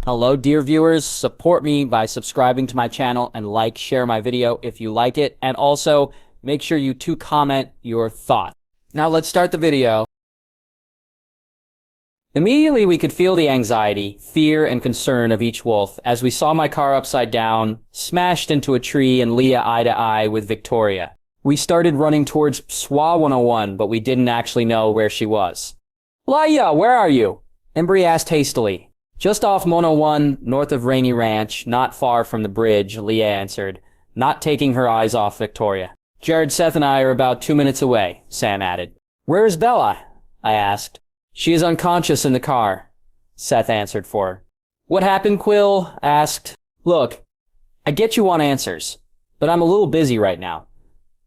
Hello, dear viewers. Support me by subscribing to my channel and share my video if you like it. And also, make sure you comment your thought. Now let's start the video. Immediately, we could feel the anxiety, fear, and concern of each wolf as we saw my car upside down, smashed into a tree, and Leah eye to eye with Victoria. We started running towards Swan 101, but we didn't actually know where she was. Leah, where are you? Embry asked hastily. Just off 101, north of Rainy Ranch, not far from the bridge, Leah answered, not taking her eyes off Victoria. Jared, Seth, and I are about 2 minutes away, Sam added. Where is Bella? I asked. She is unconscious in the car, Seth answered for her. What happened, Quill? Asked. Look, I get you want answers, but I'm a little busy right now.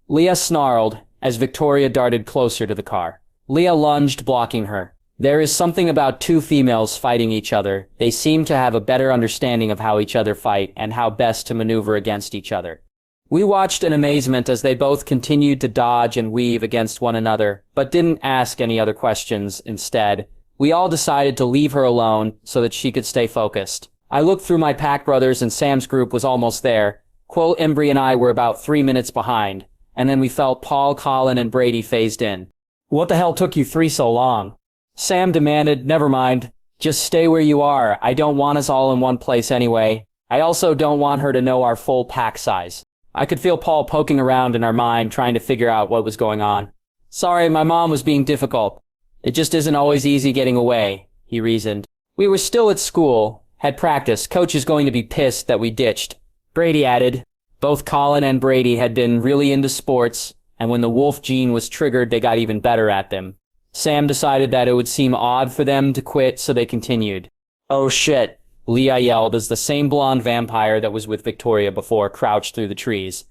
Leah snarled as Victoria darted closer to the car. Leah lunged, blocking her. There is something about two females fighting each other. They seem to have a better understanding of how each other fight and how best to maneuver against each other. We watched in amazement as they both continued to dodge and weave against one another, but didn't ask any other questions instead. We all decided to leave her alone so that she could stay focused. I looked through my pack brothers and Sam's group was almost there. Quill, Embry, and I were about 3 minutes behind, and then we felt Paul, Colin, and Brady phased in. What the hell took you three so long? Sam demanded. Never mind. Just stay where you are. I don't want us all in one place anyway. I also don't want her to know our full pack size. I could feel Paul poking around in our mind, trying to figure out what was going on. Sorry, my mom was being difficult. It just isn't always easy getting away, he reasoned. We were still at school, had practice. Coach is going to be pissed that we ditched. Brady added. Both Colin and Brady had been really into sports, and when the wolf gene was triggered, they got even better at them. Sam decided that it would seem odd for them to quit, so they continued. Oh shit, Leah yelled as the same blonde vampire that was with Victoria before crouched through the trees.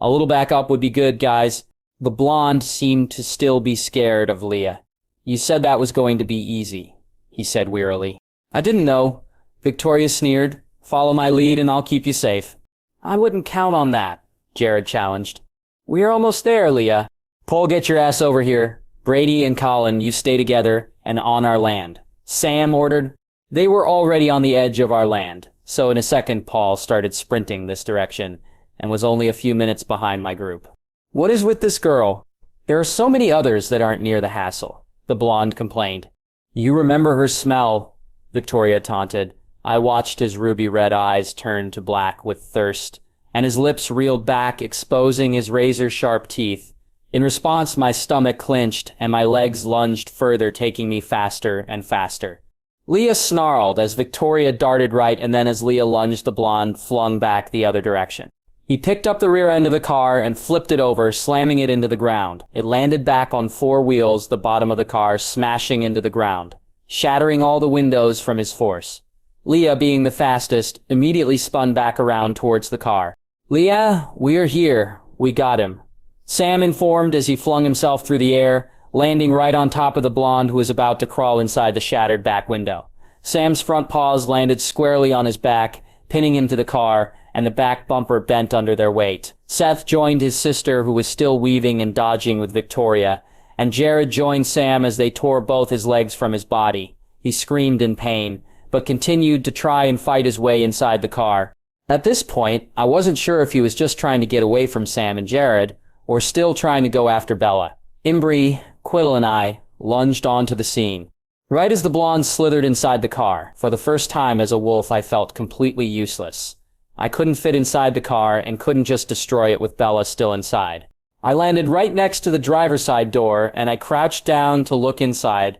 A little backup would be good, guys. The blonde seemed to still be scared of Leah. You said that was going to be easy, he said wearily. I didn't know. Victoria sneered. Follow my lead and I'll keep you safe. I wouldn't count on that, Jared challenged. We're almost there, Leah. Paul, get your ass over here. Brady and Colin, you stay together and on our land. Sam ordered. They were already on the edge of our land, so in a second Paul started sprinting this direction and was only a few minutes behind my group. What is with this girl? There are so many others that aren't near the hassle, the blonde complained. You remember her smell, Victoria taunted. I watched his ruby-red eyes turn to black with thirst, and his lips reeled back, exposing his razor-sharp teeth. In response, my stomach clenched, and my legs lunged further, taking me faster and faster. Leah snarled as Victoria darted right, and then as Leah lunged, the blonde flung back the other direction. He picked up the rear end of the car and flipped it over, slamming it into the ground. It landed back on 4 wheels, the bottom of the car smashing into the ground, shattering all the windows from his force. Leah, being the fastest, immediately spun back around towards the car. Leah, we're here. We got him. Sam informed as he flung himself through the air, landing right on top of the blonde who was about to crawl inside the shattered back window. Sam's front paws landed squarely on his back, pinning him to the car, and the back bumper bent under their weight. Seth joined his sister, who was still weaving and dodging with Victoria, and Jared joined Sam as they tore both his legs from his body. He screamed in pain, but continued to try and fight his way inside the car. At this point, I wasn't sure if he was just trying to get away from Sam and Jared, or still trying to go after Bella. Embry, Quill, and I lunged onto the scene. Right as the blonde slithered inside the car, for the first time as a wolf I felt completely useless. I couldn't fit inside the car and couldn't just destroy it with Bella still inside. I landed right next to the driver's side door and I crouched down to look inside.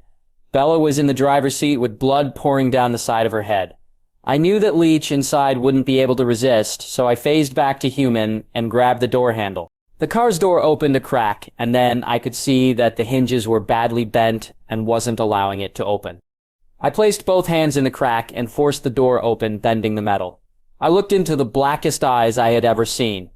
Bella was in the driver's seat with blood pouring down the side of her head. I knew that Leech inside wouldn't be able to resist, so I phased back to human and grabbed the door handle. The car's door opened a crack, and then I could see that the hinges were badly bent and wasn't allowing it to open. I placed both hands in the crack and forced the door open, bending the metal. I looked into the blackest eyes I had ever seen.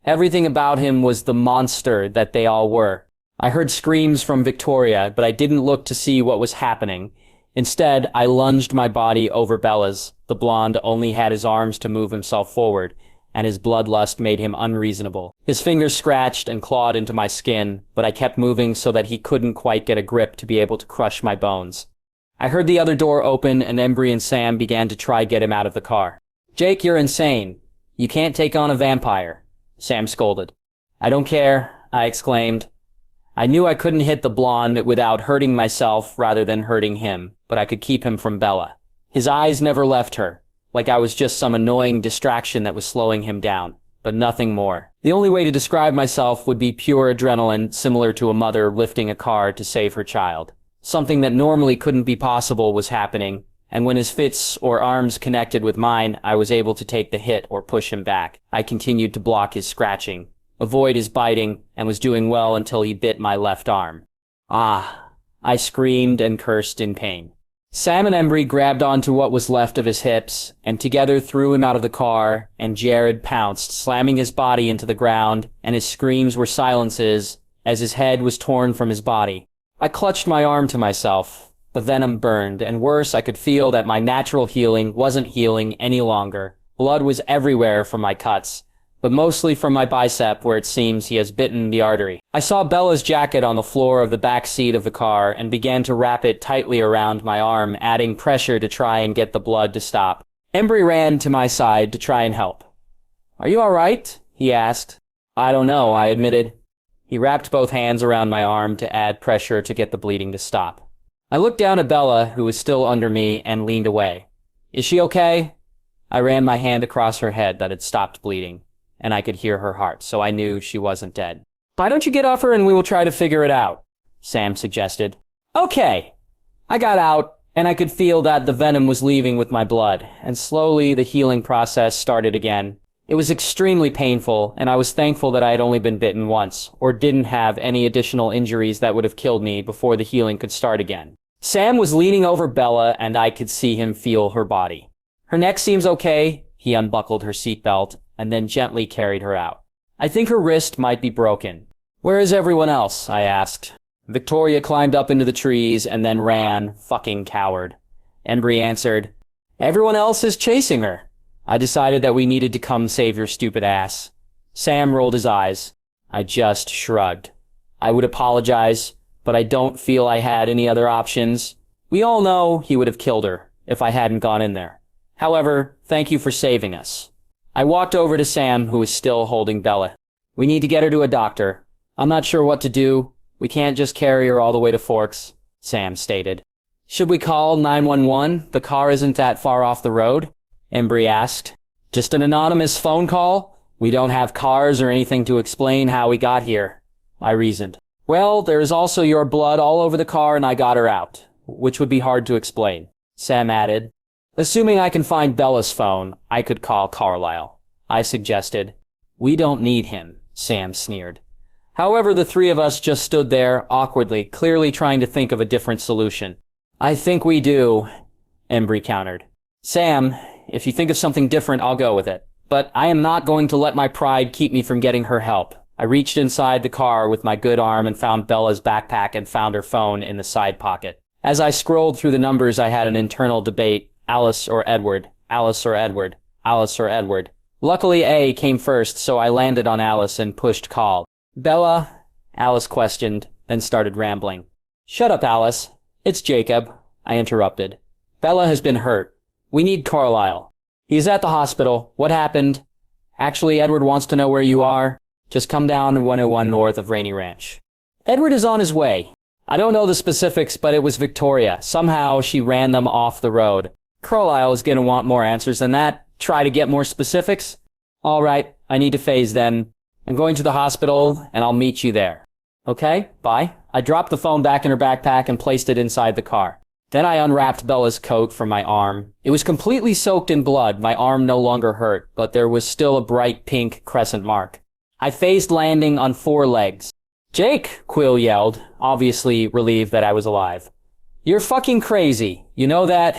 Everything about him was the monster that they all were. I heard screams from Victoria, but I didn't look to see what was happening. Instead, I lunged my body over Bella's. The blonde only had his arms to move himself forward, and his bloodlust made him unreasonable. His fingers scratched and clawed into my skin, but I kept moving so that he couldn't quite get a grip to be able to crush my bones. I heard the other door open and Embry and Sam began to try get him out of the car. "Jake, you're insane. You can't take on a vampire," Sam scolded. "I don't care," I exclaimed. I knew I couldn't hit the blonde without hurting myself rather than hurting him, but I could keep him from Bella. His eyes never left her, like I was just some annoying distraction that was slowing him down, but nothing more. The only way to describe myself would be pure adrenaline, similar to a mother lifting a car to save her child. Something that normally couldn't be possible was happening, and when his fists or arms connected with mine, I was able to take the hit or push him back. I continued to block his scratching, avoid his biting, and was doing well until he bit my left arm. Ah! I screamed and cursed in pain. Sam and Embry grabbed onto what was left of his hips, and together threw him out of the car, and Jared pounced, slamming his body into the ground, and his screams were silences as his head was torn from his body. I clutched my arm to myself. The venom burned, and worse, I could feel that my natural healing wasn't healing any longer. Blood was everywhere from my cuts, but mostly from my bicep where it seems he has bitten the artery. I saw Bella's jacket on the floor of the back seat of the car and began to wrap it tightly around my arm, adding pressure to try and get the blood to stop. Embry ran to my side to try and help. "Are you all right?" he asked. "I don't know," I admitted. He wrapped both hands around my arm to add pressure to get the bleeding to stop. I looked down at Bella, who was still under me, and leaned away. "Is she okay?" I ran my hand across her head that had stopped bleeding, and I could hear her heart, so I knew she wasn't dead. "Why don't you get off her and we will try to figure it out?" Sam suggested. "Okay." I got out, and I could feel that the venom was leaving with my blood, and slowly the healing process started again. It was extremely painful, and I was thankful that I had only been bitten once, or didn't have any additional injuries that would have killed me before the healing could start again. Sam was leaning over Bella, and I could see him feel her body. "Her neck seems okay." He unbuckled her seatbelt, and then gently carried her out. "I think her wrist might be broken." "Where is everyone else?" I asked. Victoria climbed up into the trees and then ran, fucking coward. Embry answered, "Everyone else is chasing her. I decided that we needed to come save your stupid ass." Sam rolled his eyes. I just shrugged. I would apologize, but I don't feel I had any other options. We all know he would have killed her if I hadn't gone in there. However, thank you for saving us. I walked over to Sam, who was still holding Bella. "We need to get her to a doctor. I'm not sure what to do. We can't just carry her all the way to Forks," Sam stated. "Should we call 911? The car isn't that far off the road?" Embry asked. "Just an anonymous phone call? We don't have cars or anything to explain how we got here," I reasoned. "Well, there is also your blood all over the car and I got her out, which would be hard to explain," Sam added. "Assuming I can find Bella's phone, I could call Carlisle," I suggested. "We don't need him," Sam sneered. However, the three of us just stood there, awkwardly, clearly trying to think of a different solution. "I think we do," Embry countered. "Sam, if you think of something different, I'll go with it. But I am not going to let my pride keep me from getting her help." I reached inside the car with my good arm and found Bella's backpack and found her phone in the side pocket. As I scrolled through the numbers, I had an internal debate. Alice or Edward, Alice or Edward, Alice or Edward. Luckily, A came first, so I landed on Alice and pushed call. "Bella?" Alice questioned, then started rambling. "Shut up, Alice. It's Jacob," I interrupted. "Bella has been hurt. We need Carlisle. He's at the hospital. What happened?" "Actually, Edward wants to know where you are. Just come down to 101 north of Rainy Ranch." "Edward is on his way. I don't know the specifics, but it was Victoria. Somehow she ran them off the road. Carlisle is gonna want more answers than that. Try to get more specifics?" "All right, I need to phase then. I'm going to the hospital, and I'll meet you there." "Okay, bye." I dropped the phone back in her backpack and placed it inside the car. Then I unwrapped Bella's coat from my arm. It was completely soaked in blood. My arm no longer hurt, but there was still a bright pink crescent mark. I phased landing on 4 legs. "Jake!" Quill yelled, obviously relieved that I was alive. "You're fucking crazy. You know that?"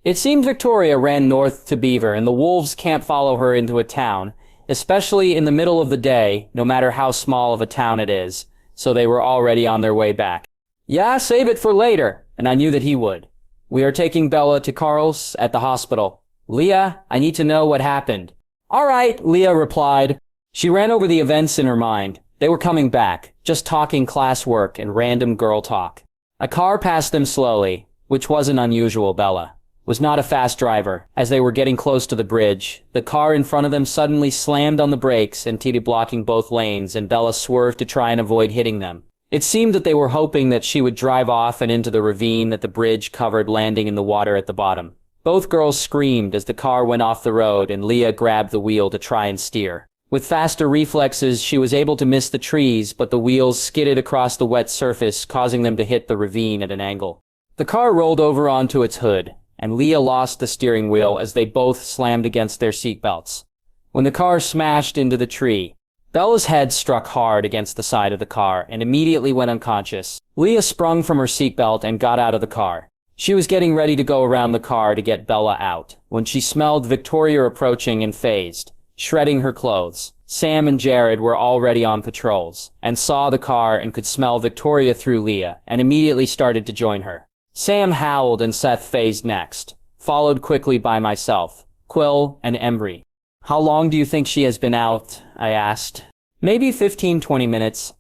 It seemed Victoria ran north to Beaver, and the wolves can't follow her into a town, especially in the middle of the day, no matter how small of a town it is, so they were already on their way back. "Yeah, save it for later," and I knew that he would. "We are taking Bella to Carl's at the hospital. Leah, I need to know what happened." "All right," Leah replied. She ran over the events in her mind. They were coming back, just talking classwork and random girl talk. A car passed them slowly. which wasn't unusual. Bella was not a fast driver. As they were getting close to the bridge, the car in front of them suddenly slammed on the brakes, and blocking both lanes, and Bella swerved to try and avoid hitting them. It seemed that they were hoping that she would drive off and into the ravine that the bridge covered, landing in the water at the bottom. Both girls screamed as the car went off the road, and Leah grabbed the wheel to try and steer. With faster reflexes, she was able to miss the trees, but the wheels skidded across the wet surface, causing them to hit the ravine at an angle. The car rolled over onto its hood, and Leah lost the steering wheel as they both slammed against their seatbelts. When the car smashed into the tree, Bella's head struck hard against the side of the car and immediately went unconscious. Leah sprung from her seatbelt and got out of the car. She was getting ready to go around the car to get Bella out, when she smelled Victoria approaching and phased, shredding her clothes. Sam and Jared were already on patrols, and saw the car and could smell Victoria through Leah, and immediately started to join her. Sam howled and Seth phased next, followed quickly by myself, Quill, and Embry. "How long do you think she has been out?" I asked. "Maybe 15-20 minutes.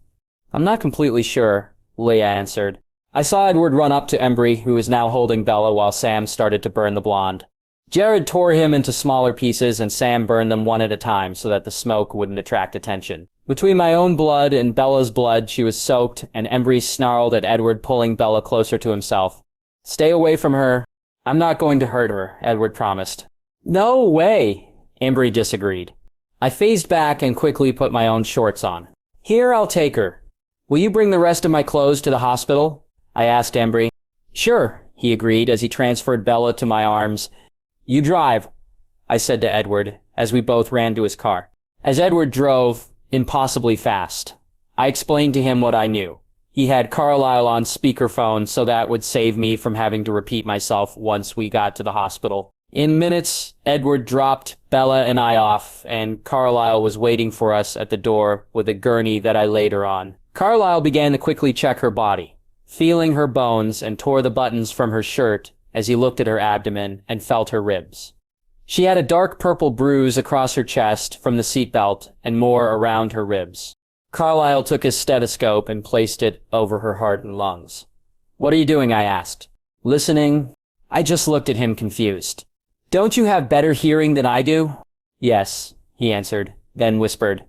"I'm not completely sure," Leah answered. I saw Edward run up to Embry, who was now holding Bella, while Sam started to burn the blonde. Jared tore him into smaller pieces, and Sam burned them one at a time so that the smoke wouldn't attract attention. Between my own blood and Bella's blood, she was soaked, and Embry snarled at Edward, pulling Bella closer to himself. "Stay away from her." "I'm not going to hurt her," Edward promised. "No way," Embry disagreed. I phased back and quickly put my own shorts on. "Here, I'll take her." "Will you bring the rest of my clothes to the hospital?" I asked Embry. "Sure," he agreed as he transferred Bella to my arms. "You drive," I said to Edward, as we both ran to his car. As Edward drove, impossibly fast, I explained to him what I knew. He had Carlisle on speakerphone, so that would save me from having to repeat myself once we got to the hospital. In minutes, Edward dropped Bella and I off, and Carlisle was waiting for us at the door with a gurney that I laid her on. Carlisle began to quickly check her body, feeling her bones, and tore the buttons from her shirt as he looked at her abdomen and felt her ribs. She had a dark purple bruise across her chest from the seatbelt and more around her ribs. Carlisle took his stethoscope and placed it over her heart and lungs. "What are you doing?" I asked. "Listening." I just looked at him confused. "Don't you have better hearing than I do?" "Yes," he answered, then whispered.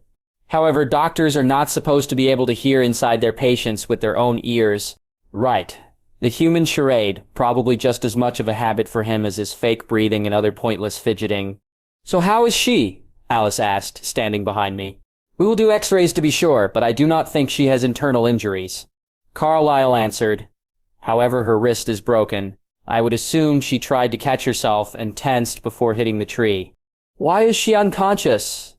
"However, doctors are not supposed to be able to hear inside their patients with their own ears." "Right." The human charade, probably just as much of a habit for him as his fake breathing and other pointless fidgeting. "So how is she?" Alice asked, standing behind me. "We will do x-rays to be sure, but I do not think she has internal injuries." Carlisle answered. "However, her wrist is broken. I would assume she tried to catch herself and tensed before hitting the tree." "Why is she unconscious?"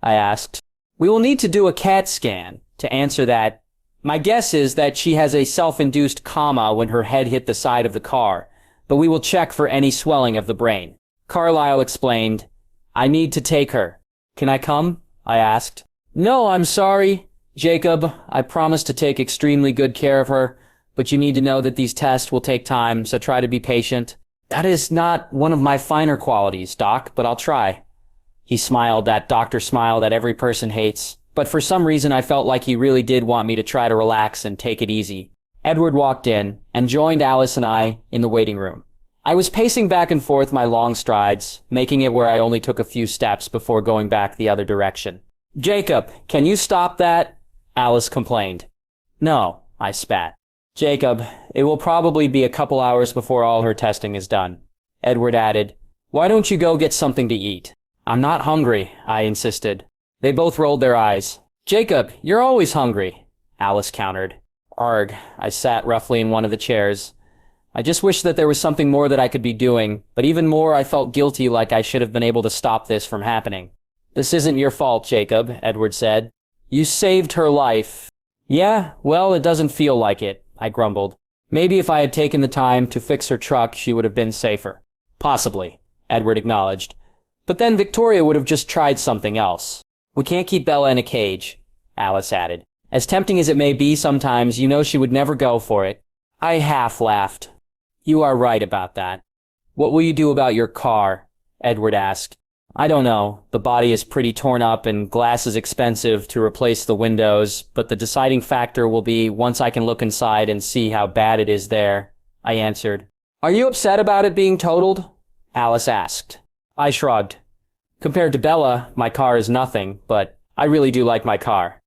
I asked. "We will need to do a CAT scan to answer that. My guess is that she has a self-induced coma when her head hit the side of the car, but we will check for any swelling of the brain." Carlisle explained. "I need to take her." "Can I come?" I asked. "No, I'm sorry, Jacob. I promise to take extremely good care of her, but you need to know that these tests will take time, so try to be patient." "That is not one of my finer qualities, Doc, but I'll try." He smiled, that doctor smile that every person hates. But for some reason I felt like he really did want me to try to relax and take it easy. Edward walked in and joined Alice and I in the waiting room. I was pacing back and forth my long strides, making it where I only took a few steps before going back the other direction. "Jacob, can you stop that?" Alice complained. "No," I spat. "Jacob, it will probably be a couple hours before all her testing is done." Edward added, "Why don't you go get something to eat?" "I'm not hungry," I insisted. They both rolled their eyes. "Jacob, you're always hungry," Alice countered. "Arg," I sat roughly in one of the chairs. I just wished that there was something more that I could be doing, but even more I felt guilty, like I should have been able to stop this from happening. "This isn't your fault, Jacob," Edward said. "You saved her life." "Yeah, well, it doesn't feel like it," I grumbled. "Maybe if I had taken the time to fix her truck, she would have been safer." "Possibly," Edward acknowledged. "But then Victoria would have just tried something else." "We can't keep Bella in a cage," Alice added. "As tempting as it may be sometimes, you know she would never go for it." I half laughed. "You are right about that." "What will you do about your car?" Edward asked. "I don't know. The body is pretty torn up and glass is expensive to replace the windows, but the deciding factor will be once I can look inside and see how bad it is there," I answered. Are you upset about it being totaled? Alice asked. I shrugged. Compared to Bella, my car is nothing, but I really do like my car.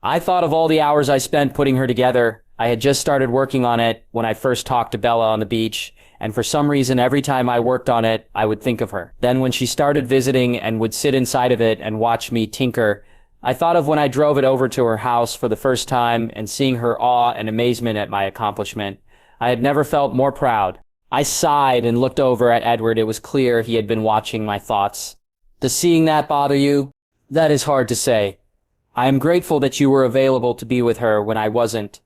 I thought of all the hours I spent putting her together. I had just started working on it when I first talked to Bella on the beach, and for some reason every time I worked on it, I would think of her. Then when she started visiting and would sit inside of it and watch me tinker, I thought of when I drove it over to her house for the first time and seeing her awe and amazement at my accomplishment. I had never felt more proud. I sighed and looked over at Edward. It was clear he had been watching my thoughts. Does seeing that bother you? That is hard to say. I am grateful that you were available to be with her when I wasn't.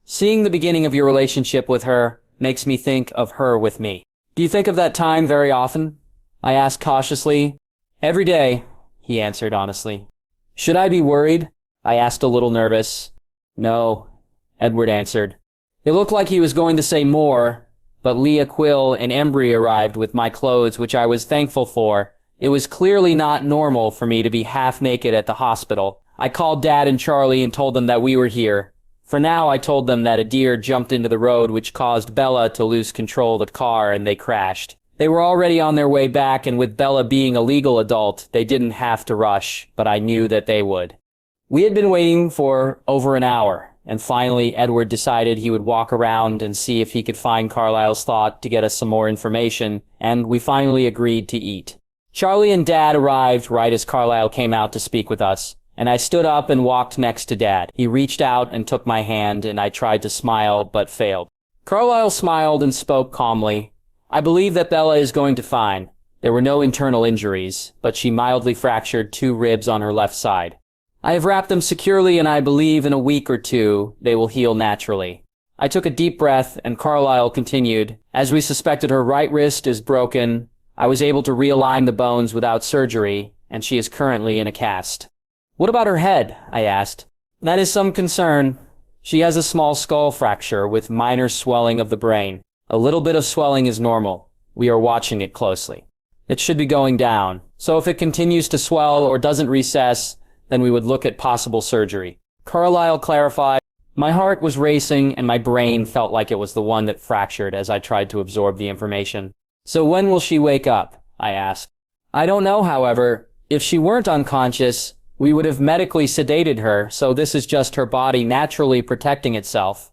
Seeing the beginning of your relationship with her makes me think of her with me. Do you think of that time very often? I asked cautiously. Every day, he answered honestly. Should I be worried? I asked a little nervous. No, Edward answered. It looked like he was going to say more, but Leah, Quill, and Embry arrived with my clothes, which I was thankful for. It was clearly not normal for me to be half naked at the hospital. I called Dad and Charlie and told them that we were here. For now, I told them that a deer jumped into the road, which caused Bella to lose control of the car, and they crashed. They were already on their way back, and with Bella being a legal adult, they didn't have to rush, but I knew that they would. We had been waiting for over an hour, and finally Edward decided he would walk around and see if he could find Carlisle's thought to get us some more information, and we finally agreed to eat. Charlie and Dad arrived right as Carlisle came out to speak with us, and I stood up and walked next to Dad. He reached out and took my hand, and I tried to smile but failed. Carlisle smiled and spoke calmly. I believe that Bella is going to fine. There were no internal injuries, but she mildly fractured 2 ribs on her left side. I have wrapped them securely, and I believe in a week or 2 they will heal naturally. I took a deep breath, and Carlisle continued. As we suspected, her right wrist is broken. I was able to realign the bones without surgery, and she is currently in a cast. What about her head? I asked. That is some concern. She has a small skull fracture with minor swelling of the brain. A little bit of swelling is normal. We are watching it closely. It should be going down, so if it continues to swell or doesn't recess, then we would look at possible surgery. Carlisle clarified. My heart was racing and my brain felt like it was the one that fractured as I tried to absorb the information. So when will she wake up? I asked. I don't know, however. If she weren't unconscious, we would have medically sedated her, so this is just her body naturally protecting itself.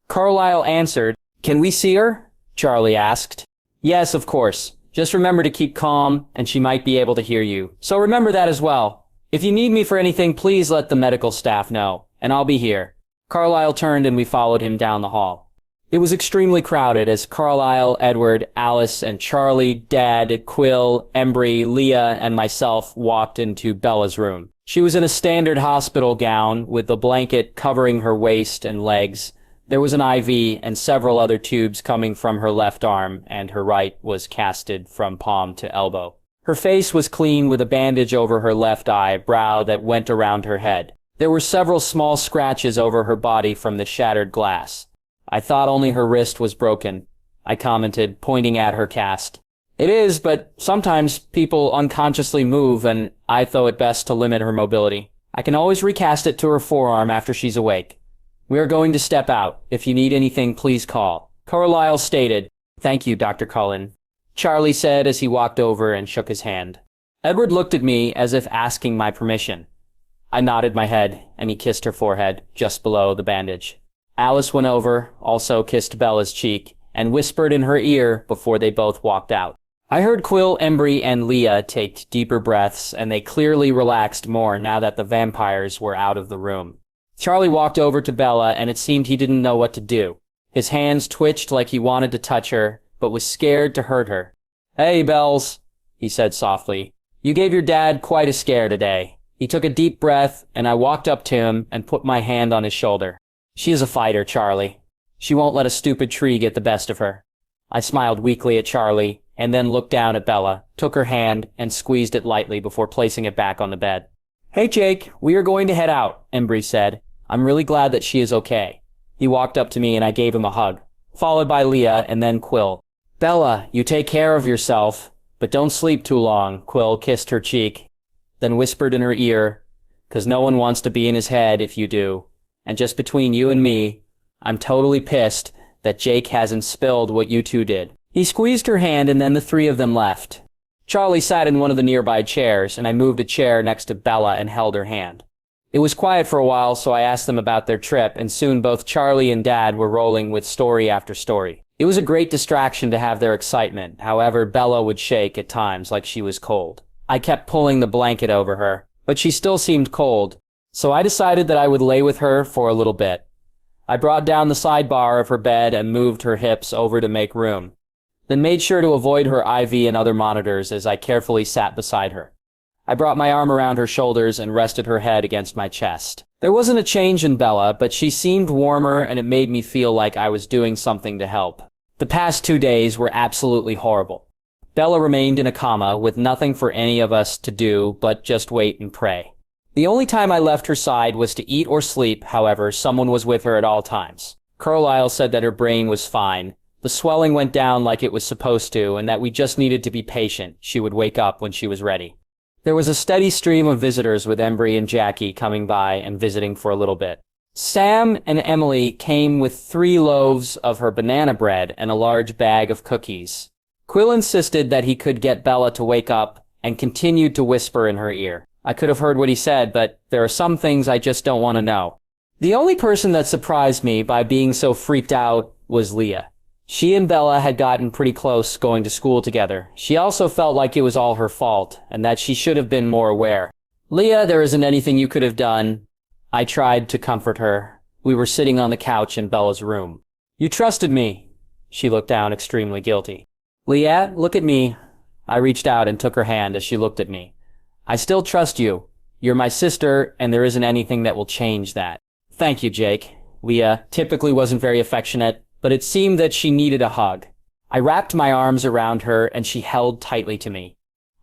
Carlisle answered. Can we see her? Charlie asked. Yes, of course. Just remember to keep calm, and she might be able to hear you. So remember that as well. If you need me for anything, please let the medical staff know, and I'll be here. Carlisle turned and we followed him down the hall. It was extremely crowded as Carlisle, Edward, Alice, and Charlie, Dad, Quill, Embry, Leah, and myself walked into Bella's room. She was in a standard hospital gown with a blanket covering her waist and legs. There was an IV and several other tubes coming from her left arm, and her right was casted from palm to elbow. Her face was clean with a bandage over her left eyebrow that went around her head. There were several small scratches over her body from the shattered glass. I thought only her wrist was broken, I commented, pointing at her cast. It is, but sometimes people unconsciously move, and I thought it best to limit her mobility. I can always recast it to her forearm after she's awake. We are going to step out. If you need anything, please call. Carlisle stated. Thank you, Dr. Cullen. Charlie said as he walked over and shook his hand. Edward looked at me as if asking my permission. I nodded my head, and he kissed her forehead, just below the bandage. Alice went over, also kissed Bella's cheek, and whispered in her ear before they both walked out. I heard Quill, Embry, and Leah take deeper breaths, and they clearly relaxed more now that the vampires were out of the room. Charlie walked over to Bella, and it seemed he didn't know what to do. His hands twitched like he wanted to touch her, but was scared to hurt her. Hey, Bells, he said softly. You gave your dad quite a scare today. He took a deep breath, and I walked up to him and put my hand on his shoulder. She is a fighter, Charlie. She won't let a stupid tree get the best of her. I smiled weakly at Charlie, and then looked down at Bella, took her hand, and squeezed it lightly before placing it back on the bed. Hey, Jake, we are going to head out, Embry said. I'm really glad that she is okay. He walked up to me and I gave him a hug, followed by Leah and then Quill. Bella, you take care of yourself, but don't sleep too long, Quill kissed her cheek, then whispered in her ear, 'cause no one wants to be in his head if you do. And just between you and me, I'm totally pissed that Jake hasn't spilled what you two did. He squeezed her hand and then the three of them left. Charlie sat in one of the nearby chairs, and I moved a chair next to Bella and held her hand. It was quiet for a while, so I asked them about their trip, and soon both Charlie and Dad were rolling with story after story. It was a great distraction to have their excitement. However, Bella would shake at times like she was cold. I kept pulling the blanket over her, but she still seemed cold, so I decided that I would lay with her for a little bit. I brought down the sidebar of her bed and moved her hips over to make room, then made sure to avoid her IV and other monitors as I carefully sat beside her. I brought my arm around her shoulders and rested her head against my chest. There wasn't a change in Bella, but she seemed warmer and it made me feel like I was doing something to help. The past 2 days were absolutely horrible. Bella remained in a coma with nothing for any of us to do but just wait and pray. The only time I left her side was to eat or sleep. However, someone was with her at all times. Carlisle said that her brain was fine. The swelling went down like it was supposed to, and that we just needed to be patient. She would wake up when she was ready. There was a steady stream of visitors with Embry and Jackie coming by and visiting for a little bit. Sam and Emily came with 3 loaves of her banana bread and a large bag of cookies. Quill insisted that he could get Bella to wake up and continued to whisper in her ear. I could have heard what he said, but there are some things I just don't want to know. The only person that surprised me by being so freaked out was Leah. She and Bella had gotten pretty close going to school together. She also felt like it was all her fault, and that she should have been more aware. Leah, there isn't anything you could have done. I tried to comfort her. We were sitting on the couch in Bella's room. You trusted me. She looked down extremely guilty. Leah, look at me. I reached out and took her hand as she looked at me. I still trust you. You're my sister, and there isn't anything that will change that. Thank you, Jake. Leah typically wasn't very affectionate, but it seemed that she needed a hug. I wrapped my arms around her and she held tightly to me.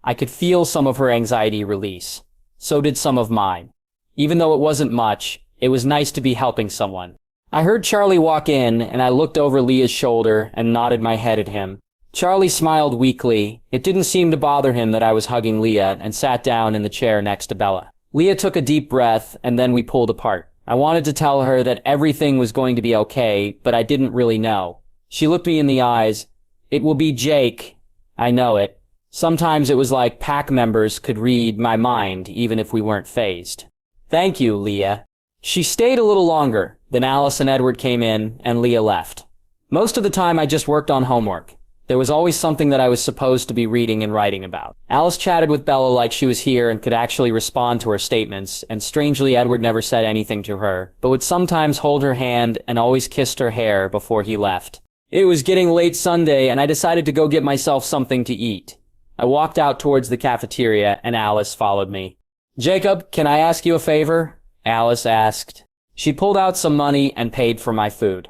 I could feel some of her anxiety release. So did some of mine. Even though it wasn't much, it was nice to be helping someone. I heard Charlie walk in and I looked over Leah's shoulder and nodded my head at him. Charlie smiled weakly. It didn't seem to bother him that I was hugging Leah and sat down in the chair next to Bella. Leah took a deep breath and then we pulled apart. I wanted to tell her that everything was going to be okay, but I didn't really know. She looked me in the eyes. It will be Jake. I know it. Sometimes it was like pack members could read my mind, even if we weren't fazed. Thank you, Leah. She stayed a little longer. Then Alice and Edward came in, and Leah left. Most of the time I just worked on homework. There was always something that I was supposed to be reading and writing about. Alice chatted with Bella like she was here and could actually respond to her statements, and strangely Edward never said anything to her, but would sometimes hold her hand and always kissed her hair before he left. It was getting late Sunday, and I decided to go get myself something to eat. I walked out towards the cafeteria, and Alice followed me. Jacob, can I ask you a favor? Alice asked. She pulled out some money and paid for my food.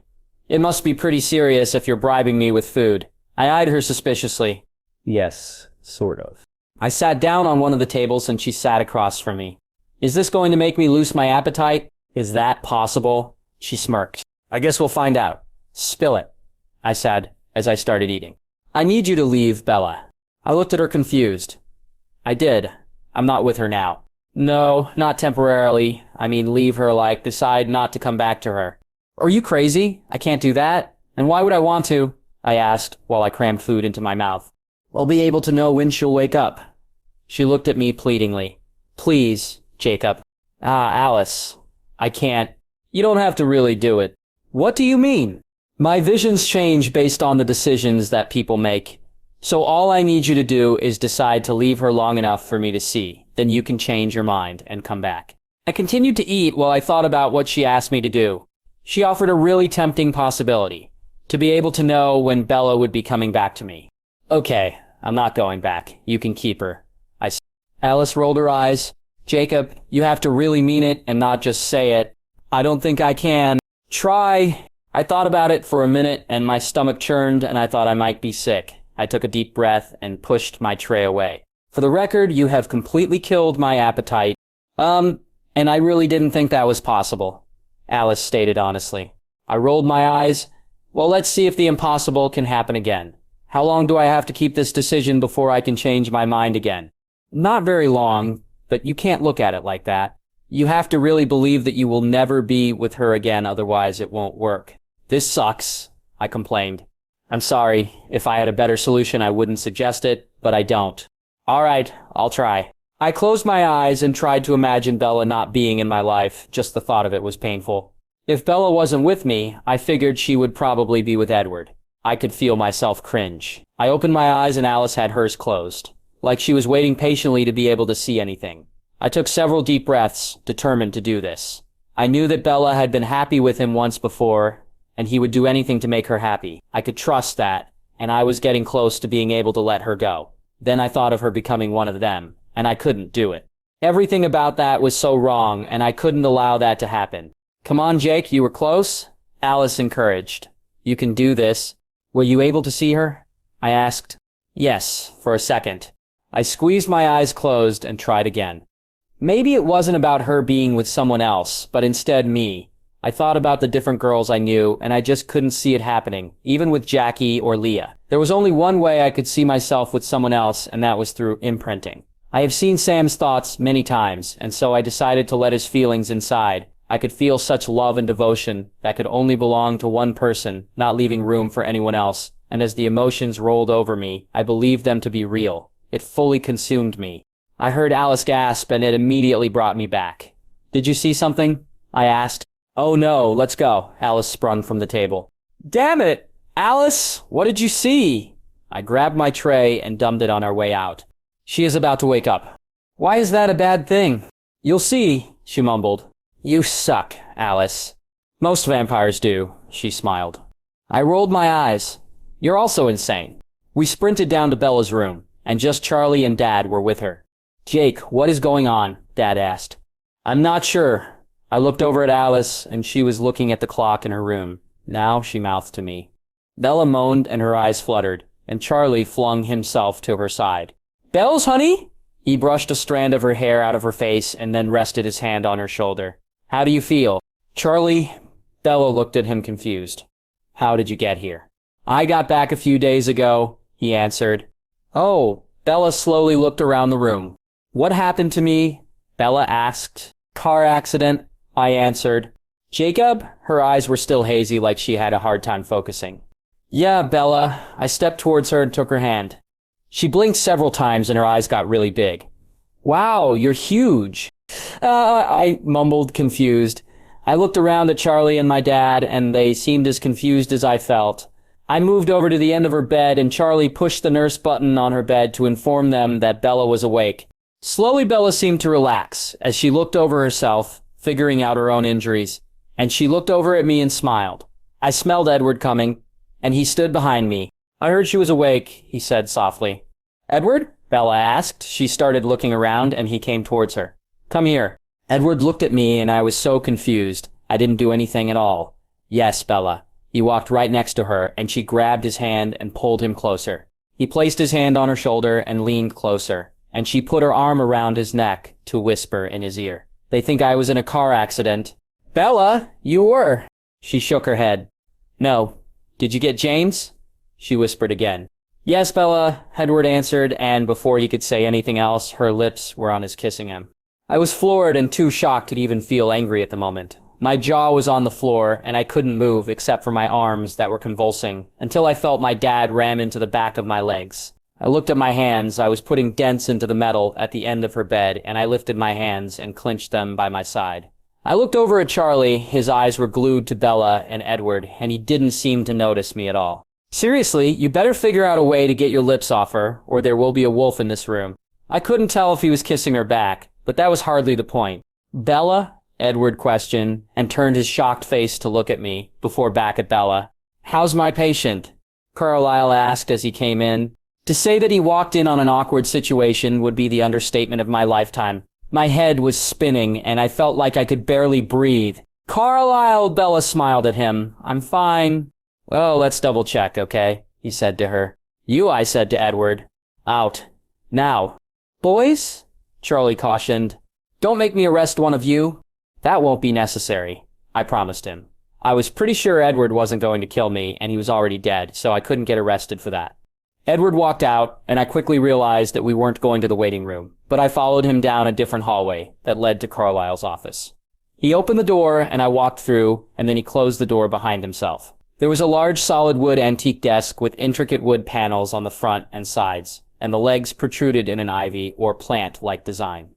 It must be pretty serious if you're bribing me with food. I eyed her suspiciously. Yes, sort of. I sat down on one of the tables and she sat across from me. Is this going to make me lose my appetite? Is that possible? She smirked. I guess we'll find out. Spill it, I said as I started eating. I need you to leave, Bella. I looked at her confused. I did. I'm not with her now. No, not temporarily. I mean, leave her, like, decide not to come back to her. Are you crazy? I can't do that. And why would I want to? I asked while I crammed food into my mouth. I'll be able to know when she'll wake up. She looked at me pleadingly. Please, Jacob. Alice. I can't. You don't have to really do it. What do you mean? My visions change based on the decisions that people make. So all I need you to do is decide to leave her long enough for me to see. Then you can change your mind and come back. I continued to eat while I thought about what she asked me to do. She offered a really tempting possibility. To be able to know when Bella would be coming back to me. Okay, I'm not going back. You can keep her, I said. Alice rolled her eyes. Jacob, you have to really mean it and not just say it. I don't think I can. Try. I thought about it for a minute and my stomach churned and I thought I might be sick. I took a deep breath and pushed my tray away. For the record, you have completely killed my appetite. And I really didn't think that was possible, Alice stated honestly. I rolled my eyes. Well, let's see if the impossible can happen again. How long do I have to keep this decision before I can change my mind again? Not very long, but you can't look at it like that. You have to really believe that you will never be with her again, otherwise it won't work. This sucks. I complained. I'm sorry. If I had a better solution, I wouldn't suggest it, but I don't. All right, I'll try. I closed my eyes and tried to imagine Bella not being in my life. Just the thought of it was painful. If Bella wasn't with me, I figured she would probably be with Edward. I could feel myself cringe. I opened my eyes and Alice had hers closed, like she was waiting patiently to be able to see anything. I took several deep breaths, determined to do this. I knew that Bella had been happy with him once before, and he would do anything to make her happy. I could trust that, and I was getting close to being able to let her go. Then I thought of her becoming one of them, and I couldn't do it. Everything about that was so wrong, and I couldn't allow that to happen. Come on, Jake, you were close? Alice encouraged. You can do this. Were you able to see her? I asked. Yes, for a second. I squeezed my eyes closed and tried again. Maybe it wasn't about her being with someone else, but instead me. I thought about the different girls I knew, and I just couldn't see it happening, even with Jackie or Leah. There was only one way I could see myself with someone else, and that was through imprinting. I have seen Sam's thoughts many times, and so I decided to let his feelings inside. I could feel such love and devotion that could only belong to one person, not leaving room for anyone else, and as the emotions rolled over me, I believed them to be real. It fully consumed me. I heard Alice gasp, and it immediately brought me back. Did you see something? I asked. Oh no, let's go. Alice sprung from the table. Damn it! Alice, what did you see? I grabbed my tray and dumped it on our way out. She is about to wake up. Why is that a bad thing? You'll see, she mumbled. You suck, Alice. Most vampires do, she smiled. I rolled my eyes. You're also insane. We sprinted down to Bella's room, and just Charlie and Dad were with her. Jake, what is going on? Dad asked. I'm not sure. I looked over at Alice, and she was looking at the clock in her room. Now she mouthed to me. Bella moaned and her eyes fluttered, and Charlie flung himself to her side. Bells, honey? He brushed a strand of her hair out of her face and then rested his hand on her shoulder. How do you feel? Charlie, Bella looked at him confused. How did you get here? I got back a few days ago, he answered. Oh, Bella slowly looked around the room. What happened to me? Bella asked. Car accident, I answered. Jacob? Her eyes were still hazy like she had a hard time focusing. Yeah, Bella. I stepped towards her and took her hand. She blinked several times and her eyes got really big. Wow, you're huge. I mumbled, confused. I looked around at Charlie and my dad, and they seemed as confused as I felt. I moved over to the end of her bed, and Charlie pushed the nurse button on her bed to inform them that Bella was awake. Slowly, Bella seemed to relax as she looked over herself, figuring out her own injuries, and she looked over at me and smiled. I smelled Edward coming, and he stood behind me. I heard she was awake, he said softly. Edward? Bella asked. She started looking around, and he came towards her. Come here. Edward looked at me, and I was so confused. I didn't do anything at all. Yes, Bella. He walked right next to her, and she grabbed his hand and pulled him closer. He placed his hand on her shoulder and leaned closer, and she put her arm around his neck to whisper in his ear. They think I was in a car accident. Bella, you were. She shook her head. No. Did you get James? She whispered again. Yes, Bella, Edward answered, and before he could say anything else, her lips were on his kissing him. I was floored and too shocked to even feel angry at the moment. My jaw was on the floor, and I couldn't move except for my arms that were convulsing, until I felt my dad ram into the back of my legs. I looked at my hands. I was putting dents into the metal at the end of her bed, and I lifted my hands and clenched them by my side. I looked over at Charlie. His eyes were glued to Bella and Edward, and he didn't seem to notice me at all. Seriously, you better figure out a way to get your lips off her, or there will be a wolf in this room. I couldn't tell if he was kissing her back, but that was hardly the point. Bella? Edward questioned, and turned his shocked face to look at me, before back at Bella. How's my patient? Carlisle asked as he came in. To say that he walked in on an awkward situation would be the understatement of my lifetime. My head was spinning, and I felt like I could barely breathe. Carlisle, Bella smiled at him. I'm fine. Well, let's double check, okay? He said to her. You, I said to Edward. Out. Now. Boys? Charlie cautioned. Don't make me arrest one of you. That won't be necessary, I promised him. I was pretty sure Edward wasn't going to kill me, and he was already dead, so I couldn't get arrested for that. Edward walked out, and I quickly realized that we weren't going to the waiting room, but I followed him down a different hallway that led to Carlisle's office. He opened the door, and I walked through, and then he closed the door behind himself. There was a large solid wood antique desk with intricate wood panels on the front and sides, and the legs protruded in an ivy or plant-like design.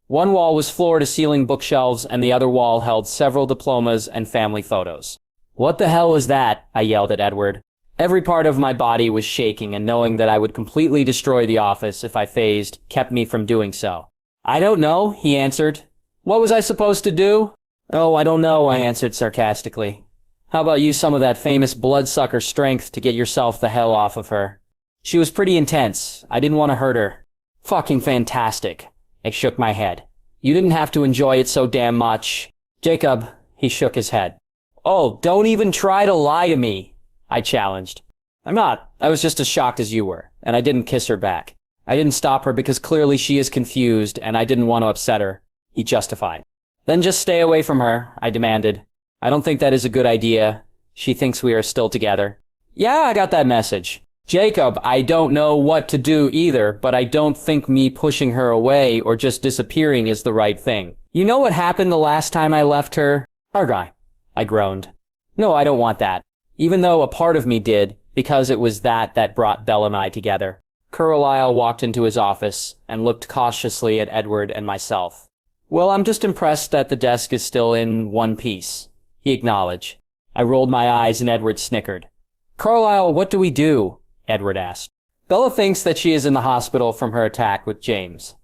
One wall was floor-to-ceiling bookshelves, and the other wall held several diplomas and family photos. "What the hell was that?" I yelled at Edward. Every part of my body was shaking, and knowing that I would completely destroy the office if I phased kept me from doing so. "I don't know," he answered. "What was I supposed to do?" "Oh, I don't know," I answered sarcastically. "How about use some of that famous bloodsucker strength to get yourself the hell off of her?" She was pretty intense. I didn't want to hurt her. "Fucking fantastic." I shook my head. "You didn't have to enjoy it so damn much." "Jacob," he shook his head. "Oh, don't even try to lie to me," I challenged. "I'm not. I was just as shocked as you were, and I didn't kiss her back. I didn't stop her because clearly she is confused, and I didn't want to upset her," he justified. "Then just stay away from her," I demanded. "I don't think that is a good idea. She thinks we are still together." "Yeah, I got that message." "Jacob, I don't know what to do either, but I don't think me pushing her away or just disappearing is the right thing. You know what happened the last time I left her?" "Argyle," I groaned. "No, I don't want that. Even though a part of me did, because it was that brought Belle and I together." Carlisle walked into his office and looked cautiously at Edward and myself. "Well, I'm just impressed that the desk is still in one piece," he acknowledged. I rolled my eyes and Edward snickered. "Carlisle, what do we do?" Edward asked. "Bella thinks that she is in the hospital from her attack with James.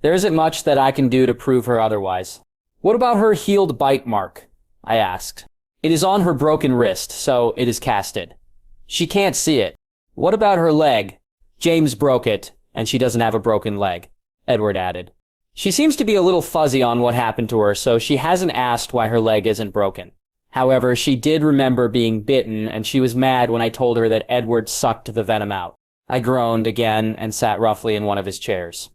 There isn't much that I can do to prove her otherwise." "What about her healed bite mark?" I asked. "It is on her broken wrist, so it is casted. She can't see it." "What about her leg?" "James broke it, and she doesn't have a broken leg," Edward added. "She seems to be a little fuzzy on what happened to her, so she hasn't asked why her leg isn't broken. However, she did remember being bitten, and she was mad when I told her that Edward sucked the venom out." I groaned again and sat roughly in one of his chairs.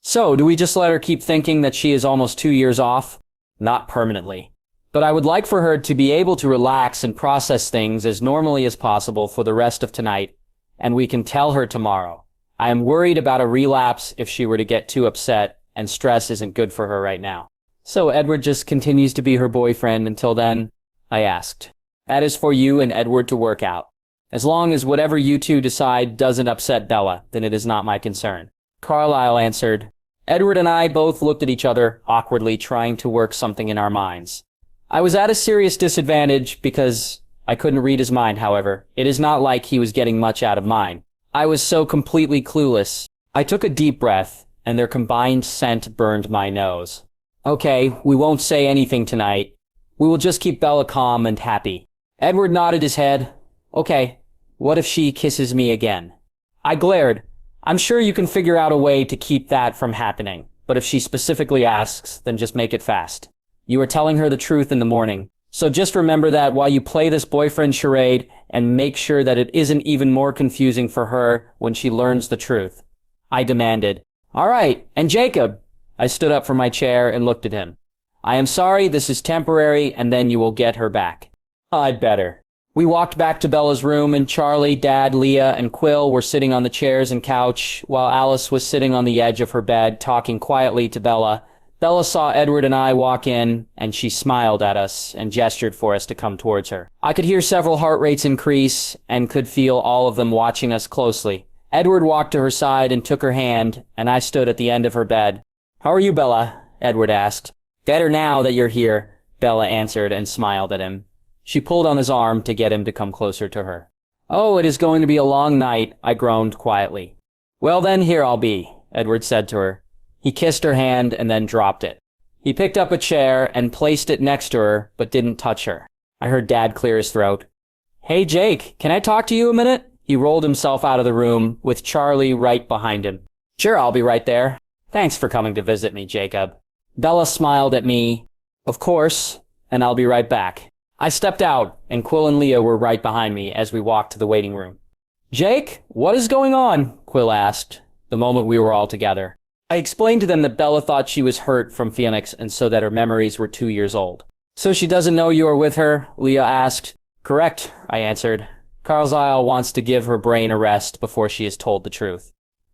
"So, do we just let her keep thinking that she is almost 2 years off?" "Not permanently. But I would like for her to be able to relax and process things as normally as possible for the rest of tonight, and we can tell her tomorrow. I am worried about a relapse if she were to get too upset, and stress isn't good for her right now." "So Edward just continues to be her boyfriend until then?" I asked. "That is for you and Edward to work out. As long as whatever you two decide doesn't upset Bella, then it is not my concern," Carlisle answered. Edward and I both looked at each other, awkwardly trying to work something in our minds. I was at a serious disadvantage because I couldn't read his mind, however. It is not like he was getting much out of mine. I was so completely clueless. I took a deep breath, and their combined scent burned my nose. "Okay, we won't say anything tonight. We will just keep Bella calm and happy." Edward nodded his head. "Okay, what if she kisses me again?" I glared. "I'm sure you can figure out a way to keep that from happening, but if she specifically asks, then just make it fast. You are telling her the truth in the morning, so just remember that while you play this boyfriend charade, and make sure that it isn't even more confusing for her when she learns the truth," I demanded. "All right, and Jacob." I stood up from my chair and looked at him. "I am sorry, this is temporary, and then you will get her back." "I'd better." We walked back to Bella's room, and Charlie, Dad, Leah, and Quill were sitting on the chairs and couch, while Alice was sitting on the edge of her bed, talking quietly to Bella. Bella saw Edward and I walk in, and she smiled at us and gestured for us to come towards her. I could hear several heart rates increase, and could feel all of them watching us closely. Edward walked to her side and took her hand, and I stood at the end of her bed. "How are you, Bella?" Edward asked. "Better now that you're here," Bella answered and smiled at him. She pulled on his arm to get him to come closer to her. "Oh, it is going to be a long night," I groaned quietly. "Well then, here I'll be," Edward said to her. He kissed her hand and then dropped it. He picked up a chair and placed it next to her, but didn't touch her. I heard Dad clear his throat. "Hey Jake, can I talk to you a minute?" He rolled himself out of the room, with Charlie right behind him. "Sure, I'll be right there." "Thanks for coming to visit me, Jacob." Bella smiled at me. "Of course, and I'll be right back." I stepped out, and Quill and Leah were right behind me as we walked to the waiting room. "Jake, what is going on?" Quill asked, the moment we were all together. I explained to them that Bella thought she was hurt from Phoenix and so that her memories were 2 years old. "So she doesn't know you are with her?" Leah asked. "Correct," I answered. "Carlisle wants to give her brain a rest before she is told the truth.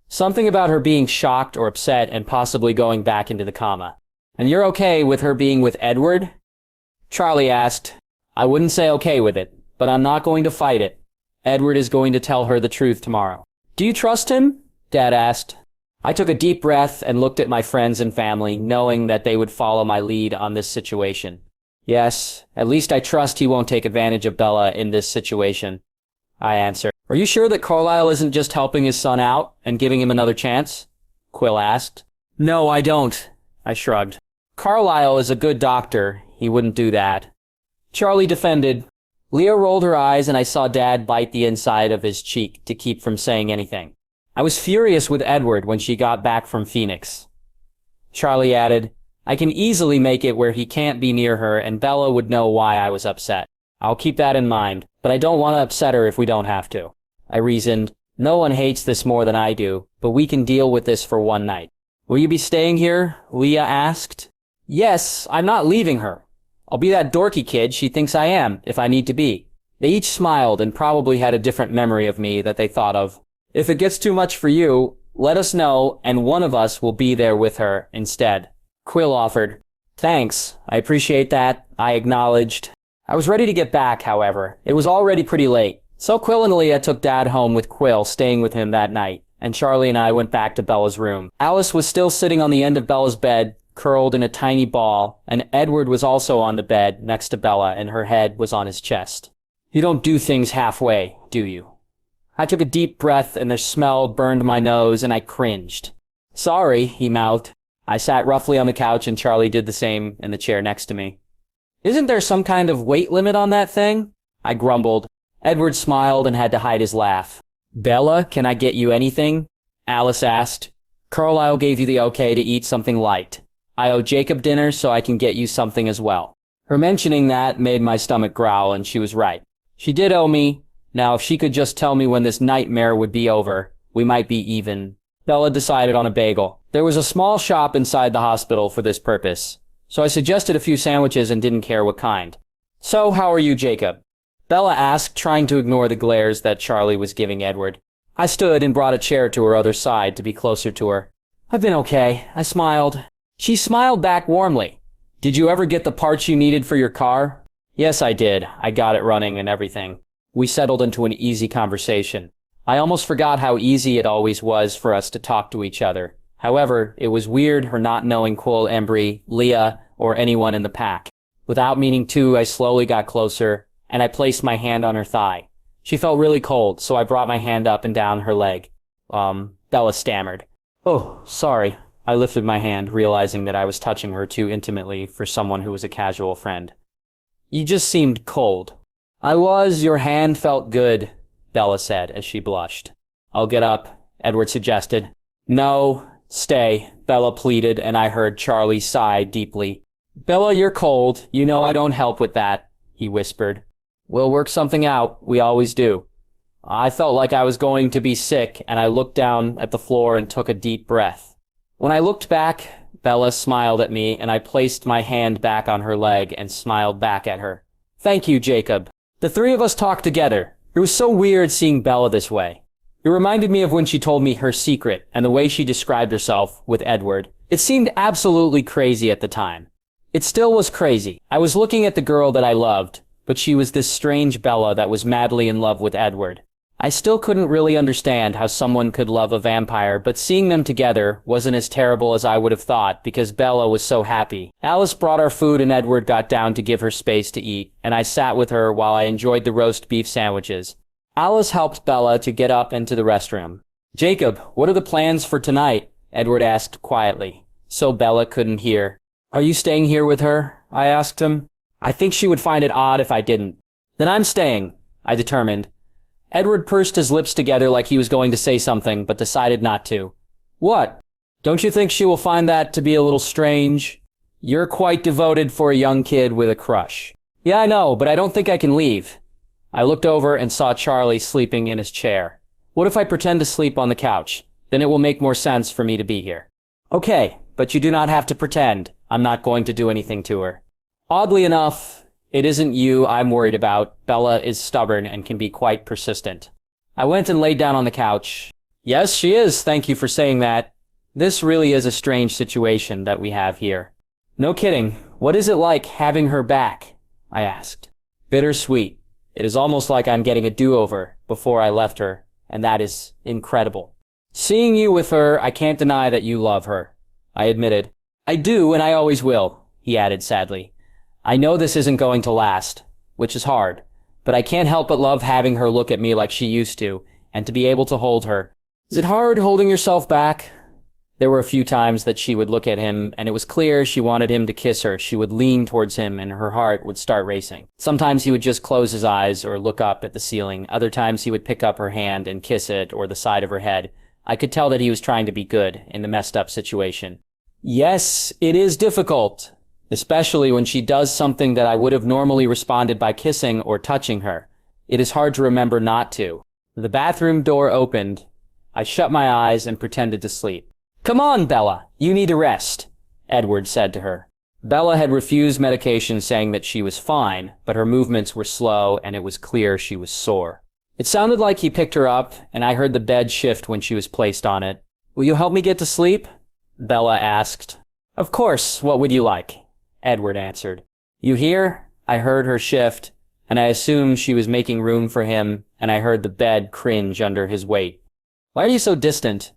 Something about her being shocked or upset and possibly going back into the coma. And you're okay with her being with Edward?" Charlie asked. "I wouldn't say okay with it, but I'm not going to fight it. Edward is going to tell her the truth tomorrow. Do you trust him? Dad asked. I took a deep breath and looked at my friends and family, knowing that they would follow my lead on this situation. Yes, at least I trust he won't take advantage of Bella in this situation, I answered. Are you sure that Carlisle isn't just helping his son out and giving him another chance? Quill asked. No, I don't, I shrugged. Carlisle is a good doctor. He wouldn't do that. Charlie defended. Leah rolled her eyes and I saw Dad bite the inside of his cheek to keep from saying anything. I was furious with Edward when she got back from Phoenix. Charlie added, I can easily make it where he can't be near her and Bella would know why I was upset. I'll keep that in mind, but I don't want to upset her if we don't have to. I reasoned, no one hates this more than I do, but we can deal with this for one night. Will you be staying here? Leah asked. Yes, I'm not leaving her. I'll be that dorky kid she thinks I am, if I need to be. They each smiled and probably had a different memory of me that they thought of. If it gets too much for you, let us know, and one of us will be there with her instead. Quill offered. Thanks, I appreciate that, I acknowledged. I was ready to get back, however. It was already pretty late. So Quill and Leah took Dad home with Quill staying with him that night, and Charlie and I went back to Bella's room. Alice was still sitting on the end of Bella's bed, curled in a tiny ball, and Edward was also on the bed next to Bella, and her head was on his chest. You don't do things halfway, do you? I took a deep breath, and the smell burned my nose, and I cringed. Sorry, he mouthed. I sat roughly on the couch, and Charlie did the same in the chair next to me. Isn't there some kind of weight limit on that thing? I grumbled. Edward smiled and had to hide his laugh. Bella, can I get you anything? Alice asked. Carlisle gave you the okay to eat something light. I owe Jacob dinner, so I can get you something as well. Her mentioning that made my stomach growl, and she was right. She did owe me. Now, if she could just tell me when this nightmare would be over, we might be even. Bella decided on a bagel. There was a small shop inside the hospital for this purpose, so I suggested a few sandwiches and didn't care what kind. So, how are you, Jacob? Bella asked, trying to ignore the glares that Charlie was giving Edward. I stood and brought a chair to her other side to be closer to her. I've been okay, I smiled. She smiled back warmly. Did you ever get the parts you needed for your car? Yes, I did. I got it running and everything. We settled into an easy conversation. I almost forgot how easy it always was for us to talk to each other. However, it was weird her not knowing Quill, Embry, Leah, or anyone in the pack. Without meaning to, I slowly got closer, and I placed my hand on her thigh. She felt really cold, so I brought my hand up and down her leg. Bella stammered. Oh, sorry. I lifted my hand, realizing that I was touching her too intimately for someone who was a casual friend. You just seemed cold. I was. Your hand felt good, Bella said as she blushed. I'll get up, Edward suggested. No, stay, Bella pleaded, and I heard Charlie sigh deeply. Bella, you're cold. You know I don't help with that, he whispered. We'll work something out. We always do. I felt like I was going to be sick, and I looked down at the floor and took a deep breath. When I looked back, Bella smiled at me, and I placed my hand back on her leg and smiled back at her. Thank you, Jacob. The three of us talked together. It was so weird seeing Bella this way. It reminded me of when she told me her secret and the way she described herself with Edward. It seemed absolutely crazy at the time. It still was crazy. I was looking at the girl that I loved, but she was this strange Bella that was madly in love with Edward. I still couldn't really understand how someone could love a vampire, but seeing them together wasn't as terrible as I would have thought because Bella was so happy. Alice brought our food and Edward got down to give her space to eat, and I sat with her while I enjoyed the roast beef sandwiches. Alice helped Bella to get up into the restroom. Jacob, what are the plans for tonight? Edward asked quietly, so Bella couldn't hear. Are you staying here with her? I asked him. I think she would find it odd if I didn't. Then I'm staying, I determined. Edward pursed his lips together like he was going to say something, but decided not to. What? Don't you think she will find that to be a little strange? You're quite devoted for a young kid with a crush. Yeah, I know, but I don't think I can leave. I looked over and saw Charlie sleeping in his chair. What if I pretend to sleep on the couch? Then it will make more sense for me to be here. Okay, but you do not have to pretend. I'm not going to do anything to her. Oddly enough, it isn't you I'm worried about. Bella is stubborn and can be quite persistent. I went and laid down on the couch. Yes, she is. Thank you for saying that. This really is a strange situation that we have here. No kidding. What is it like having her back? I asked. Bittersweet. It is almost like I'm getting a do-over before I left her, and that is incredible. Seeing you with her, I can't deny that you love her, I admitted. I do, and I always will, he added sadly. I know this isn't going to last, which is hard, but I can't help but love having her look at me like she used to, and to be able to hold her. Is it hard holding yourself back? There were a few times that she would look at him, and it was clear she wanted him to kiss her. She would lean towards him, and her heart would start racing. Sometimes he would just close his eyes or look up at the ceiling. Other times he would pick up her hand and kiss it or the side of her head. I could tell that he was trying to be good in the messed up situation. Yes, it is difficult, especially when she does something that I would have normally responded by kissing or touching her. It is hard to remember not to. The bathroom door opened. I shut my eyes and pretended to sleep. Come on, Bella, you need a rest, Edward said to her. Bella had refused medication, saying that she was fine, but her movements were slow and it was clear she was sore. It sounded like he picked her up, and I heard the bed shift when she was placed on it. Will you help me get to sleep? Bella asked. Of course, what would you like? Edward answered. You hear? I heard her shift, and I assumed she was making room for him, and I heard the bed cringe under his weight. Why are you so distant?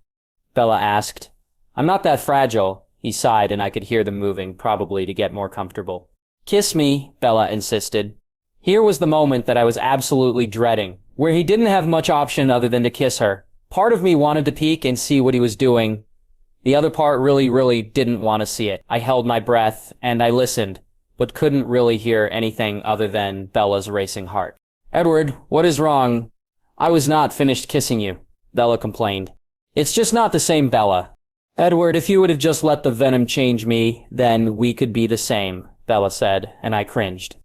Bella asked. I'm not that fragile, he sighed, and I could hear them moving, probably to get more comfortable. Kiss me, Bella insisted. Here was the moment that I was absolutely dreading, where he didn't have much option other than to kiss her. Part of me wanted to peek and see what he was doing. The other part really didn't want to see it. I held my breath, and I listened, but couldn't really hear anything other than Bella's racing heart. Edward, what is wrong? I was not finished kissing you, Bella complained. It's just not the same, Bella. Edward, if you would have just let the venom change me, then we could be the same, Bella said, and I cringed.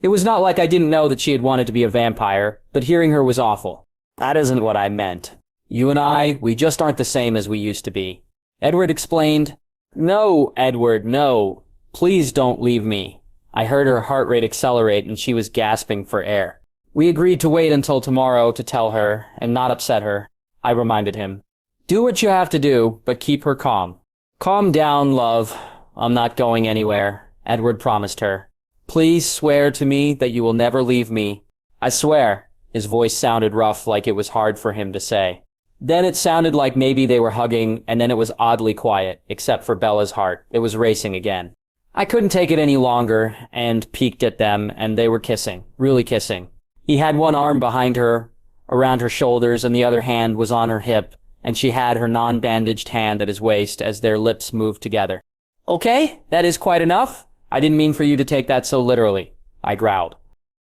It was not like I didn't know that she had wanted to be a vampire, but hearing her was awful. That isn't what I meant. You and I, we just aren't the same as we used to be. Edward explained. No, Edward, no. Please don't leave me. I heard her heart rate accelerate and she was gasping for air. We agreed to wait until tomorrow to tell her and not upset her, I reminded him. Do what you have to do, but keep her calm. Calm down, love. I'm not going anywhere, Edward promised her. Please swear to me that you will never leave me. I swear. His voice sounded rough, like it was hard for him to say. Then it sounded like maybe they were hugging, and then it was oddly quiet, except for Bella's heart. It was racing again. I couldn't take it any longer, and peeked at them, and they were kissing, really kissing. He had one arm behind her, around her shoulders, and the other hand was on her hip, and she had her non-bandaged hand at his waist as their lips moved together. Okay, that is quite enough. I didn't mean for you to take that so literally, I growled.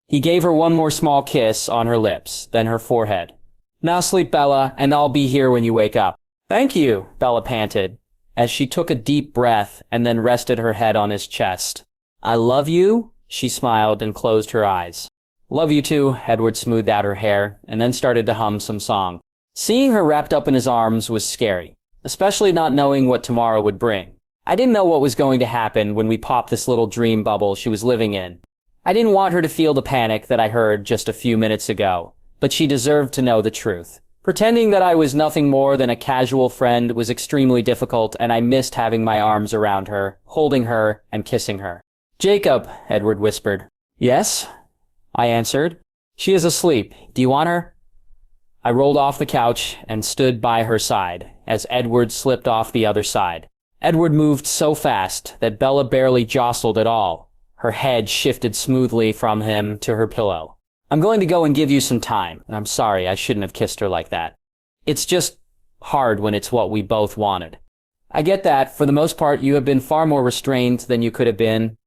He gave her one more small kiss on her lips, then her forehead. Now sleep, Bella, and I'll be here when you wake up. Thank you, Bella panted, as she took a deep breath and then rested her head on his chest. I love you, she smiled and closed her eyes. Love you too, Edward smoothed out her hair, and then started to hum some song. Seeing her wrapped up in his arms was scary, especially not knowing what tomorrow would bring. I didn't know what was going to happen when we popped this little dream bubble she was living in. I didn't want her to feel the panic that I heard just a few minutes ago, but she deserved to know the truth. Pretending that I was nothing more than a casual friend was extremely difficult, and I missed having my arms around her, holding her, and kissing her. Jacob, Edward whispered. Yes? I answered. She is asleep. Do you want her? I rolled off the couch and stood by her side, as Edward slipped off the other side. Edward moved so fast that Bella barely jostled at all. Her head shifted smoothly from him to her pillow. I'm going to go and give you some time. I'm sorry, I shouldn't have kissed her like that. It's just hard when it's what we both wanted. I get that. For the most part, you have been far more restrained than you could have been.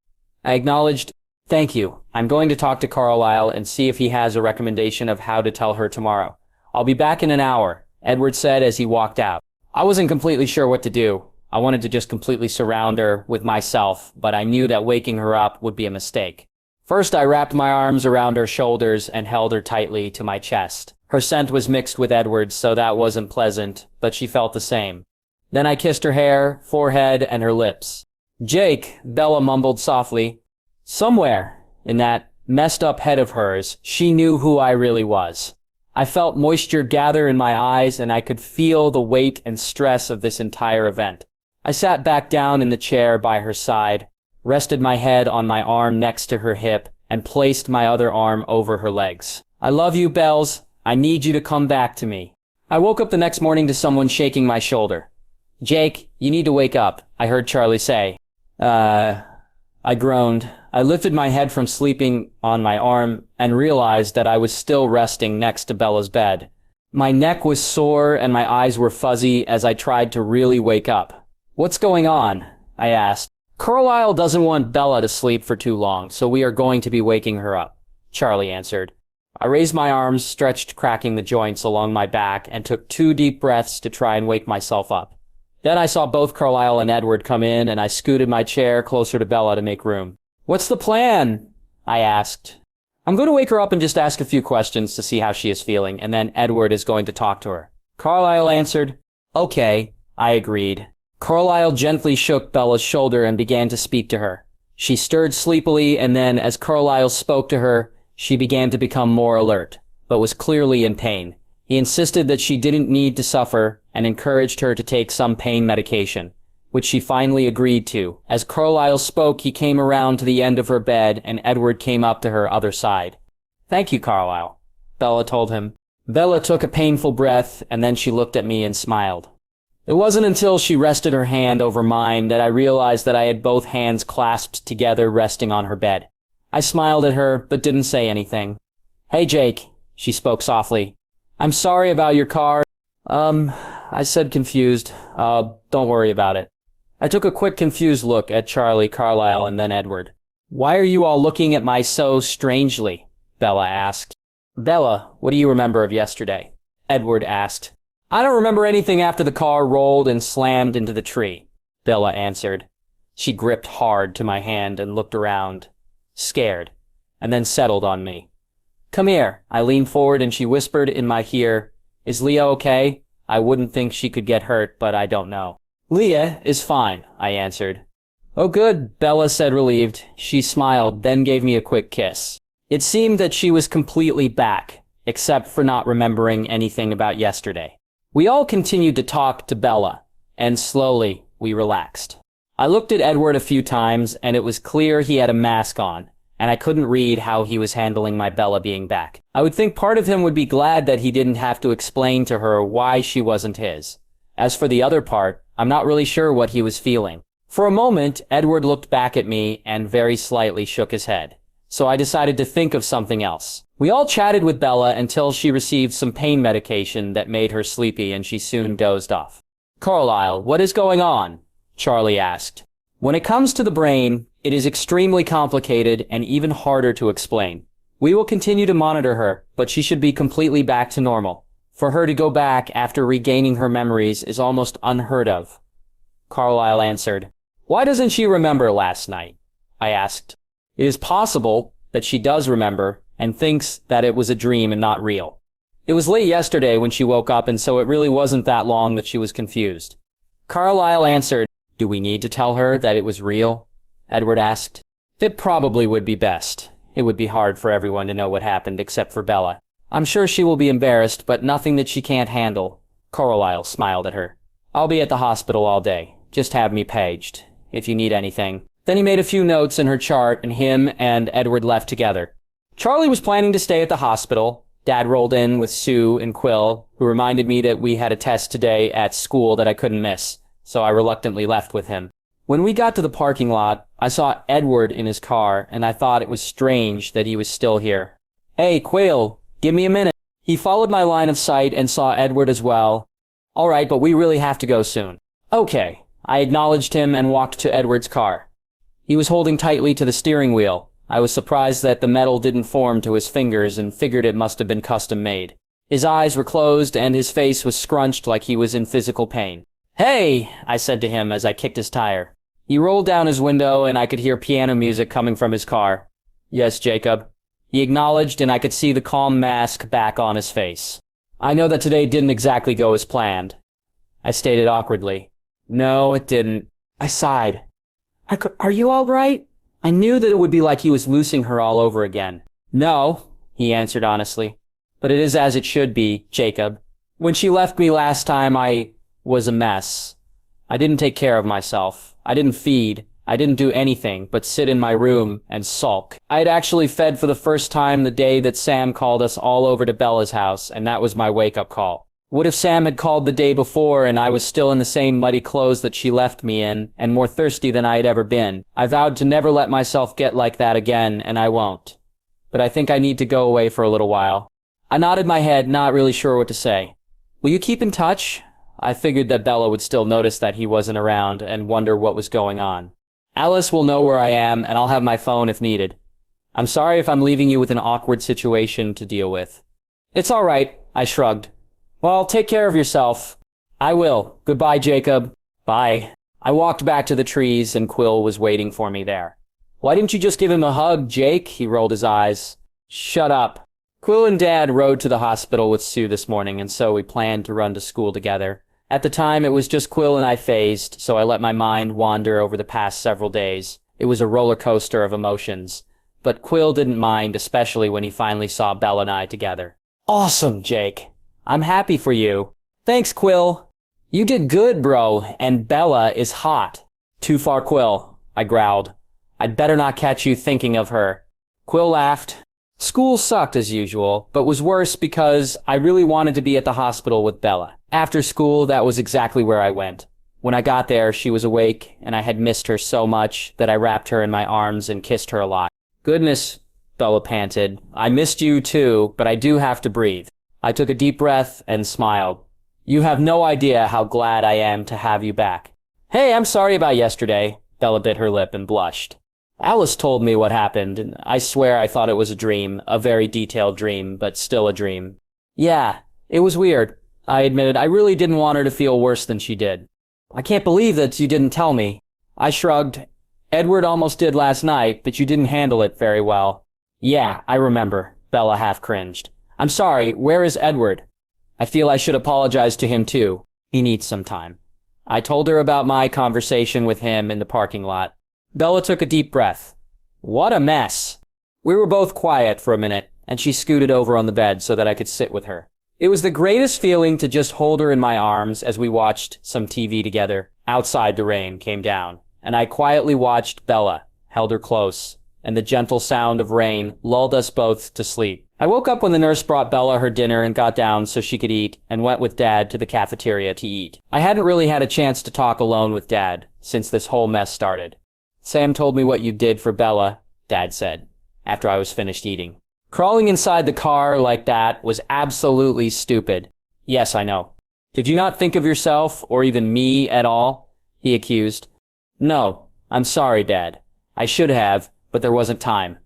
I acknowledged. Thank you. I'm going to talk to Carlisle and see if he has a recommendation of how to tell her tomorrow. I'll be back in an hour, Edward said as he walked out. I wasn't completely sure what to do. I wanted to just completely surround her with myself, but I knew that waking her up would be a mistake. First, I wrapped my arms around her shoulders and held her tightly to my chest. Her scent was mixed with Edward's, so that wasn't pleasant, but she felt the same. Then I kissed her hair, forehead, and her lips. Jake, Bella mumbled softly. Somewhere in that messed up head of hers, she knew who I really was. I felt moisture gather in my eyes, and I could feel the weight and stress of this entire event. I sat back down in the chair by her side, rested my head on my arm next to her hip, and placed my other arm over her legs. I love you, Bells. I need you to come back to me. I woke up the next morning to someone shaking my shoulder. Jake, you need to wake up, I heard Charlie say. I groaned. I lifted my head from sleeping on my arm and realized that I was still resting next to Bella's bed. My neck was sore and my eyes were fuzzy as I tried to really wake up. What's going on? I asked. Carlisle doesn't want Bella to sleep for too long, so we are going to be waking her up, Charlie answered. I raised my arms, stretched, cracking the joints along my back, and took 2 deep breaths to try and wake myself up. Then I saw both Carlisle and Edward come in, and I scooted my chair closer to Bella to make room. What's the plan? I asked. I'm going to wake her up and just ask a few questions to see how she is feeling, and then Edward is going to talk to her. Carlisle answered. Okay, I agreed. Carlisle gently shook Bella's shoulder and began to speak to her. She stirred sleepily, and then, as Carlisle spoke to her, she began to become more alert, but was clearly in pain. He insisted that she didn't need to suffer and encouraged her to take some pain medication, which she finally agreed to. As Carlisle spoke, he came around to the end of her bed, and Edward came up to her other side. Thank you, Carlisle, Bella told him. Bella took a painful breath, and then she looked at me and smiled. It wasn't until she rested her hand over mine that I realized that I had both hands clasped together resting on her bed. I smiled at her, but didn't say anything. Hey, Jake, she spoke softly. I'm sorry about your car. I said confused. Don't worry about it. I took a quick confused look at Charlie, Carlisle, and then Edward. Why are you all looking at me so strangely? Bella asked. Bella, what do you remember of yesterday? Edward asked. I don't remember anything after the car rolled and slammed into the tree, Bella answered. She gripped hard to my hand and looked around, scared, and then settled on me. Come here. I leaned forward and she whispered in my ear, Is Leah okay? I wouldn't think she could get hurt, but I don't know. Leah is fine, I answered. Oh good, Bella said relieved. She smiled, then gave me a quick kiss. It seemed that she was completely back, except for not remembering anything about yesterday. We all continued to talk to Bella, and slowly we relaxed. I looked at Edward a few times, and it was clear he had a mask on, and I couldn't read how he was handling my Bella being back. I would think part of him would be glad that he didn't have to explain to her why she wasn't his. As for the other part, I'm not really sure what he was feeling. For a moment, Edward looked back at me and very slightly shook his head. So I decided to think of something else. We all chatted with Bella until she received some pain medication that made her sleepy and she soon dozed off. Carlisle, what is going on? Charlie asked. When it comes to the brain, it is extremely complicated and even harder to explain. We will continue to monitor her, but she should be completely back to normal. For her to go back after regaining her memories is almost unheard of. Carlisle answered. Why doesn't she remember last night? I asked. It is possible that she does remember and thinks that it was a dream and not real. It was late yesterday when she woke up, and so it really wasn't that long that she was confused. Carlisle answered. Do we need to tell her that it was real? Edward asked. It probably would be best. It would be hard for everyone to know what happened except for Bella. I'm sure she will be embarrassed, but nothing that she can't handle. Carlisle smiled at her. I'll be at the hospital all day. Just have me paged, if you need anything. Then he made a few notes in her chart, and him and Edward left together. Charlie was planning to stay at the hospital. Dad rolled in with Sue and Quill, who reminded me that we had a test today at school that I couldn't miss, so I reluctantly left with him. When we got to the parking lot, I saw Edward in his car, and I thought it was strange that he was still here. Hey, Quill, give me a minute. He followed my line of sight and saw Edward as well. All right, but we really have to go soon. Okay. I acknowledged him and walked to Edward's car. He was holding tightly to the steering wheel. I was surprised that the metal didn't form to his fingers and figured it must have been custom made. His eyes were closed and his face was scrunched like he was in physical pain. Hey, I said to him as I kicked his tire. He rolled down his window and I could hear piano music coming from his car. Yes, Jacob. He acknowledged and I could see the calm mask back on his face. I know that today didn't exactly go as planned. I stated awkwardly. No, it didn't. I sighed. Are you all right? I knew that it would be like he was losing her all over again. No, he answered honestly. But it is as it should be, Jacob. When she left me last time, I was a mess. I didn't take care of myself. I didn't feed. I didn't do anything but sit in my room and sulk. I had actually fed for the first time the day that Sam called us all over to Bella's house, and that was my wake-up call. What if Sam had called the day before and I was still in the same muddy clothes that she left me in, and more thirsty than I had ever been? I vowed to never let myself get like that again, and I won't. But I think I need to go away for a little while. I nodded my head, not really sure what to say. Will you keep in touch? I figured that Bella would still notice that he wasn't around and wonder what was going on. Alice will know where I am, and I'll have my phone if needed. I'm sorry if I'm leaving you with an awkward situation to deal with. It's all right, I shrugged. Well, take care of yourself. I will. Goodbye, Jacob. Bye. I walked back to the trees, and Quill was waiting for me there. Why didn't you just give him a hug, Jake? He rolled his eyes. Shut up. Quill and Dad rode to the hospital with Sue this morning, and so we planned to run to school together. At the time, it was just Quill and I phased, so I let my mind wander over the past several days. It was a roller coaster of emotions. But Quill didn't mind, especially when he finally saw Bella and I together. Awesome, Jake. I'm happy for you. Thanks, Quill. You did good, bro, and Bella is hot. Too far, Quill, I growled. I'd better not catch you thinking of her. Quill laughed. School sucked as usual, but was worse because I really wanted to be at the hospital with Bella. After school, that was exactly where I went. When I got there, she was awake, and I had missed her so much that I wrapped her in my arms and kissed her a lot. Goodness, Bella panted. I missed you too, but I do have to breathe. I took a deep breath and smiled. You have no idea how glad I am to have you back. Hey, I'm sorry about yesterday. Bella bit her lip and blushed. Alice told me what happened, and I swear I thought it was a dream, a very detailed dream, but still a dream. Yeah, it was weird. I admitted I really didn't want her to feel worse than she did. I can't believe that you didn't tell me. I shrugged. Edward almost did last night, but you didn't handle it very well. Yeah, I remember. Bella half cringed. I'm sorry, where is Edward? I feel I should apologize to him too. He needs some time. I told her about my conversation with him in the parking lot. Bella took a deep breath. What a mess. We were both quiet for a minute, and she scooted over on the bed so that I could sit with her. It was the greatest feeling to just hold her in my arms as we watched some TV together. Outside, the rain came down, and I quietly watched Bella, held her close, and the gentle sound of rain lulled us both to sleep. I woke up when the nurse brought Bella her dinner and got down so she could eat, and went with Dad to the cafeteria to eat. I hadn't really had a chance to talk alone with Dad since this whole mess started. Sam told me what you did for Bella, Dad said, after I was finished eating. Crawling inside the car like that was absolutely stupid. Yes, I know. Did you not think of yourself, or even me at all? He accused. No, I'm sorry, Dad. I should have, but there wasn't time.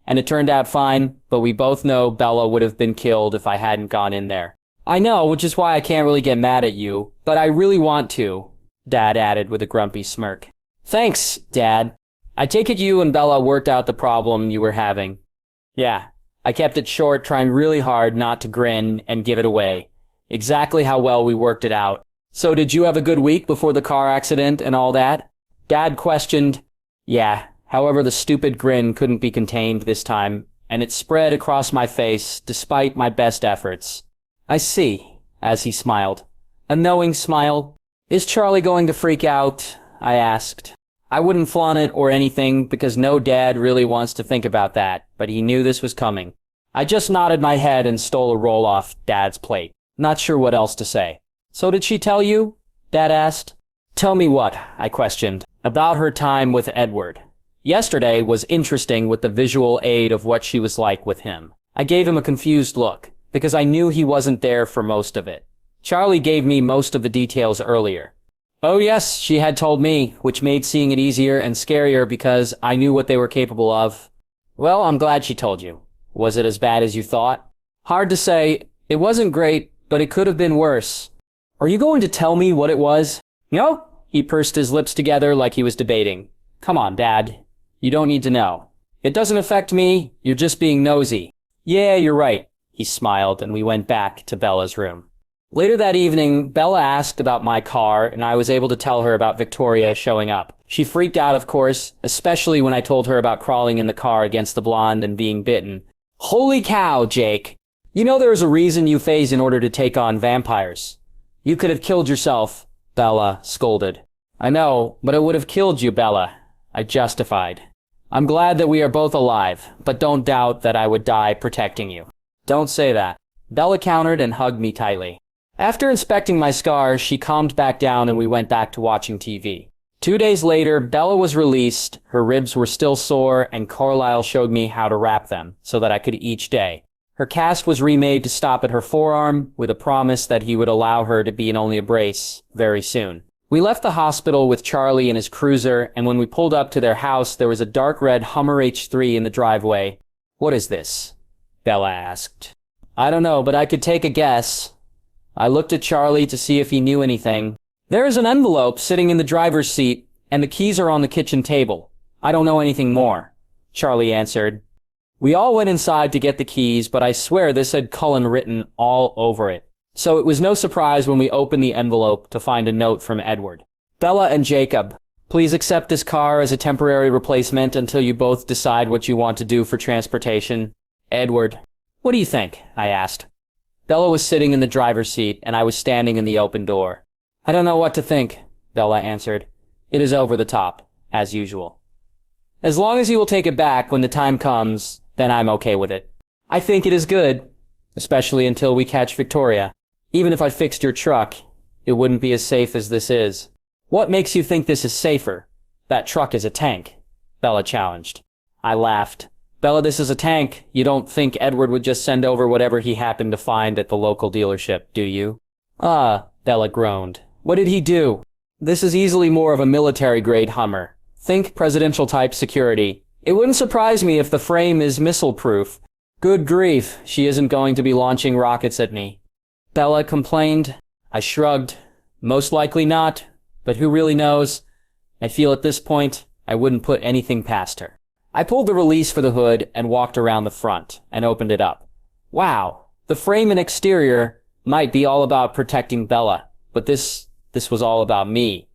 And it turned out fine, but we both know Bella would have been killed if I hadn't gone in there. I know, which is why I can't really get mad at you, but I really want to, Dad added with a grumpy smirk. Thanks, Dad. I take it you and Bella worked out the problem you were having. Yeah, I kept it short, trying really hard not to grin and give it away. Exactly how well we worked it out. So did you have a good week before the car accident and all that? Dad questioned. Yeah, however the stupid grin couldn't be contained this time, and it spread across my face despite my best efforts. I see, as he smiled. A knowing smile. Is Charlie going to freak out? I asked. I wouldn't flaunt it or anything because no dad really wants to think about that, but he knew this was coming. I just nodded my head and stole a roll off Dad's plate. Not sure what else to say. So did she tell you? Dad asked. Tell me what? I questioned. About her time with Edward. Yesterday was interesting with the visual aid of what she was like with him. I gave him a confused look, because I knew he wasn't there for most of it. Charlie gave me most of the details earlier. Oh yes, she had told me, which made seeing it easier and scarier because I knew what they were capable of. Well, I'm glad she told you. Was it as bad as you thought? Hard to say. It wasn't great, but it could have been worse. Are you going to tell me what it was? No? He pursed his lips together like he was debating. Come on, Dad. You don't need to know. It doesn't affect me. You're just being nosy. Yeah, you're right. He smiled, and we went back to Bella's room. Later that evening, Bella asked about my car, and I was able to tell her about Victoria showing up. She freaked out, of course, especially when I told her about crawling in the car against the blonde and being bitten. Holy cow, Jake! You know there was a reason you phased in order to take on vampires. You could have killed yourself, Bella scolded. I know, but it would have killed you, Bella. I justified. I'm glad that we are both alive, but don't doubt that I would die protecting you. Don't say that. Bella countered and hugged me tightly. After inspecting my scars, she calmed back down and we went back to watching TV. 2 days later, Bella was released, her ribs were still sore, and Carlisle showed me how to wrap them, so that I could each day. Her cast was remade to stop at her forearm, with a promise that he would allow her to be in only a brace very soon. We left the hospital with Charlie in his cruiser, and when we pulled up to their house, there was a dark red Hummer H3 in the driveway. "What is this?" Bella asked. "I don't know, but I could take a guess." I looked at Charlie to see if he knew anything. "There is an envelope sitting in the driver's seat, and the keys are on the kitchen table. I don't know anything more," Charlie answered. We all went inside to get the keys, but I swear this had Cullen written all over it. So it was no surprise when we opened the envelope to find a note from Edward. "Bella and Jacob, please accept this car as a temporary replacement until you both decide what you want to do for transportation. Edward." "What do you think?" I asked. Bella was sitting in the driver's seat, and I was standing in the open door. "I don't know what to think," Bella answered. "It is over the top, as usual. As long as you will take it back when the time comes, then I'm okay with it. I think it is good, especially until we catch Victoria. Even if I fixed your truck, it wouldn't be as safe as this is." "What makes you think this is safer? That truck is a tank," Bella challenged. I laughed. "Bella, this is a tank. You don't think Edward would just send over whatever he happened to find at the local dealership, do you?" "Ah," Bella groaned. "What did he do?" "This is easily more of a military-grade Hummer. Think presidential-type security. It wouldn't surprise me if the frame is missile-proof. Good grief, she isn't going to be launching rockets at me," Bella complained. I shrugged. "Most likely not, but who really knows? I feel at this point I wouldn't put anything past her." I pulled the release for the hood and walked around the front and opened it up. Wow, the frame and exterior might be all about protecting Bella, but this was all about me.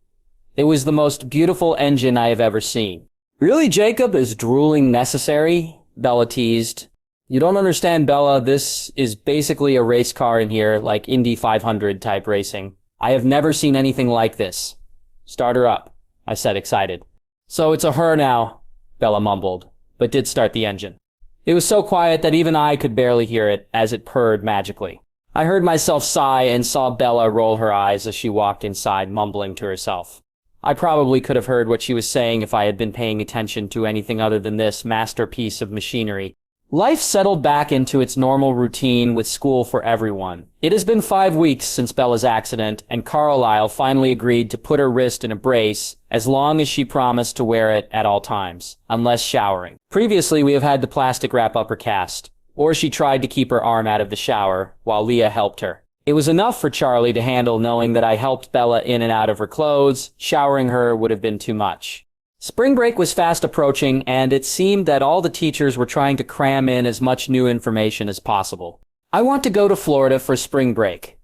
It was the most beautiful engine I have ever seen. "Really, Jacob, is drooling necessary?" Bella teased. "You don't understand, Bella. This is basically a race car in here, like Indy 500 type racing. I have never seen anything like this." "Start her up," I said, excited. "So it's a her now," Bella mumbled, but did start the engine. It was so quiet that even I could barely hear it as it purred magically. I heard myself sigh and saw Bella roll her eyes as she walked inside, mumbling to herself. I probably could have heard what she was saying if I had been paying attention to anything other than this masterpiece of machinery. Life settled back into its normal routine with school for everyone. It has been 5 weeks since Bella's accident, and Carlisle finally agreed to put her wrist in a brace as long as she promised to wear it at all times, unless showering. Previously, we have had the plastic wrap up her cast, or she tried to keep her arm out of the shower while Leah helped her. It was enough for Charlie to handle knowing that I helped Bella in and out of her clothes. Showering her would have been too much. Spring break was fast approaching, and it seemed that all the teachers were trying to cram in as much new information as possible. "I want to go to Florida for spring break,"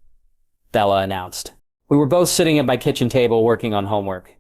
Bella announced. We were both sitting at my kitchen table working on homework.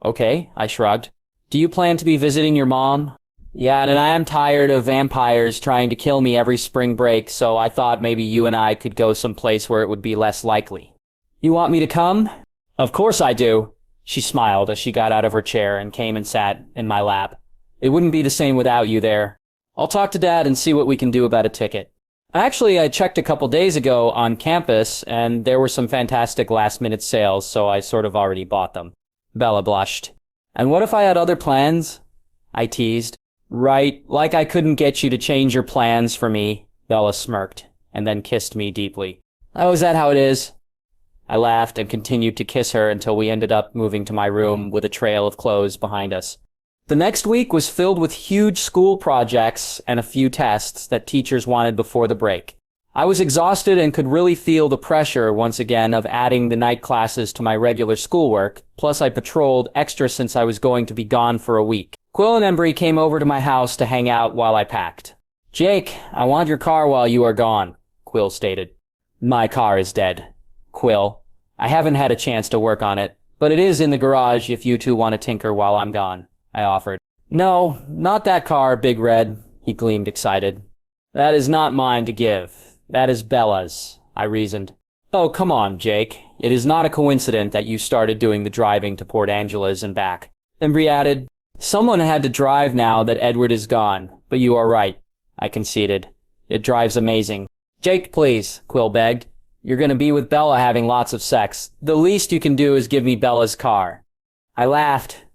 "Okay," I shrugged. "Do you plan to be visiting your mom?" "Yeah, and I am tired of vampires trying to kill me every spring break, so I thought maybe you and I could go someplace where it would be less likely." "You want me to come?" "Of course I do." She smiled as she got out of her chair and came and sat in my lap. "It wouldn't be the same without you there. I'll talk to Dad and see what we can do about a ticket." Actually, I checked a couple days ago on campus, and there were some fantastic last-minute sales, so I sort of already bought them. Bella blushed. "And what if I had other plans?" I teased. "Right, like I couldn't get you to change your plans for me," Bella smirked, and then kissed me deeply. "Oh, is that how it is?" I laughed and continued to kiss her until we ended up moving to my room with a trail of clothes behind us. The next week was filled with huge school projects and a few tests that teachers wanted before the break. I was exhausted and could really feel the pressure once again of adding the night classes to my regular schoolwork, plus I patrolled extra since I was going to be gone for a week. Quill and Embry came over to my house to hang out while I packed. "Jake, I want your car while you are gone," Quill stated. "My car is dead, Quill. I haven't had a chance to work on it, but it is in the garage if you two want to tinker while I'm gone," I offered. "No, not that car, Big Red," he gleamed excited. "That is not mine to give. That is Bella's," I reasoned. "Oh, come on, Jake. It is not a coincidence that you started doing the driving to Port Angeles and back," Embry added. Someone had to drive now that Edward is gone, but you are right, I conceded. It drives amazing. Jake, please, Quill begged. You're gonna be with Bella having lots of sex. The least you can do is give me Bella's car. I laughed.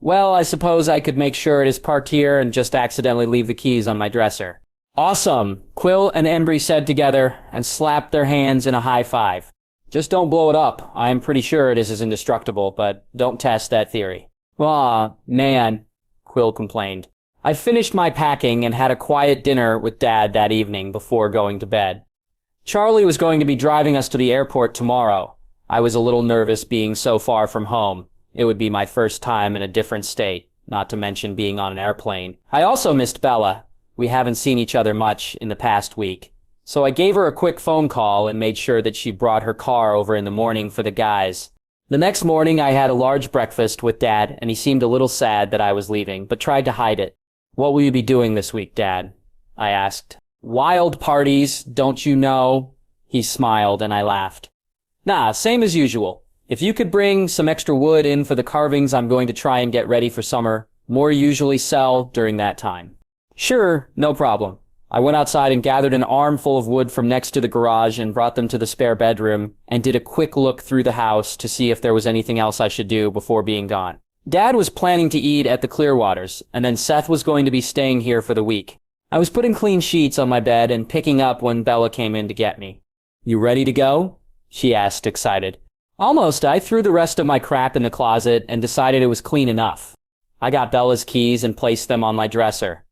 Well, I suppose I could make sure it is parked here and just accidentally leave the keys on my dresser. Awesome, Quill and Embry said together and slapped their hands in a high five. Just don't blow it up. I am pretty sure it is indestructible, but don't test that theory. Aw, man, Quill complained. I finished my packing and had a quiet dinner with Dad that evening before going to bed. Charlie was going to be driving us to the airport tomorrow. I was a little nervous being so far from home. It would be my first time in a different state, not to mention being on an airplane. I also missed Bella. We haven't seen each other much in the past week. So I gave her a quick phone call and made sure that she brought her car over in the morning for the guys. The next morning I had a large breakfast with Dad, and he seemed a little sad that I was leaving, but tried to hide it. What will you be doing this week, Dad? I asked. Wild parties, don't you know? He smiled and I laughed. Nah, same as usual. If you could bring some extra wood in for the carvings I'm going to try and get ready for summer, more usually sell during that time. Sure, no problem. I went outside and gathered an armful of wood from next to the garage and brought them to the spare bedroom and did a quick look through the house to see if there was anything else I should do before being gone. Dad was planning to eat at the Clearwaters, and then Seth was going to be staying here for the week. I was putting clean sheets on my bed and picking up when Bella came in to get me. You ready to go? She asked, excited. Almost. I threw the rest of my crap in the closet and decided it was clean enough. I got Bella's keys and placed them on my dresser.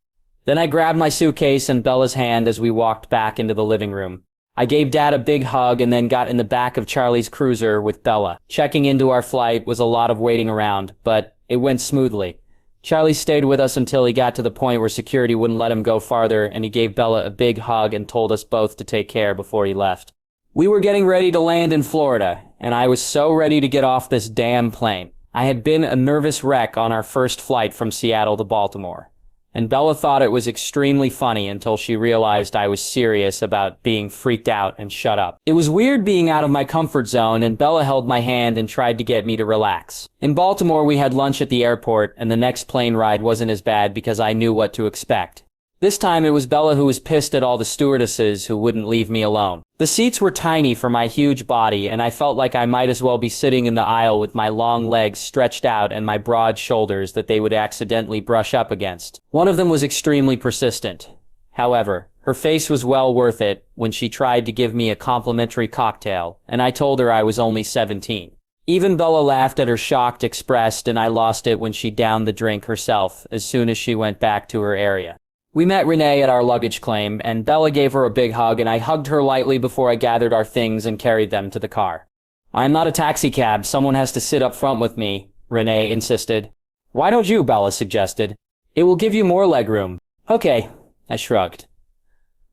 Then I grabbed my suitcase and Bella's hand as we walked back into the living room. I gave Dad a big hug and then got in the back of Charlie's cruiser with Bella. Checking into our flight was a lot of waiting around, but it went smoothly. Charlie stayed with us until he got to the point where security wouldn't let him go farther, and he gave Bella a big hug and told us both to take care before he left. We were getting ready to land in Florida, and I was so ready to get off this damn plane. I had been a nervous wreck on our first flight from Seattle to Baltimore, and Bella thought it was extremely funny until she realized I was serious about being freaked out and shut up. It was weird being out of my comfort zone, and Bella held my hand and tried to get me to relax. In Baltimore, we had lunch at the airport, and the next plane ride wasn't as bad because I knew what to expect. This time it was Bella who was pissed at all the stewardesses who wouldn't leave me alone. The seats were tiny for my huge body, and I felt like I might as well be sitting in the aisle with my long legs stretched out and my broad shoulders that they would accidentally brush up against. One of them was extremely persistent. However, her face was well worth it when she tried to give me a complimentary cocktail, and I told her I was only 17. Even Bella laughed at her shocked expressed, and I lost it when she downed the drink herself as soon as she went back to her area. We met Renee at our luggage claim, and Bella gave her a big hug, and I hugged her lightly before I gathered our things and carried them to the car. I'm not a taxi cab. Someone has to sit up front with me, Renee insisted. Why don't you? Bella suggested. It will give you more legroom. Okay, I shrugged.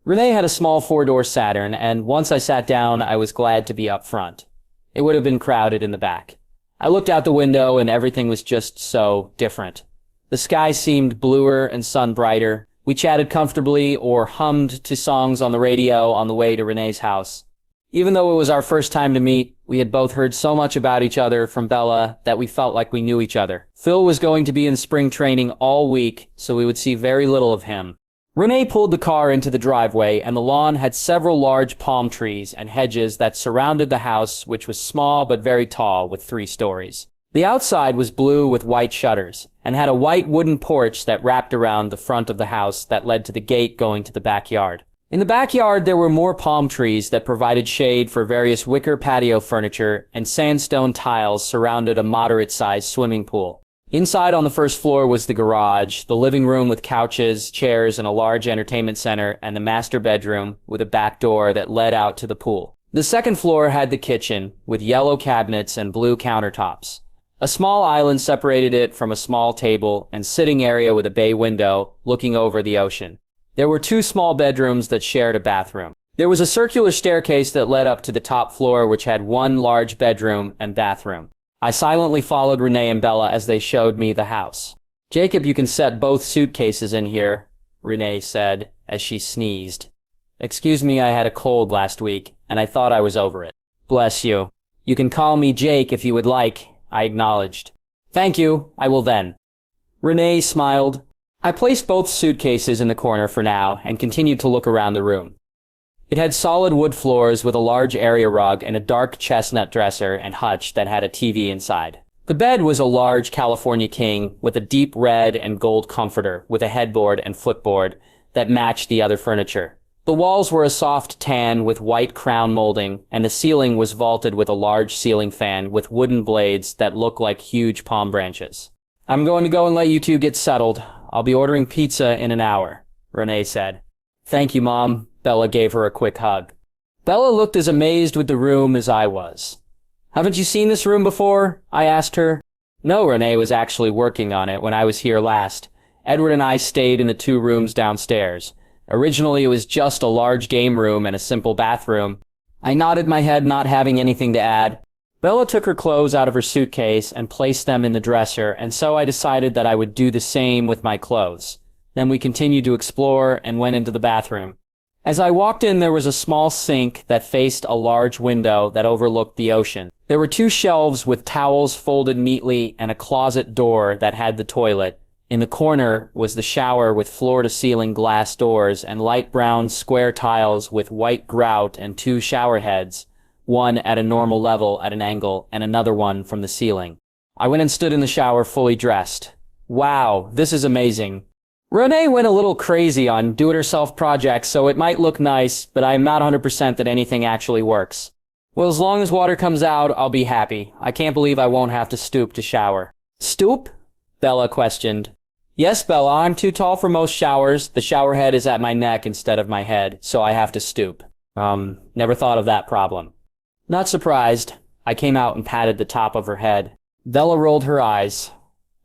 Renee had a small four-door Saturn, and once I sat down, I was glad to be up front. It would have been crowded in the back. I looked out the window, and everything was just so different. The sky seemed bluer and sun brighter. We chatted comfortably or hummed to songs on the radio on the way to Renee's house. Even though it was our first time to meet, we had both heard so much about each other from Bella that we felt like we knew each other. Phil was going to be in spring training all week, so we would see very little of him. Renee pulled the car into the driveway, and the lawn had several large palm trees and hedges that surrounded the house, which was small but very tall with 3 stories. The outside was blue with white shutters, and had a white wooden porch that wrapped around the front of the house that led to the gate going to the backyard. In the backyard, there were more palm trees that provided shade for various wicker patio furniture, and sandstone tiles surrounded a moderate-sized swimming pool. Inside on the first floor was the garage, the living room with couches, chairs, and a large entertainment center, and the master bedroom with a back door that led out to the pool. The second floor had the kitchen, with yellow cabinets and blue countertops. A small island separated it from a small table and sitting area with a bay window looking over the ocean. There were 2 small bedrooms that shared a bathroom. There was a circular staircase that led up to the top floor, which had 1 large bedroom and bathroom. I silently followed Renee and Bella as they showed me the house. Jacob, you can set both suitcases in here, Renee said as she sneezed. Excuse me, I had a cold last week, and I thought I was over it. Bless you. You can call me Jake if you would like, I acknowledged. Thank you, I will then. Renee smiled. I placed both suitcases in the corner for now and continued to look around the room. It had solid wood floors with a large area rug and a dark chestnut dresser and hutch that had a TV inside. The bed was a large California king with a deep red and gold comforter with a headboard and footboard that matched the other furniture. The walls were a soft tan with white crown molding, and the ceiling was vaulted with a large ceiling fan with wooden blades that looked like huge palm branches. I'm going to go and let you two get settled. I'll be ordering pizza in an hour, Renee said. Thank you, Mom. Bella gave her a quick hug. Bella looked as amazed with the room as I was. Haven't you seen this room before? I asked her. No, Renee was actually working on it when I was here last. Edward and I stayed in the 2 rooms downstairs. Originally, it was just a large game room and a simple bathroom. I nodded my head, not having anything to add. Bella took her clothes out of her suitcase and placed them in the dresser, and so I decided that I would do the same with my clothes. Then we continued to explore and went into the bathroom. As I walked in, there was a small sink that faced a large window that overlooked the ocean. There were 2 shelves with towels folded neatly and a closet door that had the toilet. In the corner was the shower with floor-to-ceiling glass doors and light brown square tiles with white grout and 2 shower heads, one at a normal level at an angle and another one from the ceiling. I went and stood in the shower fully dressed. Wow, this is amazing. Renee went a little crazy on do-it-herself projects, so it might look nice, but I'm not 100% that anything actually works. Well, as long as water comes out, I'll be happy. I can't believe I won't have to stoop to shower. Stoop? Bella questioned. Yes, Bella, I'm too tall for most showers. The shower head is at my neck instead of my head, so I have to stoop. Never thought of that problem. Not surprised. I came out and patted the top of her head. Bella rolled her eyes.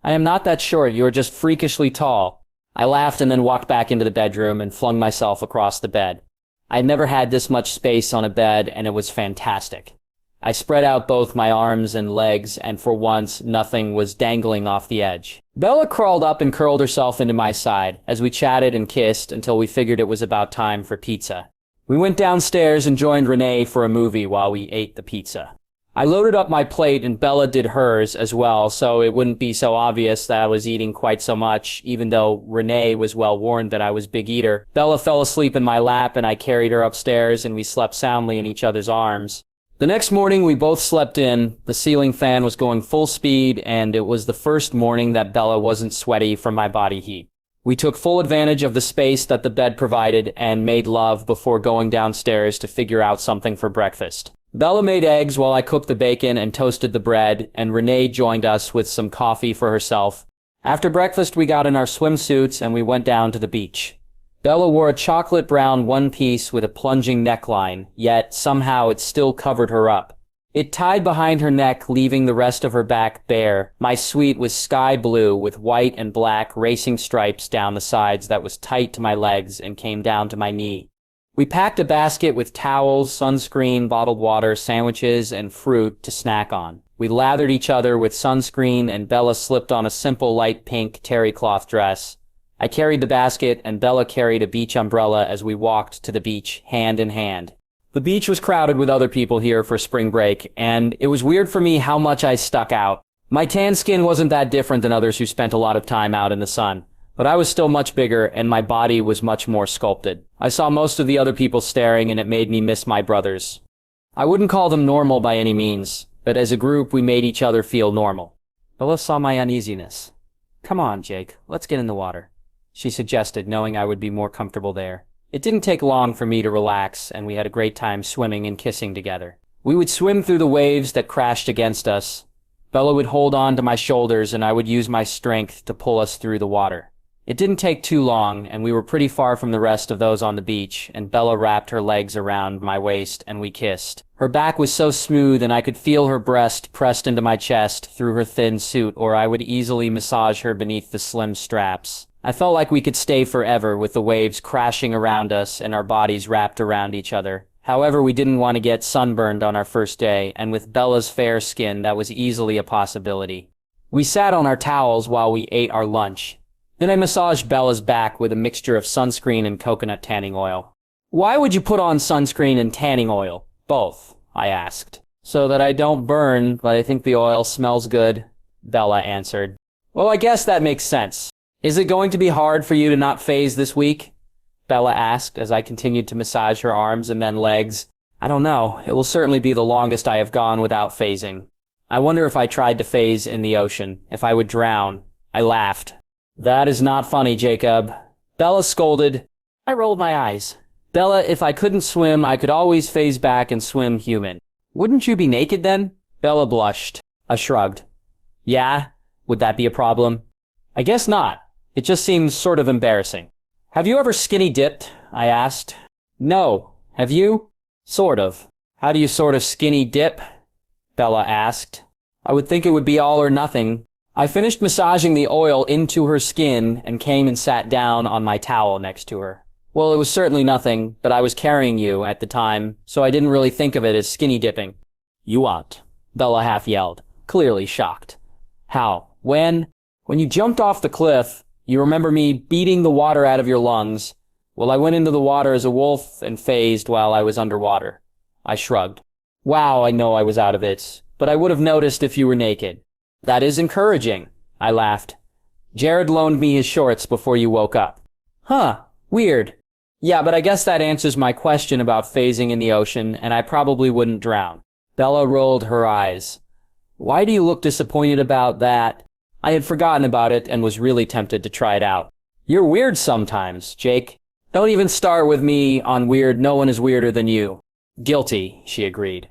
I am not that short, you are just freakishly tall. I laughed and then walked back into the bedroom and flung myself across the bed. I had never had this much space on a bed, and it was fantastic. I spread out both my arms and legs, and for once, nothing was dangling off the edge. Bella crawled up and curled herself into my side, as we chatted and kissed until we figured it was about time for pizza. We went downstairs and joined Renee for a movie while we ate the pizza. I loaded up my plate and Bella did hers as well, so it wouldn't be so obvious that I was eating quite so much, even though Renee was well warned that I was big eater. Bella fell asleep in my lap and I carried her upstairs and we slept soundly in each other's arms. The next morning we both slept in, the ceiling fan was going full speed, and it was the first morning that Bella wasn't sweaty from my body heat. We took full advantage of the space that the bed provided and made love before going downstairs to figure out something for breakfast. Bella made eggs while I cooked the bacon and toasted the bread, and Renee joined us with some coffee for herself. After breakfast, we got in our swimsuits and we went down to the beach. Bella wore a chocolate brown one-piece with a plunging neckline, yet somehow it still covered her up. It tied behind her neck, leaving the rest of her back bare. My suite was sky blue with white and black racing stripes down the sides that was tight to my legs and came down to my knee. We packed a basket with towels, sunscreen, bottled water, sandwiches, and fruit to snack on. We lathered each other with sunscreen, and Bella slipped on a simple light pink terry cloth dress. I carried the basket, and Bella carried a beach umbrella as we walked to the beach, hand in hand. The beach was crowded with other people here for spring break, and it was weird for me how much I stuck out. My tan skin wasn't that different than others who spent a lot of time out in the sun. But I was still much bigger, and my body was much more sculpted. I saw most of the other people staring, and it made me miss my brothers. I wouldn't call them normal by any means, but as a group, we made each other feel normal. Bella saw my uneasiness. Come on, Jake, let's get in the water, she suggested, knowing I would be more comfortable there. It didn't take long for me to relax, and we had a great time swimming and kissing together. We would swim through the waves that crashed against us. Bella would hold on to my shoulders, and I would use my strength to pull us through the water. It didn't take too long, and we were pretty far from the rest of those on the beach, and Bella wrapped her legs around my waist, and we kissed. Her back was so smooth, and I could feel her breast pressed into my chest through her thin suit, or I would easily massage her beneath the slim straps. I felt like we could stay forever with the waves crashing around us and our bodies wrapped around each other. However, we didn't want to get sunburned on our first day, and with Bella's fair skin, that was easily a possibility. We sat on our towels while we ate our lunch. Then I massaged Bella's back with a mixture of sunscreen and coconut tanning oil. Why would you put on sunscreen and tanning oil? Both, I asked. So that I don't burn, but I think the oil smells good, Bella answered. Well, I guess that makes sense. Is it going to be hard for you to not phase this week? Bella asked as I continued to massage her arms and then legs. I don't know. It will certainly be the longest I have gone without phasing. I wonder if I tried to phase in the ocean, if I would drown. I laughed. That is not funny, Jacob. Bella scolded. I rolled my eyes. Bella, if I couldn't swim, I could always phase back and swim human. Wouldn't you be naked then? Bella blushed. I shrugged. Yeah? Would that be a problem? I guess not. It just seems sort of embarrassing. Have you ever skinny dipped? I asked. No. Have you? Sort of. How do you sort of skinny dip? Bella asked. I would think it would be all or nothing. I finished massaging the oil into her skin and came and sat down on my towel next to her. Well, it was certainly nothing, but I was carrying you at the time, so I didn't really think of it as skinny dipping. You what? Bella half yelled, clearly shocked. How? When you jumped off the cliff, you remember me beating the water out of your lungs. Well, I went into the water as a wolf and phased while I was underwater. I shrugged. Wow, I know I was out of it, but I would have noticed if you were naked. That is encouraging, I laughed. Jared loaned me his shorts before you woke up. Huh, weird. Yeah, but I guess that answers my question about phasing in the ocean, and I probably wouldn't drown. Bella rolled her eyes. Why do you look disappointed about that? I had forgotten about it and was really tempted to try it out. You're weird sometimes, Jake. Don't even start with me on weird. No one is weirder than you. Guilty, she agreed.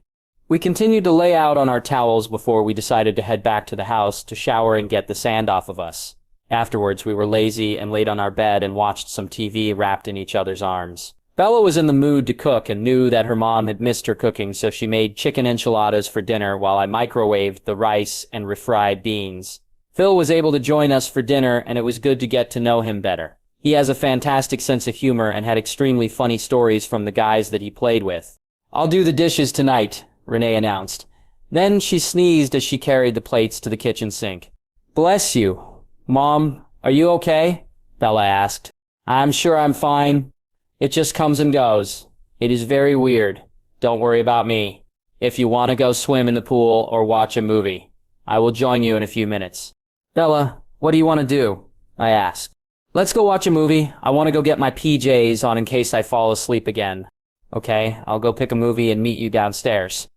We continued to lay out on our towels before we decided to head back to the house to shower and get the sand off of us. Afterwards, we were lazy and laid on our bed and watched some TV wrapped in each other's arms. Bella was in the mood to cook and knew that her mom had missed her cooking, so she made chicken enchiladas for dinner while I microwaved the rice and refried beans. Phil was able to join us for dinner, and it was good to get to know him better. He has a fantastic sense of humor and had extremely funny stories from the guys that he played with. I'll do the dishes tonight, Renee announced. Then she sneezed as she carried the plates to the kitchen sink. Bless you. Mom, are you okay? Bella asked. I'm sure I'm fine. It just comes and goes. It is very weird. Don't worry about me. If you want to go swim in the pool or watch a movie, I will join you in a few minutes. Bella, what do you want to do? I asked. Let's go watch a movie. I want to go get my PJs on in case I fall asleep again. Okay, I'll go pick a movie and meet you downstairs.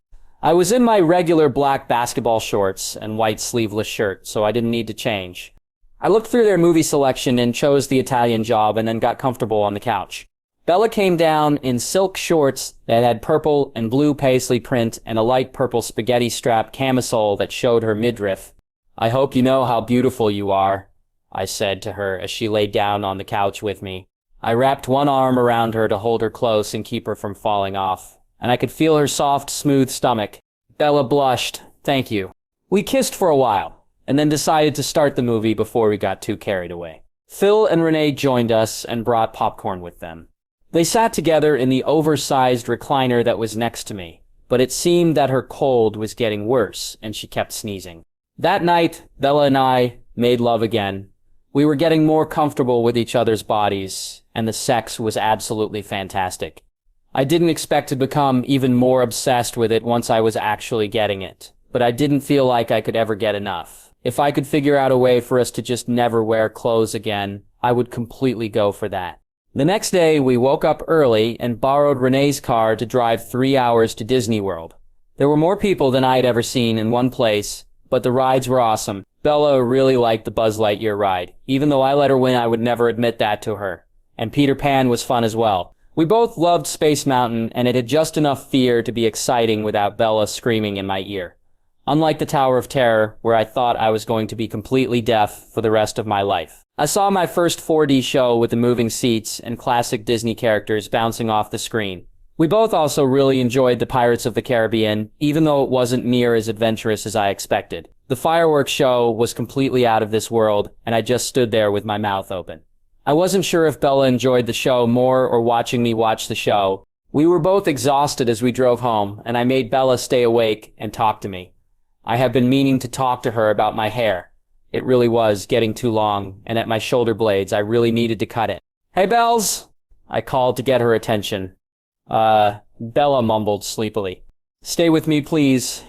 I was in my regular black basketball shorts and white sleeveless shirt, so I didn't need to change. I looked through their movie selection and chose the Italian Job and then got comfortable on the couch. Bella came down in silk shorts that had purple and blue paisley print and a light purple spaghetti strap camisole that showed her midriff. I hope you know how beautiful you are, I said to her as she lay down on the couch with me. I wrapped one arm around her to hold her close and keep her from falling off, and I could feel her soft, smooth stomach. Bella blushed. Thank you. We kissed for a while, and then decided to start the movie before we got too carried away. Phil and Renee joined us and brought popcorn with them. They sat together in the oversized recliner that was next to me, but it seemed that her cold was getting worse, and she kept sneezing. That night, Bella and I made love again. We were getting more comfortable with each other's bodies, and the sex was absolutely fantastic. I didn't expect to become even more obsessed with it once I was actually getting it, but I didn't feel like I could ever get enough. If I could figure out a way for us to just never wear clothes again, I would completely go for that. The next day, we woke up early and borrowed Renee's car to drive 3 hours to Disney World. There were more people than I had ever seen in one place, but the rides were awesome. Bella really liked the Buzz Lightyear ride. Even though I let her win, I would never admit that to her. And Peter Pan was fun as well. We both loved Space Mountain, and it had just enough fear to be exciting without Bella screaming in my ear. Unlike the Tower of Terror, where I thought I was going to be completely deaf for the rest of my life. I saw my first 4D show with the moving seats and classic Disney characters bouncing off the screen. We both also really enjoyed the Pirates of the Caribbean, even though it wasn't near as adventurous as I expected. The fireworks show was completely out of this world, and I just stood there with my mouth open. I wasn't sure if Bella enjoyed the show more or watching me watch the show. We were both exhausted as we drove home, and I made Bella stay awake and talk to me. I have been meaning to talk to her about my hair. It really was getting too long, and at my shoulder blades I really needed to cut it. Hey, Bells! I called to get her attention. Bella mumbled sleepily. Stay with me, please.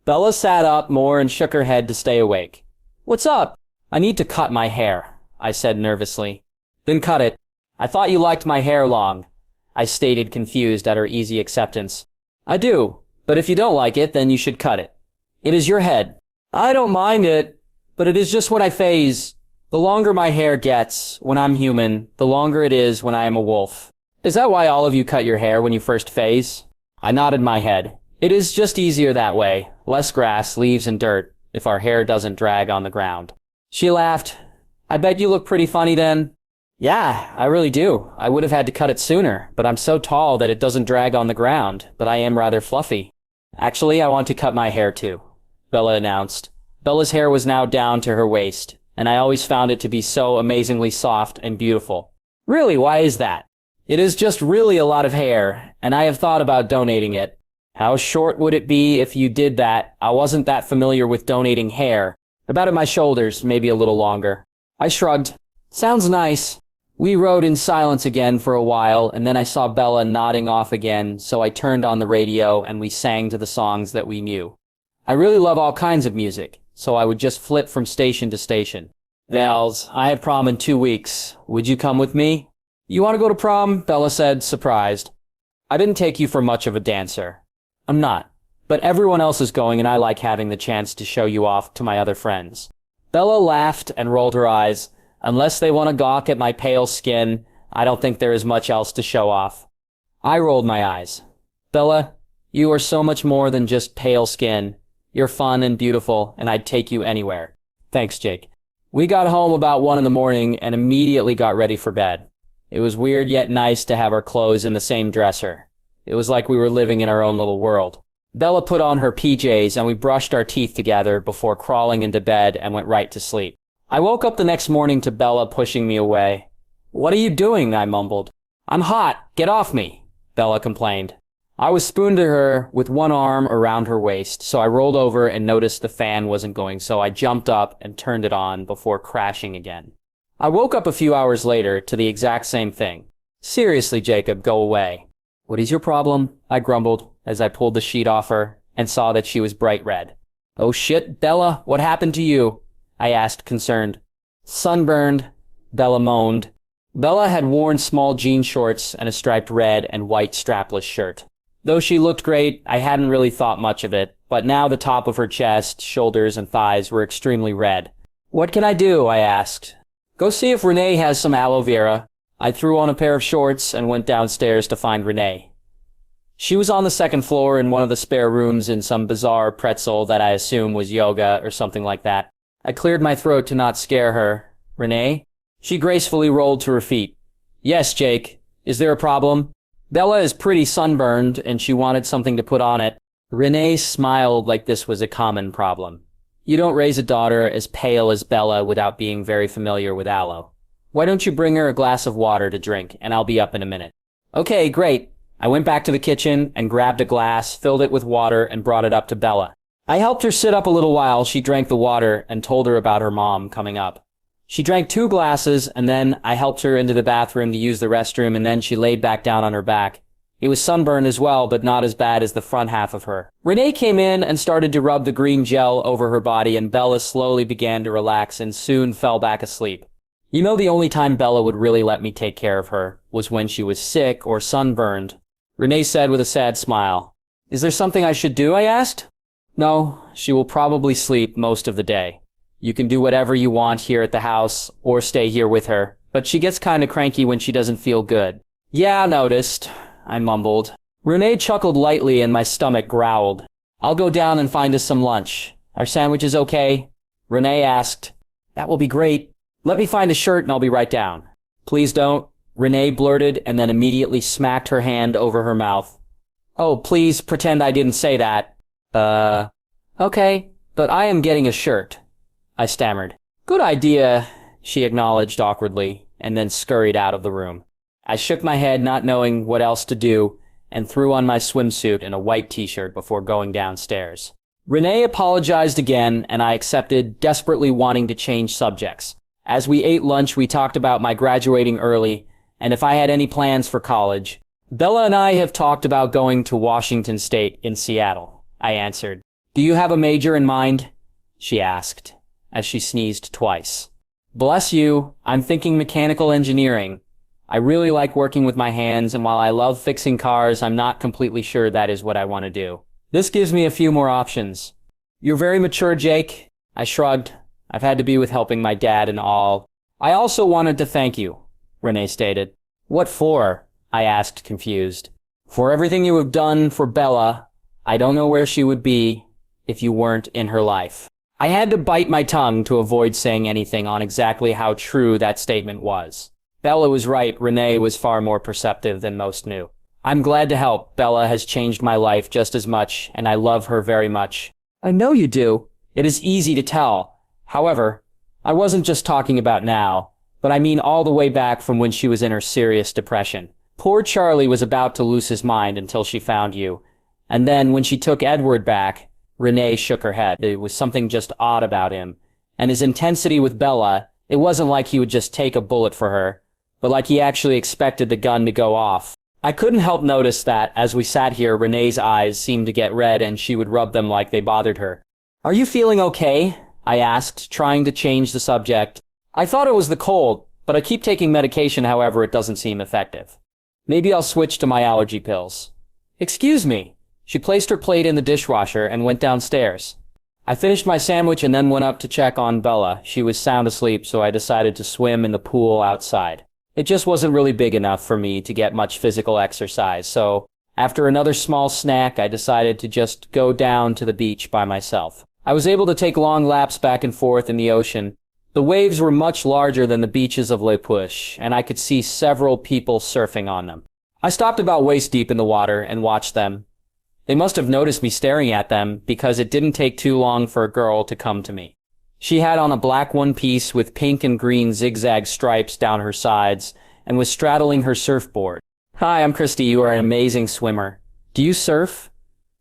Bella sat up more and shook her head to stay awake. What's up? I need to cut my hair, I said nervously. Then cut it. I thought you liked my hair long, I stated, confused at her easy acceptance. I do, but if you don't like it, then you should cut it. It is your head. I don't mind it, but it is just when I phase. The longer my hair gets when I'm human, the longer it is when I am a wolf. Is that why all of you cut your hair when you first phase? I nodded my head. It is just easier that way. Less grass, leaves, and dirt, if our hair doesn't drag on the ground. She laughed. I bet you look pretty funny then. Yeah, I really do. I would have had to cut it sooner, but I'm so tall that it doesn't drag on the ground, but I am rather fluffy. Actually, I want to cut my hair too, Bella announced. Bella's hair was now down to her waist, and I always found it to be so amazingly soft and beautiful. Really, why is that? It is just really a lot of hair, and I have thought about donating it. How short would it be if you did that? I wasn't that familiar with donating hair. About at my shoulders, maybe a little longer. I shrugged. Sounds nice. We rode in silence again for a while, and then I saw Bella nodding off again, so I turned on the radio and we sang to the songs that we knew. I really love all kinds of music, so I would just flip from station to station. Vals, I have prom in 2 weeks. Would you come with me? You want to go to prom? Bella said, surprised. I didn't take you for much of a dancer. I'm not. But everyone else is going and I like having the chance to show you off to my other friends. Bella laughed and rolled her eyes. Unless they want to gawk at my pale skin, I don't think there is much else to show off. I rolled my eyes. Bella, you are so much more than just pale skin. You're fun and beautiful, and I'd take you anywhere. Thanks, Jake. We got home about 1 in the morning and immediately got ready for bed. It was weird yet nice to have our clothes in the same dresser. It was like we were living in our own little world. Bella put on her PJs and we brushed our teeth together before crawling into bed and went right to sleep. I woke up the next morning to Bella pushing me away. What are you doing? I mumbled. I'm hot. Get off me, Bella complained. I was spooned to her with one arm around her waist, so I rolled over and noticed the fan wasn't going, so I jumped up and turned it on before crashing again. I woke up a few hours later to the exact same thing. Seriously, Jacob, go away. What is your problem? I grumbled as I pulled the sheet off her and saw that she was bright red. Oh shit, Bella, what happened to you? I asked, concerned. Sunburned, Bella moaned. Bella had worn small jean shorts and a striped red and white strapless shirt. Though she looked great, I hadn't really thought much of it, but now the top of her chest, shoulders, and thighs were extremely red. What can I do? I asked. Go see if Renee has some aloe vera. I threw on a pair of shorts and went downstairs to find Renee. She was on the second floor in one of the spare rooms in some bizarre pretzel that I assume was yoga or something like that. I cleared my throat to not scare her. Renee? She gracefully rolled to her feet. Yes, Jake. Is there a problem? Bella is pretty sunburned and she wanted something to put on it. Renee smiled like this was a common problem. You don't raise a daughter as pale as Bella without being very familiar with aloe. Why don't you bring her a glass of water to drink, and I'll be up in a minute. Okay, great. I went back to the kitchen and grabbed a glass, filled it with water, and brought it up to Bella. I helped her sit up a little while she drank the water and told her about her mom coming up. She drank 2 glasses, and then I helped her into the bathroom to use the restroom, and then she laid back down on her back. It was sunburned as well, but not as bad as the front half of her. Renee came in and started to rub the green gel over her body, and Bella slowly began to relax and soon fell back asleep. You know, the only time Bella would really let me take care of her was when she was sick or sunburned. Renee said with a sad smile. Is there something I should do? I asked. No, she will probably sleep most of the day. You can do whatever you want here at the house or stay here with her, but she gets kinda cranky when she doesn't feel good. Yeah, I noticed, I mumbled. Renee chuckled lightly and my stomach growled. I'll go down and find us some lunch. Are sandwiches okay? Renee asked. That will be great. Let me find a shirt and I'll be right down. Please don't, Renee blurted and then immediately smacked her hand over her mouth. Oh, please pretend I didn't say that. Okay, but I am getting a shirt, I stammered. Good idea, she acknowledged awkwardly, and then scurried out of the room. I shook my head, not knowing what else to do, and threw on my swimsuit and a white t-shirt before going downstairs. Renee apologized again, and I accepted, desperately wanting to change subjects. As we ate lunch, we talked about my graduating early, and if I had any plans for college. Bella and I have talked about going to Washington State in Seattle, I answered. Do you have a major in mind? She asked. as she sneezed twice. Bless you, I'm thinking mechanical engineering. I really like working with my hands, and while I love fixing cars, I'm not completely sure that is what I want to do. This gives me a few more options. You're very mature, Jake. I shrugged. I've had to be with helping my dad and all. I also wanted to thank you, Renee stated. What for? I asked, confused. For everything you have done for Bella. I don't know where she would be if you weren't in her life. I had to bite my tongue to avoid saying anything on exactly how true that statement was. Bella was right. Renee was far more perceptive than most knew. I'm glad to help. Bella has changed my life just as much, and I love her very much. I know you do. It is easy to tell. However, I wasn't just talking about now, but I mean all the way back from when she was in her serious depression. Poor Charlie was about to lose his mind until she found you. And then when she took Edward back, Renee shook her head. There was something just odd about him. And his intensity with Bella, it wasn't like he would just take a bullet for her, but like he actually expected the gun to go off. I couldn't help notice that, as we sat here, Renee's eyes seemed to get red and she would rub them like they bothered her. Are you feeling okay? I asked, trying to change the subject. I thought it was the cold, but I keep taking medication, however it doesn't seem effective. Maybe I'll switch to my allergy pills. Excuse me. She placed her plate in the dishwasher and went downstairs. I finished my sandwich and then went up to check on Bella. She was sound asleep, so I decided to swim in the pool outside. It just wasn't really big enough for me to get much physical exercise, so after another small snack, I decided to just go down to the beach by myself. I was able to take long laps back and forth in the ocean. The waves were much larger than the beaches of Le Push, and I could see several people surfing on them. I stopped about waist deep in the water and watched them. They must have noticed me staring at them because it didn't take too long for a girl to come to me. She had on a black one-piece with pink and green zigzag stripes down her sides and was straddling her surfboard. Hi, I'm Christy. You are an amazing swimmer. Do you surf?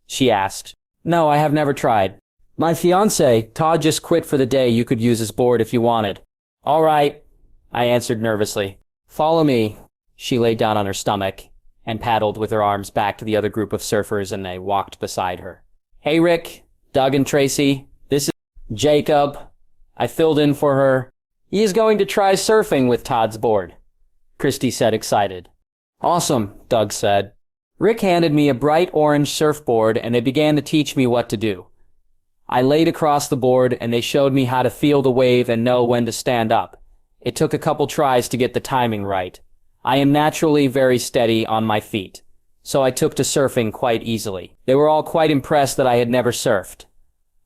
She asked. No, I have never tried. My fiancé, Todd, just quit for the day. You could use his board if you wanted. All right, I answered nervously. Follow me. She lay down on her stomach and paddled with her arms back to the other group of surfers, and they walked beside her. Hey, Rick, Doug, and Tracy. This is Jacob. I filled in for her. He is going to try surfing with Todd's board, Christy said, excited. Awesome, Doug said. Rick handed me a bright orange surfboard, and they began to teach me what to do. I laid across the board, and they showed me how to feel the wave and know when to stand up. It took a couple tries to get the timing right. I am naturally very steady on my feet, so I took to surfing quite easily. They were all quite impressed that I had never surfed.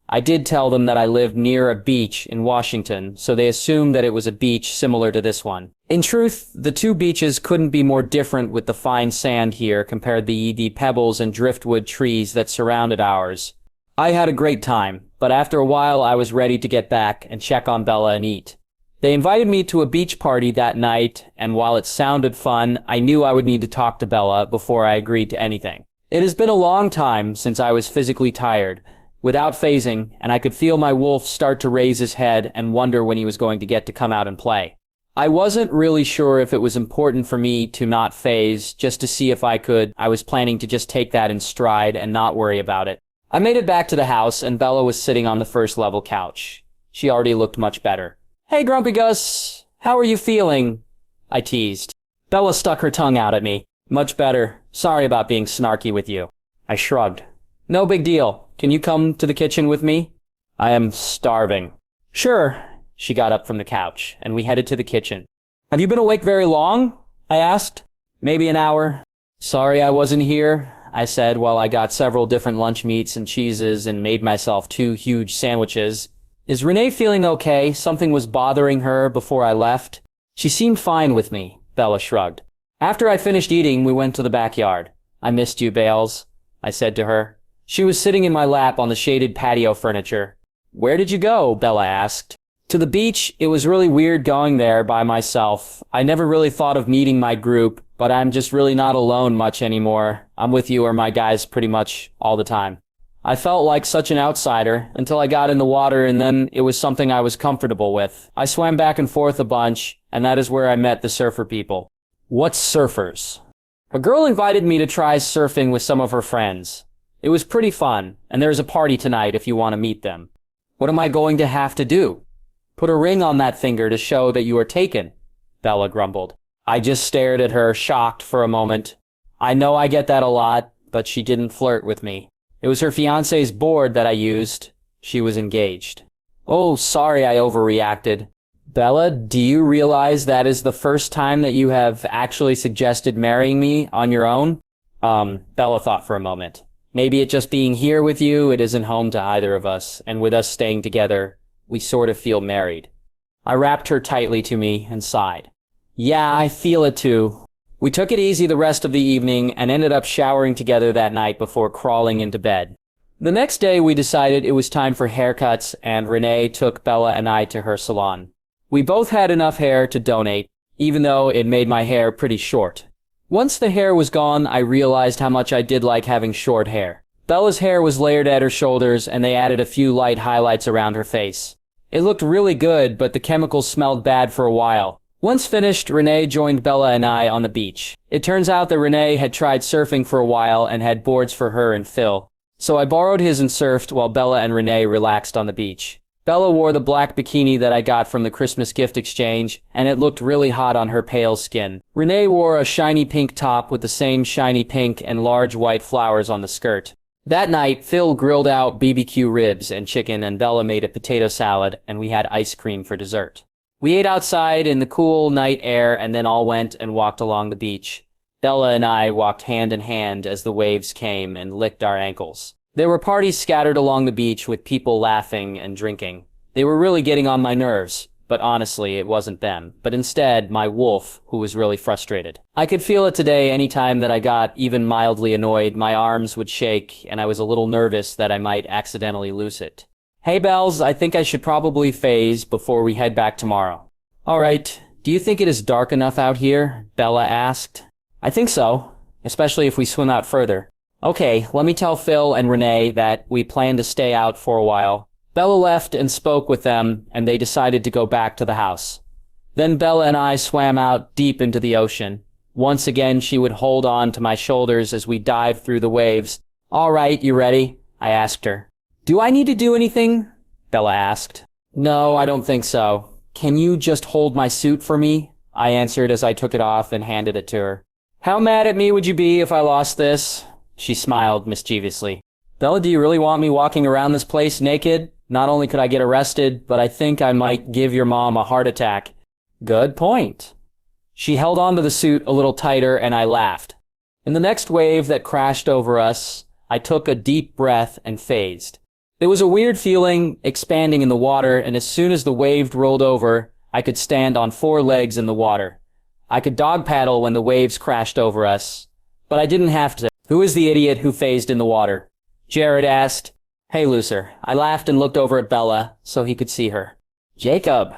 I did tell them that I lived near a beach in Washington, so they assumed that it was a beach similar to this one. In truth, the two beaches couldn't be more different with the fine sand here compared to the pebbles and driftwood trees that surrounded ours. I had a great time, but after a while I was ready to get back and check on Bella and eat. They invited me to a beach party that night, and while it sounded fun, I knew I would need to talk to Bella before I agreed to anything. It has been a long time since I was physically tired, without phasing, and I could feel my wolf start to raise his head and wonder when he was going to get to come out and play. I wasn't really sure if it was important for me to not phase, just to see if I could. I was planning to just take that in stride and not worry about it. I made it back to the house, and Bella was sitting on the first level couch. She already looked much better. Hey, Grumpy Gus, how are you feeling? I teased. Bella stuck her tongue out at me. Much better. Sorry about being snarky with you. I shrugged. No big deal. Can you come to the kitchen with me? I am starving. Sure. She got up from the couch, and we headed to the kitchen. Have you been awake very long? I asked. Maybe an hour. Sorry I wasn't here, I said while I got several different lunch meats and cheeses and made myself 2 huge sandwiches. Is Renee feeling okay? Something was bothering her before I left. She seemed fine with me, Bella shrugged. After I finished eating, we went to the backyard. I missed you, Bales, I said to her. She was sitting in my lap on the shaded patio furniture. Where did you go? Bella asked. To the beach. It was really weird going there by myself. I never really thought of meeting my group, but I'm just really not alone much anymore. I'm with you or my guys pretty much all the time. I felt like such an outsider until I got in the water, and then it was something I was comfortable with. I swam back and forth a bunch, and that is where I met the surfer people. What's surfers? A girl invited me to try surfing with some of her friends. It was pretty fun, and there's a party tonight if you want to meet them. What am I going to have to do? Put a ring on that finger to show that you are taken, Bella grumbled. I just stared at her, shocked for a moment. I know I get that a lot, but she didn't flirt with me. It was her fiancé's board that I used. She was engaged. Oh, sorry I overreacted. Bella, do you realize that is the first time that you have actually suggested marrying me on your own? Bella thought for a moment. Maybe it just being here with you, it isn't home to either of us, and with us staying together, we sort of feel married. I wrapped her tightly to me and sighed. Yeah, I feel it too. We took it easy the rest of the evening and ended up showering together that night before crawling into bed. The next day we decided it was time for haircuts, and Renee took Bella and I to her salon. We both had enough hair to donate, even though it made my hair pretty short. Once the hair was gone, I realized how much I did like having short hair. Bella's hair was layered at her shoulders, and they added a few light highlights around her face. It looked really good, but the chemicals smelled bad for a while. Once finished, Renee joined Bella and I on the beach. It turns out that Renee had tried surfing for a while and had boards for her and Phil. So I borrowed his and surfed while Bella and Renee relaxed on the beach. Bella wore the black bikini that I got from the Christmas gift exchange, and it looked really hot on her pale skin. Renee wore a shiny pink top with the same shiny pink and large white flowers on the skirt. That night, Phil grilled out BBQ ribs and chicken, and Bella made a potato salad, and we had ice cream for dessert. We ate outside in the cool night air and then all went and walked along the beach. Bella and I walked hand in hand as the waves came and licked our ankles. There were parties scattered along the beach with people laughing and drinking. They were really getting on my nerves, but honestly, it wasn't them, but instead my wolf, who was really frustrated. I could feel it today. Anytime that I got even mildly annoyed, my arms would shake, and I was a little nervous that I might accidentally lose it. Hey Bells, I think I should probably phase before we head back tomorrow. Alright, do you think it is dark enough out here? Bella asked. I think so, especially if we swim out further. Okay, let me tell Phil and Renee that we plan to stay out for a while. Bella left and spoke with them, and they decided to go back to the house. Then Bella and I swam out deep into the ocean. Once again, she would hold on to my shoulders as we dived through the waves. All right, you ready? I asked her. Do I need to do anything? Bella asked. No, I don't think so. Can you just hold my suit for me? I answered as I took it off and handed it to her. How mad at me would you be if I lost this? She smiled mischievously. Bella, do you really want me walking around this place naked? Not only could I get arrested, but I think I might give your mom a heart attack. Good point. She held onto the suit a little tighter and I laughed. In the next wave that crashed over us, I took a deep breath and phased. It was a weird feeling, expanding in the water, and as soon as the wave rolled over, I could stand on 4 legs in the water. I could dog paddle when the waves crashed over us, but I didn't have to. Who is the idiot who phased in the water? Jared asked. Hey, loser. I laughed and looked over at Bella so he could see her. Jacob.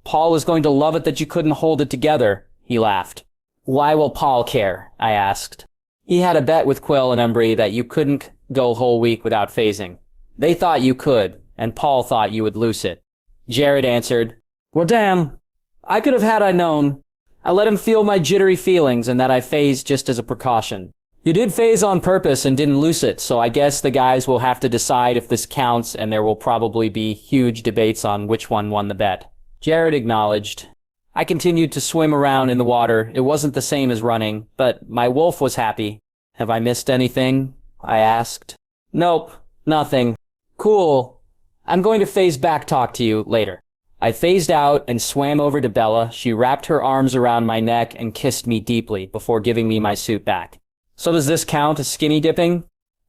Paul is going to love it that you couldn't hold it together, he laughed. Why will Paul care? I asked. He had a bet with Quill and Embry that you couldn't go a whole week without phasing. They thought you could, and Paul thought you would lose it. Jared answered, Well, damn. I could have had I known. I let him feel my jittery feelings and that I phased just as a precaution. You did phase on purpose and didn't lose it, so I guess the guys will have to decide if this counts, and there will probably be huge debates on which one won the bet. Jared acknowledged. I continued to swim around in the water. It wasn't the same as running, but my wolf was happy. Have I missed anything? I asked. Nope, nothing. Cool. I'm going to phase back talk to you later. I phased out and swam over to Bella. She wrapped her arms around my neck and kissed me deeply before giving me my suit back. So does this count as skinny dipping?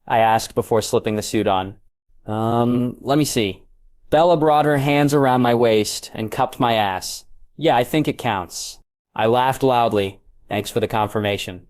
I asked before slipping the suit on. Let me see. Bella brought her hands around my waist and cupped my ass. Yeah, I think it counts. I laughed loudly. Thanks for the confirmation.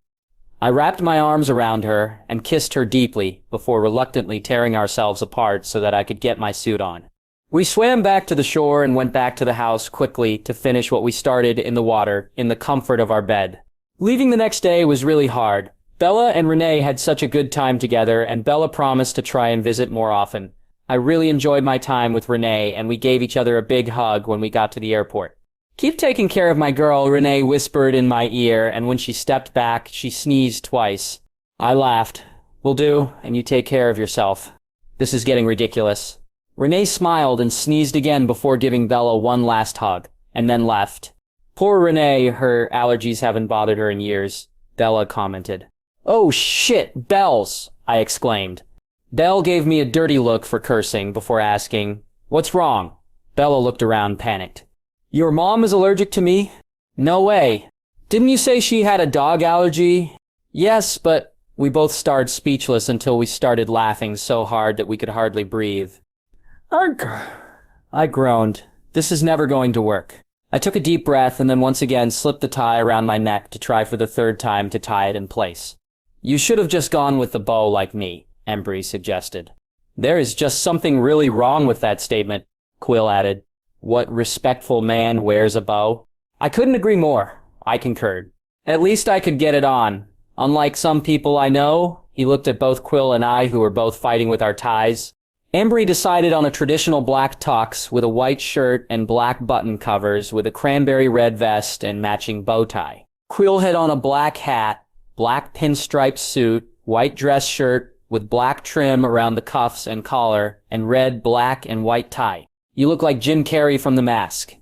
I wrapped my arms around her and kissed her deeply before reluctantly tearing ourselves apart so that I could get my suit on. We swam back to the shore and went back to the house quickly to finish what we started in the water in the comfort of our bed. Leaving the next day was really hard. Bella and Renee had such a good time together, and Bella promised to try and visit more often. I really enjoyed my time with Renee, and we gave each other a big hug when we got to the airport. Keep taking care of my girl, Renee whispered in my ear, and when she stepped back, she sneezed twice. I laughed. Will do, and you take care of yourself. This is getting ridiculous. Renee smiled and sneezed again before giving Bella one last hug, and then left. Poor Renee, her allergies haven't bothered her in years, Bella commented. Oh shit, bells, I exclaimed. Belle gave me a dirty look for cursing before asking, what's wrong? Bella looked around, panicked. Your mom is allergic to me? No way. Didn't you say she had a dog allergy? Yes, but we both started speechless until we started laughing so hard that we could hardly breathe. I groaned. This is never going to work. I took a deep breath and then once again slipped the tie around my neck to try for the third time to tie it in place. You should have just gone with the bow like me, Embry suggested. There is just something really wrong with that statement, Quill added. What respectful man wears a bow? I couldn't agree more, I concurred. At least I could get it on. Unlike some people I know, he looked at both Quill and I who were both fighting with our ties. Embry decided on a traditional black tux with a white shirt and black button covers with a cranberry red vest and matching bow tie. Quill had on a black hat, black pinstripe suit, white dress shirt with black trim around the cuffs and collar, and red, black, and white tie. You look like Jim Carrey from The Mask,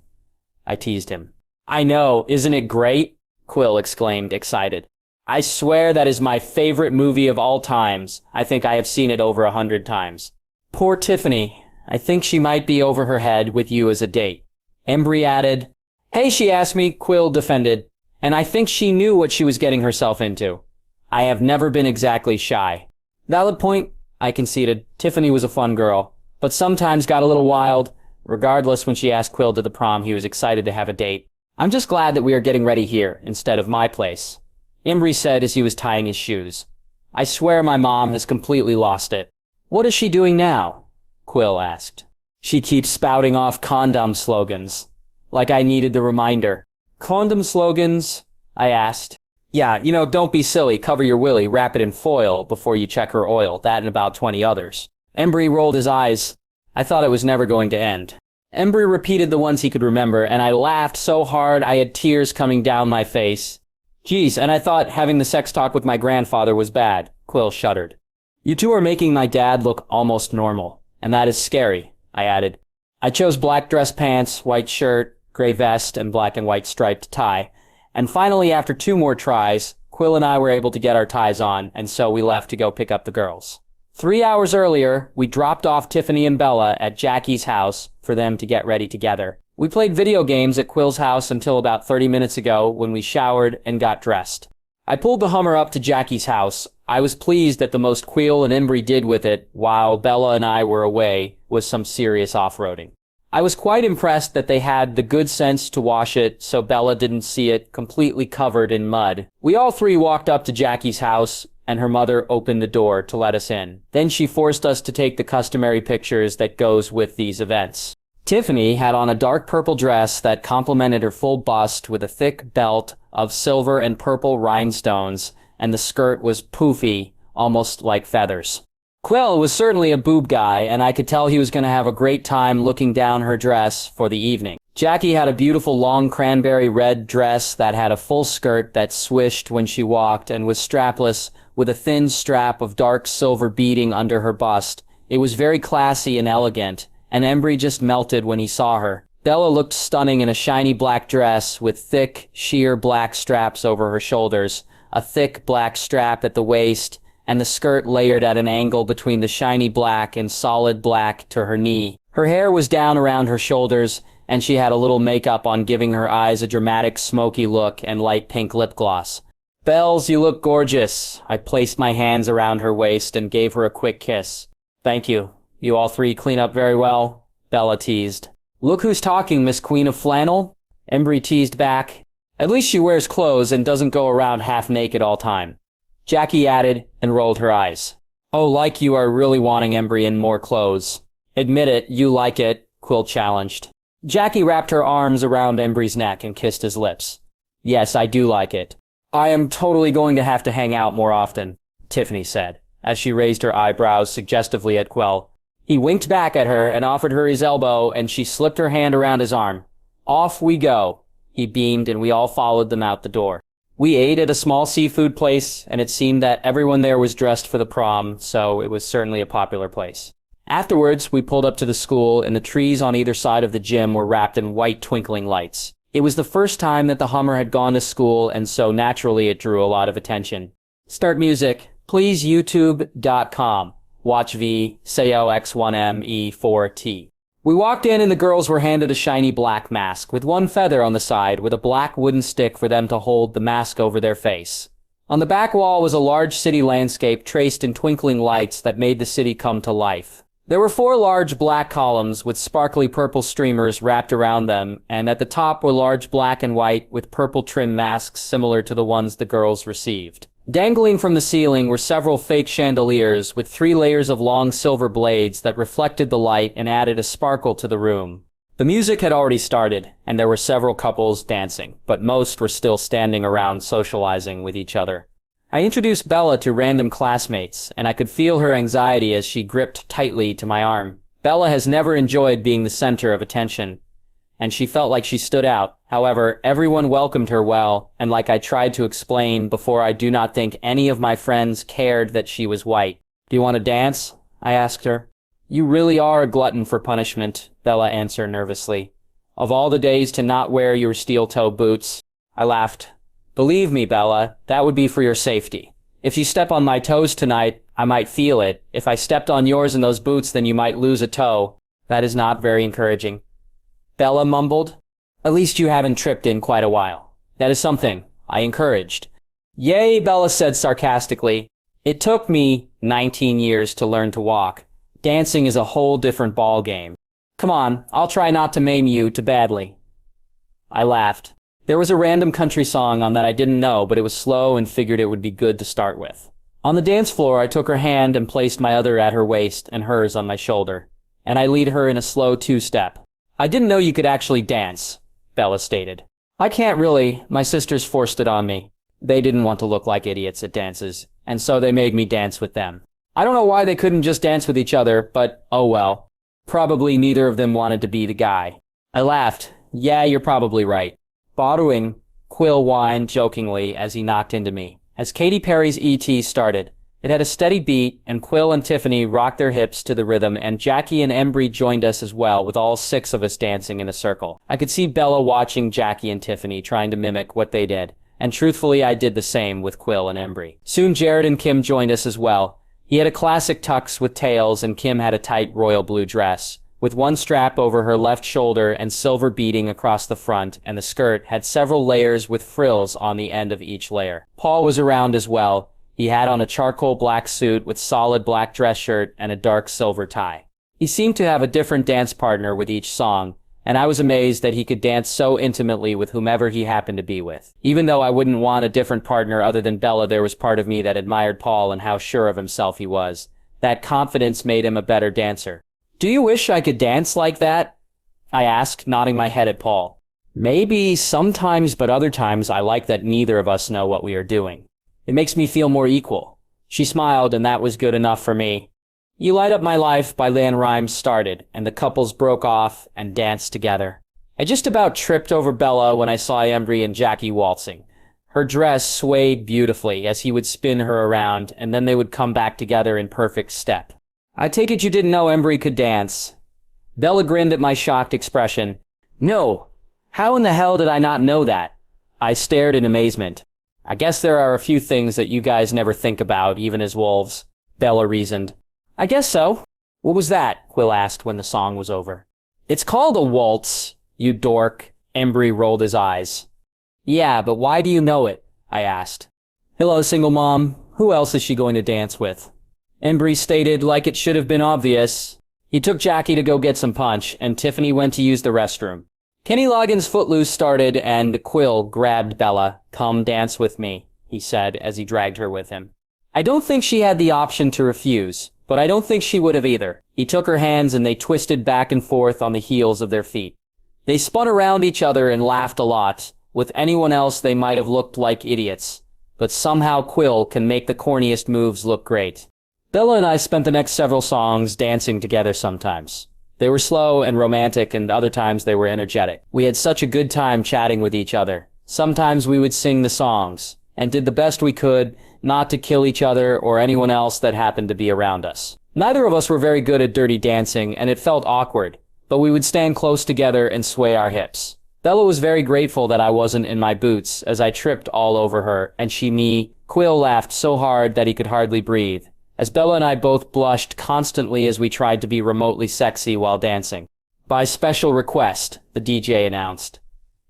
I teased him. I know, isn't it great? Quill exclaimed, excited. I swear that is my favorite movie of all times. I think I have seen it over 100 times. Poor Tiffany. I think she might be over her head with you as a date. Embry added. Hey, she asked me, Quill defended, and I think she knew what she was getting herself into. I have never been exactly shy. Valid point, I conceded. Tiffany was a fun girl, but sometimes got a little wild. Regardless, when she asked Quill to the prom, he was excited to have a date. I'm just glad that we are getting ready here, instead of my place, Embry said as he was tying his shoes. I swear my mom has completely lost it. What is she doing now? Quill asked. She keeps spouting off condom slogans. Like I needed the reminder. Condom slogans? I asked. Yeah, don't be silly, cover your willy, wrap it in foil before you check her oil, that and about 20 others. Embry rolled his eyes. I thought it was never going to end. Embry repeated the ones he could remember, and I laughed so hard I had tears coming down my face. Geez, and I thought having the sex talk with my grandfather was bad. Quill shuddered. You two are making my dad look almost normal, and that is scary, I added. I chose black dress pants, white shirt, gray vest, and black and white striped tie. And finally, after 2 more tries, Quill and I were able to get our ties on, and so we left to go pick up the girls. 3 hours earlier, we dropped off Tiffany and Bella at Jackie's house for them to get ready together. We played video games at Quill's house until about 30 minutes ago when we showered and got dressed. I pulled the Hummer up to Jackie's house. I was pleased at the most Quill and Embry did with it while Bella and I were away was some serious off-roading. I was quite impressed that they had the good sense to wash it so Bella didn't see it completely covered in mud. We all 3 walked up to Jackie's house, and her mother opened the door to let us in. Then she forced us to take the customary pictures that goes with these events. Tiffany had on a dark purple dress that complemented her full bust with a thick belt of silver and purple rhinestones, and the skirt was poofy, almost like feathers. Quill was certainly a boob guy, and I could tell he was going to have a great time looking down her dress for the evening. Jackie had a beautiful long cranberry red dress that had a full skirt that swished when she walked and was strapless with a thin strap of dark silver beading under her bust. It was very classy and elegant, and Embry just melted when he saw her. Bella looked stunning in a shiny black dress with thick, sheer black straps over her shoulders, a thick black strap at the waist, and the skirt layered at an angle between the shiny black and solid black to her knee. Her hair was down around her shoulders, and she had a little makeup on, giving her eyes a dramatic smoky look and light pink lip gloss. Bells, you look gorgeous. I placed my hands around her waist and gave her a quick kiss. Thank you. You all 3 clean up very well, Bella teased. Look who's talking, Miss Queen of Flannel, Embry teased back. At least she wears clothes and doesn't go around half naked all time, Jackie added and rolled her eyes. Oh, like you are really wanting Embry in more clothes. Admit it, you like it, Quill challenged. Jackie wrapped her arms around Embry's neck and kissed his lips. Yes, I do like it. I am totally going to have to hang out more often, Tiffany said, as she raised her eyebrows suggestively at Quill. He winked back at her and offered her his elbow, and she slipped her hand around his arm. Off we go, he beamed, and we all followed them out the door. We ate at a small seafood place, and it seemed that everyone there was dressed for the prom, so it was certainly a popular place. Afterwards, we pulled up to the school, and the trees on either side of the gym were wrapped in white twinkling lights. It was the first time that the Hummer had gone to school, and so naturally it drew a lot of attention. Start music. Please youtube.com. Watch V, Sayo X1ME4T. We walked in and the girls were handed a shiny black mask with one feather on the side with a black wooden stick for them to hold the mask over their face. On the back wall was a large city landscape traced in twinkling lights that made the city come to life. There were 4 large black columns with sparkly purple streamers wrapped around them, and at the top were large black and white with purple trim masks similar to the ones the girls received. Dangling from the ceiling were several fake chandeliers with 3 layers of long silver blades that reflected the light and added a sparkle to the room. The music had already started, and there were several couples dancing, but most were still standing around socializing with each other. I introduced Bella to random classmates, and I could feel her anxiety as she gripped tightly to my arm. Bella has never enjoyed being the center of attention, and she felt like she stood out. However, everyone welcomed her well, and like I tried to explain before, I do not think any of my friends cared that she was white. "Do you want to dance?" I asked her. "You really are a glutton for punishment," Bella answered nervously. "Of all the days to not wear your steel-toe boots." I laughed. "Believe me, Bella, that would be for your safety. If you step on my toes tonight, I might feel it. If I stepped on yours in those boots, then you might lose a toe. That is not very encouraging." Bella mumbled. "At least you haven't tripped in quite a while." "That is something," I encouraged. "Yay," Bella said sarcastically. "It took me 19 years to learn to walk. Dancing is a whole different ball game. Come on, I'll try not to maim you too badly." I laughed. There was a random country song on that I didn't know, but it was slow and figured it would be good to start with. On the dance floor, I took her hand and placed my other at her waist and hers on my shoulder, and I lead her in a slow 2-step. "I didn't know you could actually dance," Bella stated. "I can't really. My sisters forced it on me. They didn't want to look like idiots at dances, and so they made me dance with them. I don't know why they couldn't just dance with each other, but oh well. Probably neither of them wanted to be the guy." I laughed. "Yeah, you're probably right." "Borrowing," Quill whined jokingly as he knocked into me. As Katy Perry's E.T. started, it had a steady beat, and Quill and Tiffany rocked their hips to the rhythm, and Jackie and Embry joined us as well, with all 6 of us dancing in a circle. I could see Bella watching Jackie and Tiffany, trying to mimic what they did, and truthfully I did the same with Quill and Embry. Soon Jared and Kim joined us as well. He had a classic tux with tails, and Kim had a tight royal blue dress, with one strap over her left shoulder and silver beading across the front, and the skirt had several layers with frills on the end of each layer. Paul was around as well. He had on a charcoal black suit with solid black dress shirt and a dark silver tie. He seemed to have a different dance partner with each song, and I was amazed that he could dance so intimately with whomever he happened to be with. Even though I wouldn't want a different partner other than Bella, there was part of me that admired Paul and how sure of himself he was. That confidence made him a better dancer. "Do you wish I could dance like that?" I asked, nodding my head at Paul. "Maybe sometimes, but other times I like that neither of us know what we are doing. It makes me feel more equal." She smiled, and that was good enough for me. "You Light Up My Life" by Lan Rhymes started, and the couples broke off and danced together. I just about tripped over Bella when I saw Embry and Jackie waltzing. Her dress swayed beautifully as he would spin her around, and then they would come back together in perfect step. "I take it you didn't know Embry could dance?" Bella grinned at my shocked expression. "No. How in the hell did I not know that?" I stared in amazement. "I guess there are a few things that you guys never think about, even as wolves," Bella reasoned. "I guess so." "What was that?" Quill asked when the song was over. "It's called a waltz, you dork." Embry rolled his eyes. "Yeah, but why do you know it?" I asked. "Hello, single mom. Who else is she going to dance with?" Embry stated like it should have been obvious. He took Jackie to go get some punch, and Tiffany went to use the restroom. Kenny Loggins' Footloose started, and Quill grabbed Bella. "Come dance with me," he said as he dragged her with him. I don't think she had the option to refuse, but I don't think she would have either. He took her hands and they twisted back and forth on the heels of their feet. They spun around each other and laughed a lot. With anyone else they might have looked like idiots, but somehow Quill can make the corniest moves look great. Bella and I spent the next several songs dancing together sometimes. They were slow and romantic, and other times they were energetic. We had such a good time chatting with each other. Sometimes we would sing the songs, and did the best we could not to kill each other or anyone else that happened to be around us. Neither of us were very good at dirty dancing, and it felt awkward, but we would stand close together and sway our hips. Bella was very grateful that I wasn't in my boots, as I tripped all over her, and me. Quill laughed so hard that he could hardly breathe, as Bella and I both blushed constantly as we tried to be remotely sexy while dancing. By special request, the DJ announced.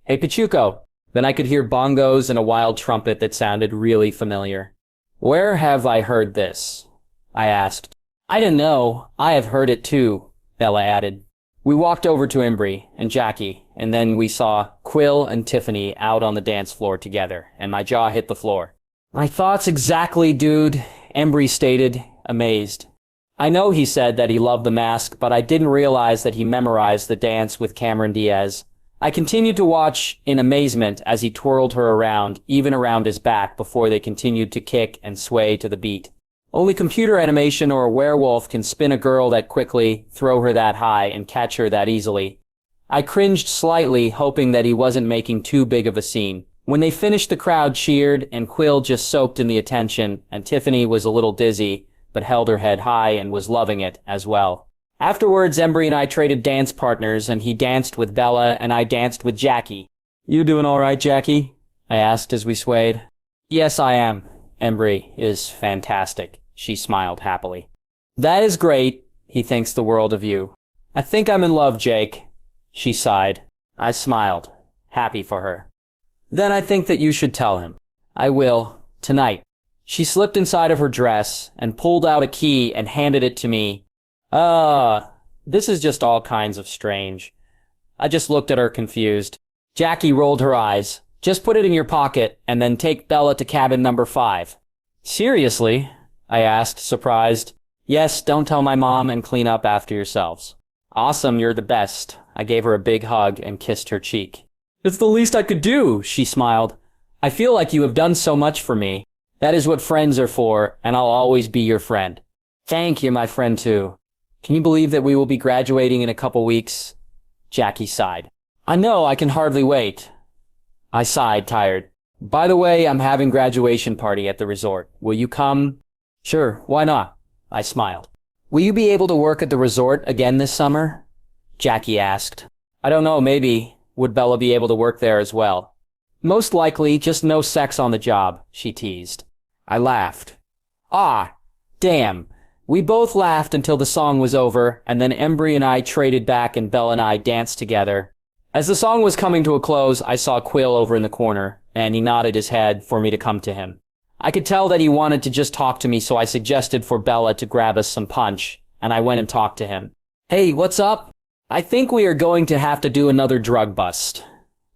Hey, Pachuco. Then I could hear bongos and a wild trumpet that sounded really familiar. Where have I heard this? I asked. I don't know. I have heard it too, Bella added. We walked over to Embry and Jackie, and then we saw Quill and Tiffany out on the dance floor together, and my jaw hit the floor. My thoughts exactly, dude, Embry stated, amazed. I know he said that he loved the mask, but I didn't realize that he memorized the dance with Cameron Diaz. I continued to watch in amazement as he twirled her around, even around his back, before they continued to kick and sway to the beat. Only computer animation or a werewolf can spin a girl that quickly, throw her that high, and catch her that easily. I cringed slightly, hoping that he wasn't making too big of a scene. When they finished, the crowd cheered, and Quill just soaked in the attention, and Tiffany was a little dizzy, but held her head high and was loving it as well. Afterwards, Embry and I traded dance partners, and he danced with Bella, and I danced with Jackie. You doing all right, Jackie? I asked as we swayed. Yes, I am. Embry is fantastic. She smiled happily. That is great. He thinks the world of you. I think I'm in love, Jake. She sighed. I smiled, happy for her. Then I think that you should tell him. I will, tonight. She slipped inside of her dress and pulled out a key and handed it to me. This is just all kinds of strange. I just looked at her confused. Jackie rolled her eyes. Just put it in your pocket and then take Bella to cabin number 5. Seriously? I asked, surprised. Yes, don't tell my mom and clean up after yourselves. Awesome, you're the best. I gave her a big hug and kissed her cheek. It's the least I could do, she smiled. I feel like you have done so much for me. That is what friends are for, and I'll always be your friend. Thank you, my friend, too. Can you believe that we will be graduating in a couple weeks? Jackie sighed. I know, I can hardly wait. I sighed, tired. By the way, I'm having graduation party at the resort. Will you come? Sure, why not? I smiled. Will you be able to work at the resort again this summer? Jackie asked. I don't know, maybe. Would Bella be able to work there as well? Most likely, just no sex on the job, she teased. I laughed. Ah, damn. We both laughed until the song was over, and then Embry and I traded back and Bella and I danced together. As the song was coming to a close, I saw Quill over in the corner, and he nodded his head for me to come to him. I could tell that he wanted to just talk to me, so I suggested for Bella to grab us some punch, and I went and talked to him. Hey, what's up? I think we are going to have to do another drug bust,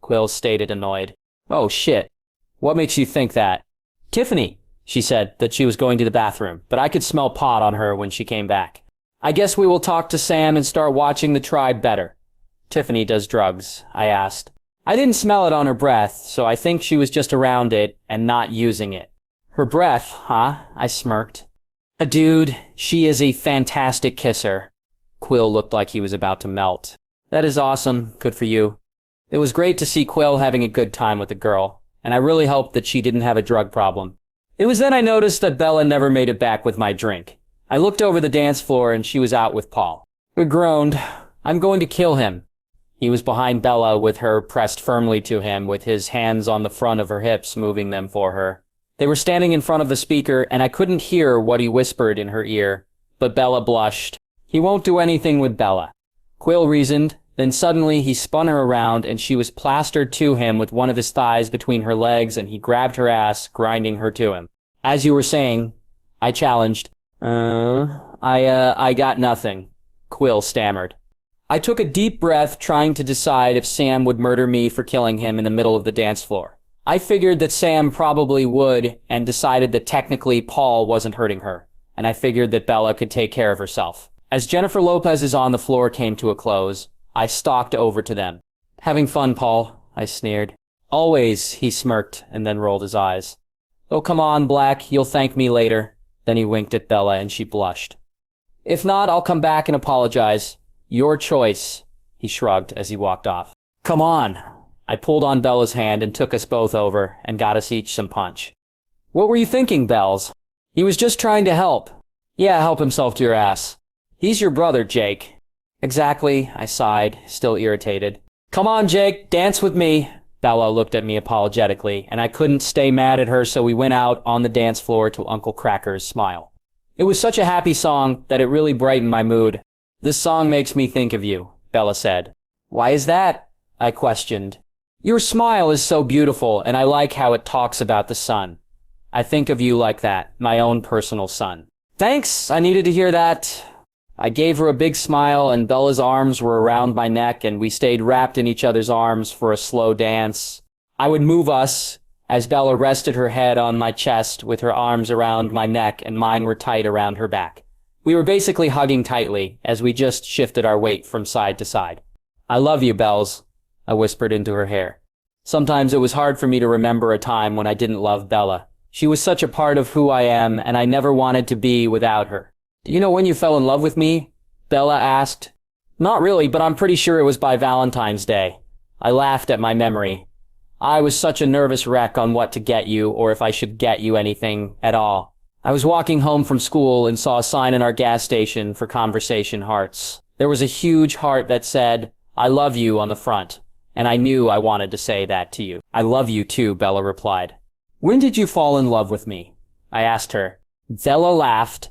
Quill stated, annoyed. Oh, shit. What makes you think that? Tiffany. She said that she was going to the bathroom, but I could smell pot on her when she came back. I guess we will talk to Sam and start watching the tribe better. Tiffany does drugs, I asked. I didn't smell it on her breath, so I think she was just around it and not using it. Her breath, huh? I smirked. Dude, she is a fantastic kisser. Quill looked like he was about to melt. That is awesome. Good for you. It was great to see Quill having a good time with the girl, and I really hoped that she didn't have a drug problem. It was then I noticed that Bella never made it back with my drink. I looked over the dance floor and she was out with Paul. I groaned. I'm going to kill him. He was behind Bella with her pressed firmly to him with his hands on the front of her hips, moving them for her. They were standing in front of the speaker and I couldn't hear what he whispered in her ear, but Bella blushed. He won't do anything with Bella. Quill reasoned. Then suddenly he spun her around and she was plastered to him with one of his thighs between her legs and he grabbed her ass, grinding her to him. As you were saying, I challenged. I got nothing, Quill stammered. I took a deep breath, trying to decide if Sam would murder me for killing him in the middle of the dance floor. I figured that Sam probably would and decided that technically Paul wasn't hurting her, and I figured that Bella could take care of herself. As Jennifer Lopez's On the Floor came to a close, I stalked over to them. Having fun, Paul, I sneered. Always, he smirked and then rolled his eyes. Oh, come on, Black, you'll thank me later. Then he winked at Bella and she blushed. If not, I'll come back and apologize. Your choice, he shrugged as he walked off. Come on. I pulled on Bella's hand and took us both over and got us each some punch. What were you thinking, Bells? He was just trying to help. Yeah, help himself to your ass. He's your brother, Jake. Exactly, I sighed, still irritated. Come on, Jake, dance with me. Bella looked at me apologetically, and I couldn't stay mad at her, so we went out on the dance floor to Uncle Cracker's Smile. It was such a happy song that it really brightened my mood. This song makes me think of you, Bella said. Why is that? I questioned. Your smile is so beautiful, and I like how it talks about the sun. I think of you like that, my own personal son. Thanks, I needed to hear that. I gave her a big smile, and Bella's arms were around my neck, and we stayed wrapped in each other's arms for a slow dance. I would move us, as Bella rested her head on my chest with her arms around my neck and mine were tight around her back. We were basically hugging tightly, as we just shifted our weight from side to side. I love you, Bells, I whispered into her hair. Sometimes it was hard for me to remember a time when I didn't love Bella. She was such a part of who I am, and I never wanted to be without her. Do you know when you fell in love with me? Bella asked. Not really, but I'm pretty sure it was by Valentine's Day. I laughed at my memory. I was such a nervous wreck on what to get you, or if I should get you anything at all. I was walking home from school and saw a sign in our gas station for conversation hearts. There was a huge heart that said, I love you on the front, and I knew I wanted to say that to you. I love you too, Bella replied. When did you fall in love with me? I asked her. Bella laughed.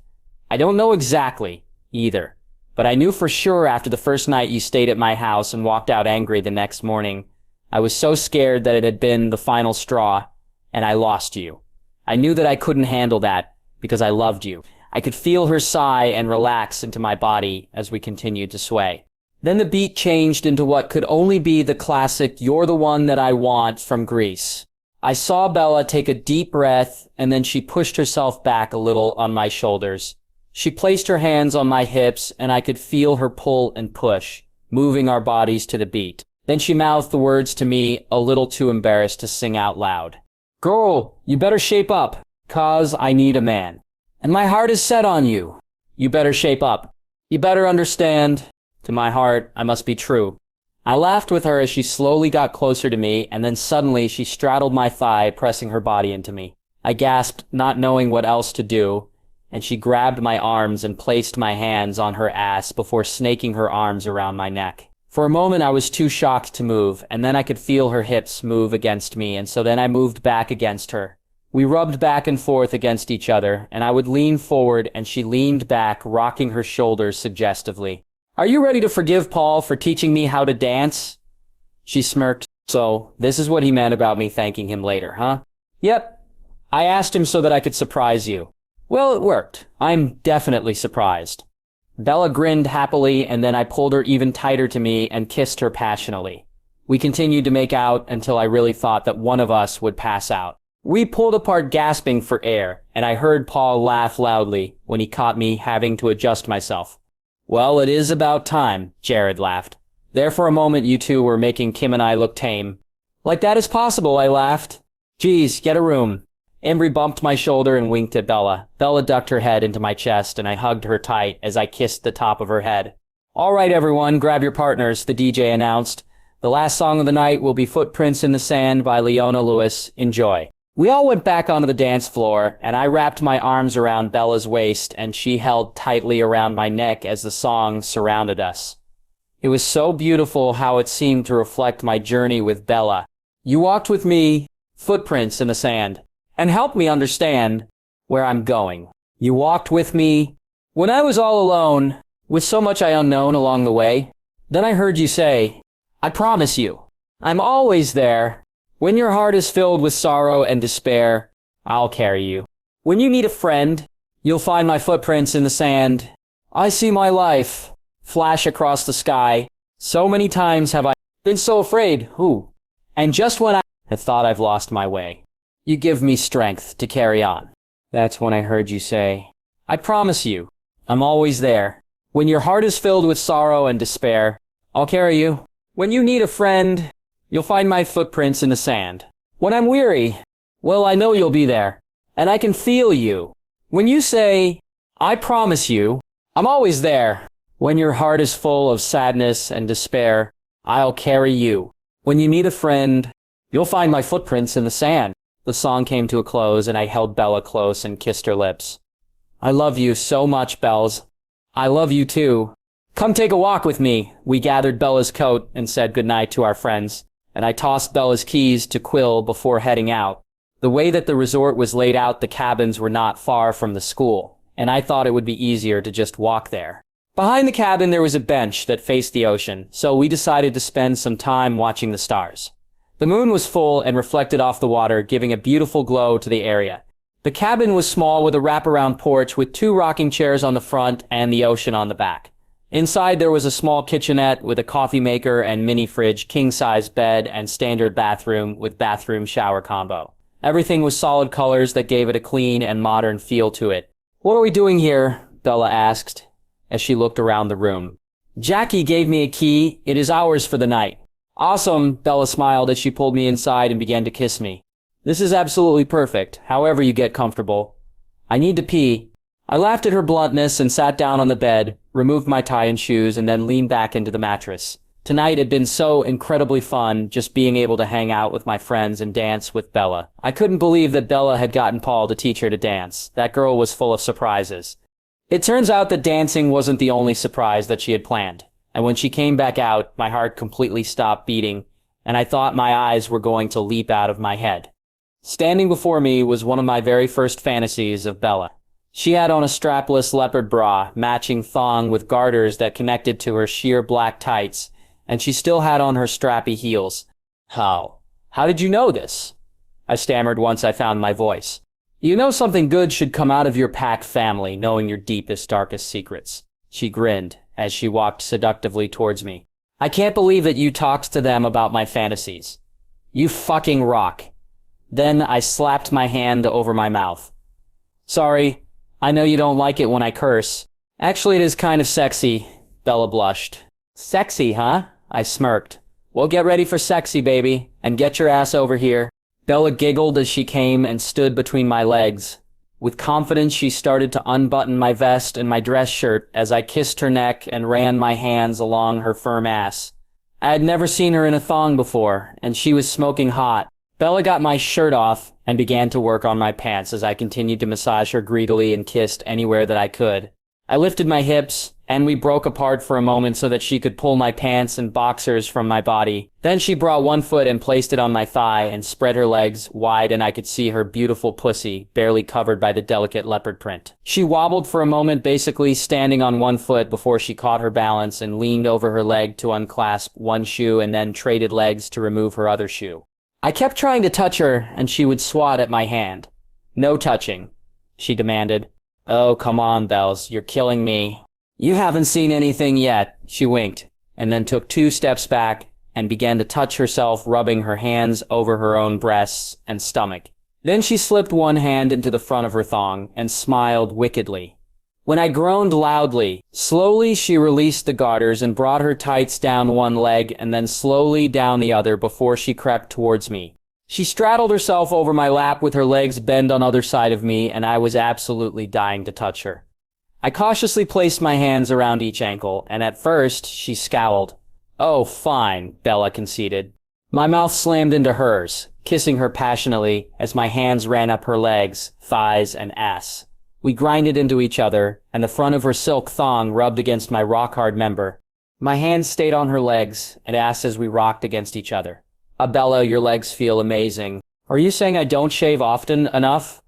I don't know exactly, either, but I knew for sure after the first night you stayed at my house and walked out angry the next morning. I was so scared that it had been the final straw, and I lost you. I knew that I couldn't handle that, because I loved you. I could feel her sigh and relax into my body as we continued to sway. Then the beat changed into what could only be the classic You're the One That I Want from Grease. I saw Bella take a deep breath, and then she pushed herself back a little on my shoulders. She placed her hands on my hips, and I could feel her pull and push, moving our bodies to the beat. Then she mouthed the words to me, a little too embarrassed to sing out loud. Girl, you better shape up, 'cause I need a man. And my heart is set on you. You better shape up. You better understand. To my heart, I must be true. I laughed with her as she slowly got closer to me, and then suddenly she straddled my thigh, pressing her body into me. I gasped, not knowing what else to do, and she grabbed my arms and placed my hands on her ass before snaking her arms around my neck. For a moment I was too shocked to move, and then I could feel her hips move against me, and so then I moved back against her. We rubbed back and forth against each other, and I would lean forward and she leaned back, rocking her shoulders suggestively. Are you ready to forgive Paul for teaching me how to dance? She smirked. So, this is what he meant about me thanking him later, huh? Yep. I asked him so that I could surprise you. Well, it worked. I'm definitely surprised. Bella grinned happily, and then I pulled her even tighter to me and kissed her passionately. We continued to make out until I really thought that one of us would pass out. We pulled apart gasping for air, and I heard Paul laugh loudly when he caught me having to adjust myself. Well, it is about time, Jared laughed. There for a moment you two were making Kim and I look tame. Like that is possible, I laughed. Geez, get a room. Embry bumped my shoulder and winked at Bella. Bella ducked her head into my chest, and I hugged her tight as I kissed the top of her head. All right, everyone, grab your partners, the DJ announced. The last song of the night will be Footprints in the Sand by Leona Lewis. Enjoy. We all went back onto the dance floor, and I wrapped my arms around Bella's waist, and she held tightly around my neck as the song surrounded us. It was so beautiful how it seemed to reflect my journey with Bella. You walked with me, footprints in the sand, and helped me understand where I'm going. You walked with me when I was all alone, with so much I unknown along the way. Then I heard you say, I promise you, I'm always there. When your heart is filled with sorrow and despair, I'll carry you. When you need a friend, you'll find my footprints in the sand. I see my life flash across the sky. So many times have I been so afraid, and just when I have thought I've lost my way, you give me strength to carry on. That's when I heard you say, I promise you, I'm always there. When your heart is filled with sorrow and despair, I'll carry you. When you need a friend, you'll find my footprints in the sand. When I'm weary, well, I know you'll be there, and I can feel you. When you say, I promise you, I'm always there. When your heart is full of sadness and despair, I'll carry you. When you need a friend, you'll find my footprints in the sand. The song came to a close, and I held Bella close and kissed her lips. I love you so much, Bells. I love you too. Come take a walk with me. We gathered Bella's coat and said goodnight to our friends, and I tossed Bella's keys to Quill before heading out. The way that the resort was laid out, the cabins were not far from the school, and I thought it would be easier to just walk there. Behind the cabin there was a bench that faced the ocean, so we decided to spend some time watching the stars. The moon was full and reflected off the water, giving a beautiful glow to the area. The cabin was small with a wraparound porch with 2 rocking chairs on the front and the ocean on the back. Inside there was a small kitchenette with a coffee maker and mini fridge, king-size bed, and standard bathroom with bathroom shower combo. Everything was solid colors that gave it a clean and modern feel to it. "What are we doing here?" Bella asked as she looked around the room. "Jackie gave me a key. It is ours for the night." "Awesome," Bella smiled as she pulled me inside and began to kiss me. "This is absolutely perfect, however you get comfortable. I need to pee." I laughed at her bluntness and sat down on the bed, removed my tie and shoes, and then leaned back into the mattress. Tonight had been so incredibly fun, just being able to hang out with my friends and dance with Bella. I couldn't believe that Bella had gotten Paul to teach her to dance. That girl was full of surprises. It turns out that dancing wasn't the only surprise that she had planned, and when she came back out, my heart completely stopped beating, and I thought my eyes were going to leap out of my head. Standing before me was one of my very first fantasies of Bella. She had on a strapless leopard bra, matching thong with garters that connected to her sheer black tights, and she still had on her strappy heels. How did you know this?" I stammered once I found my voice. "You know something good should come out of your pack family, knowing your deepest, darkest secrets." She grinned as she walked seductively towards me. "I can't believe that you talked to them about my fantasies. You fucking rock." Then I slapped my hand over my mouth. "Sorry, I know you don't like it when I curse." "Actually, it is kind of sexy," Bella blushed. "Sexy, huh?" I smirked. "Well, get ready for sexy, baby, and get your ass over here." Bella giggled as she came and stood between my legs. With confidence, she started to unbutton my vest and my dress shirt as I kissed her neck and ran my hands along her firm ass. I had never seen her in a thong before, and she was smoking hot. Bella got my shirt off and began to work on my pants as I continued to massage her greedily and kissed anywhere that I could. I lifted my hips, and we broke apart for a moment so that she could pull my pants and boxers from my body. Then she brought one foot and placed it on my thigh and spread her legs wide, and I could see her beautiful pussy, barely covered by the delicate leopard print. She wobbled for a moment, basically standing on one foot before she caught her balance and leaned over her leg to unclasp one shoe and then traded legs to remove her other shoe. I kept trying to touch her, and she would swat at my hand. "No touching," she demanded. "Oh, come on, Bells, you're killing me." "You haven't seen anything yet," she winked, and then took 2 steps back and began to touch herself, rubbing her hands over her own breasts and stomach. Then she slipped one hand into the front of her thong and smiled wickedly. When I groaned loudly, slowly she released the garters and brought her tights down one leg and then slowly down the other before she crept towards me. She straddled herself over my lap with her legs bent on either side of me, and I was absolutely dying to touch her. I cautiously placed my hands around each ankle, and at first she scowled. "Oh, fine," Bella conceded. My mouth slammed into hers, kissing her passionately as my hands ran up her legs, thighs, and ass. We grinded into each other, and the front of her silk thong rubbed against my rock-hard member. My hands stayed on her legs and ass as we rocked against each other. "Bella, your legs feel amazing." "Are you saying I don't shave often enough?"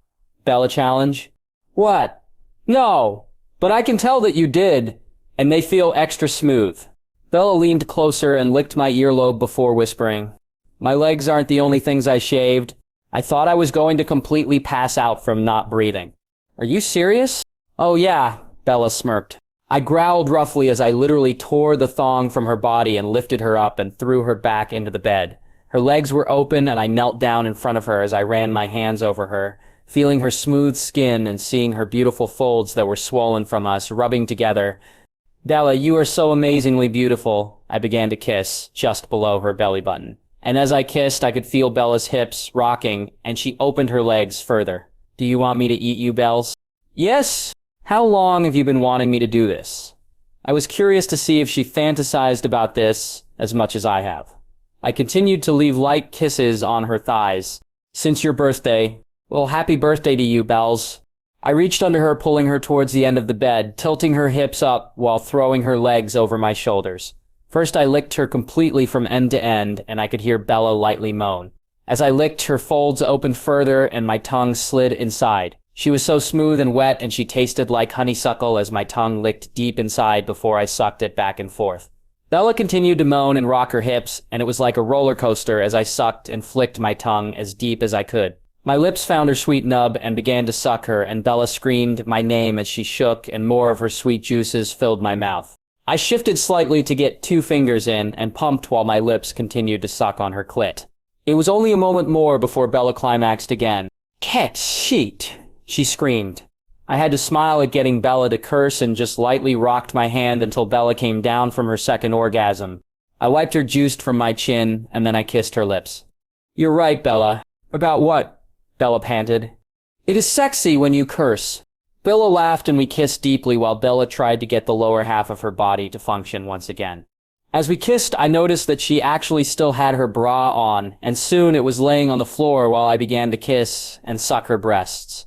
Bella challenged. "What? No, but I can tell that you did, and they feel extra smooth." Bella leaned closer and licked my earlobe before whispering, "My legs aren't the only things I shaved. I thought I was going to completely pass out from not breathing." "Are you serious?" "Oh yeah," Bella smirked. I growled roughly as I literally tore the thong from her body and lifted her up and threw her back into the bed. Her legs were open, and I knelt down in front of her as I ran my hands over her, feeling her smooth skin and seeing her beautiful folds that were swollen from us rubbing together. "Bella, you are so amazingly beautiful." I began to kiss, just below her belly button. And as I kissed, I could feel Bella's hips rocking, and she opened her legs further. "Do you want me to eat you, Bells?" "Yes." "How long have you been wanting me to do this?" I was curious to see if she fantasized about this as much as I have. I continued to leave light kisses on her thighs. "Since your birthday." "Well, happy birthday to you, Bells." I reached under her, pulling her towards the end of the bed, tilting her hips up while throwing her legs over my shoulders. First, I licked her completely from end to end, and I could hear Bella lightly moan. As I licked, her folds opened further, and my tongue slid inside. She was so smooth and wet, and she tasted like honeysuckle as my tongue licked deep inside before I sucked it back and forth. Bella continued to moan and rock her hips, and it was like a roller coaster as I sucked and flicked my tongue as deep as I could. My lips found her sweet nub and began to suck her, and Bella screamed my name as she shook, and more of her sweet juices filled my mouth. I shifted slightly to get 2 fingers in, and pumped while my lips continued to suck on her clit. It was only a moment more before Bella climaxed again. "Cat shit," she screamed. I had to smile at getting Bella to curse and just lightly rocked my hand until Bella came down from her second orgasm. I wiped her juice from my chin, and then I kissed her lips. "You're right, Bella." "About what?" Bella panted. "It is sexy when you curse." Bella laughed and we kissed deeply while Bella tried to get the lower half of her body to function once again. As we kissed, I noticed that she actually still had her bra on, and soon it was laying on the floor while I began to kiss and suck her breasts.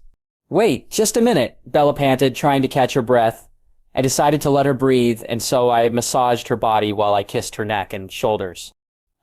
"Wait, just a minute," Bella panted, trying to catch her breath. I decided to let her breathe, and so I massaged her body while I kissed her neck and shoulders.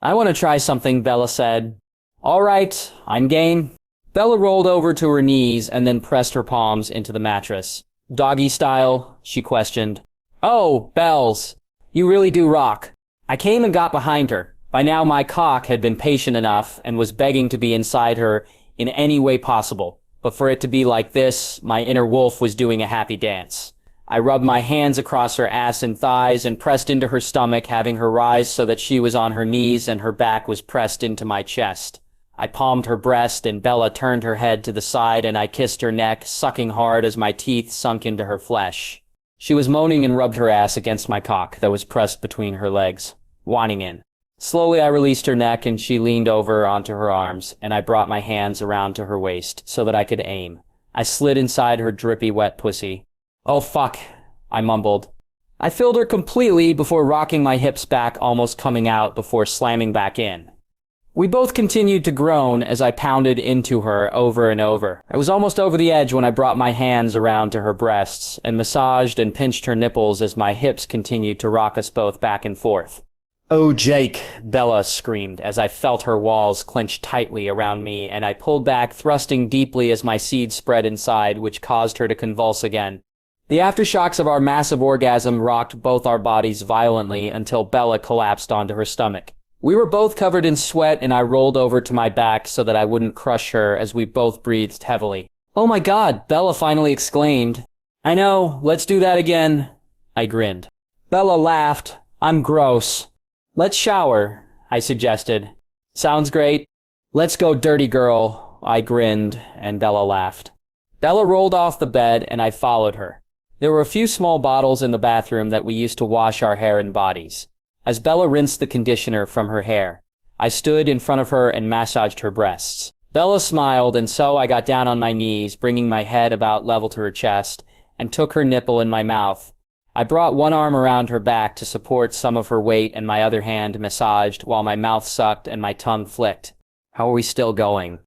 "I want to try something," Bella said. "All right, I'm game." Bella rolled over to her knees and then pressed her palms into the mattress. "Doggy style?" she questioned. "Oh, bells. You really do rock." I came and got behind her. By now my cock had been patient enough and was begging to be inside her in any way possible. But for it to be like this, my inner wolf was doing a happy dance. I rubbed my hands across her ass and thighs and pressed into her stomach, having her rise so that she was on her knees and her back was pressed into my chest. I palmed her breast, and Bella turned her head to the side, and I kissed her neck, sucking hard as my teeth sunk into her flesh. She was moaning and rubbed her ass against my cock that was pressed between her legs, whining in. Slowly I released her neck, and she leaned over onto her arms, and I brought my hands around to her waist so that I could aim. I slid inside her drippy, wet pussy. "Oh, fuck," I mumbled. I filled her completely before rocking my hips back, almost coming out before slamming back in. We both continued to groan as I pounded into her over and over. I was almost over the edge when I brought my hands around to her breasts and massaged and pinched her nipples as my hips continued to rock us both back and forth. "Oh, Jake," Bella screamed as I felt her walls clench tightly around me, and I pulled back, thrusting deeply as my seed spread inside, which caused her to convulse again. The aftershocks of our massive orgasm rocked both our bodies violently until Bella collapsed onto her stomach. We were both covered in sweat, and I rolled over to my back so that I wouldn't crush her as we both breathed heavily. "Oh my God," Bella finally exclaimed. "I know, let's do that again." I grinned. Bella laughed. "I'm gross." "Let's shower," I suggested. "Sounds great." "Let's go, dirty girl," I grinned, and Bella laughed. Bella rolled off the bed, and I followed her. There were a few small bottles in the bathroom that we used to wash our hair and bodies. As Bella rinsed the conditioner from her hair, I stood in front of her and massaged her breasts. Bella smiled, and so I got down on my knees, bringing my head about level to her chest, and took her nipple in my mouth. I brought one arm around her back to support some of her weight, and my other hand massaged while my mouth sucked and my tongue flicked. "How are we still going?"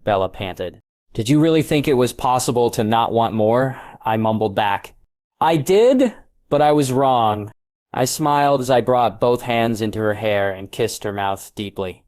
Bella panted. "Did you really think it was possible to not want more?" I mumbled back. "I did, but I was wrong." I smiled as I brought both hands into her hair and kissed her mouth deeply.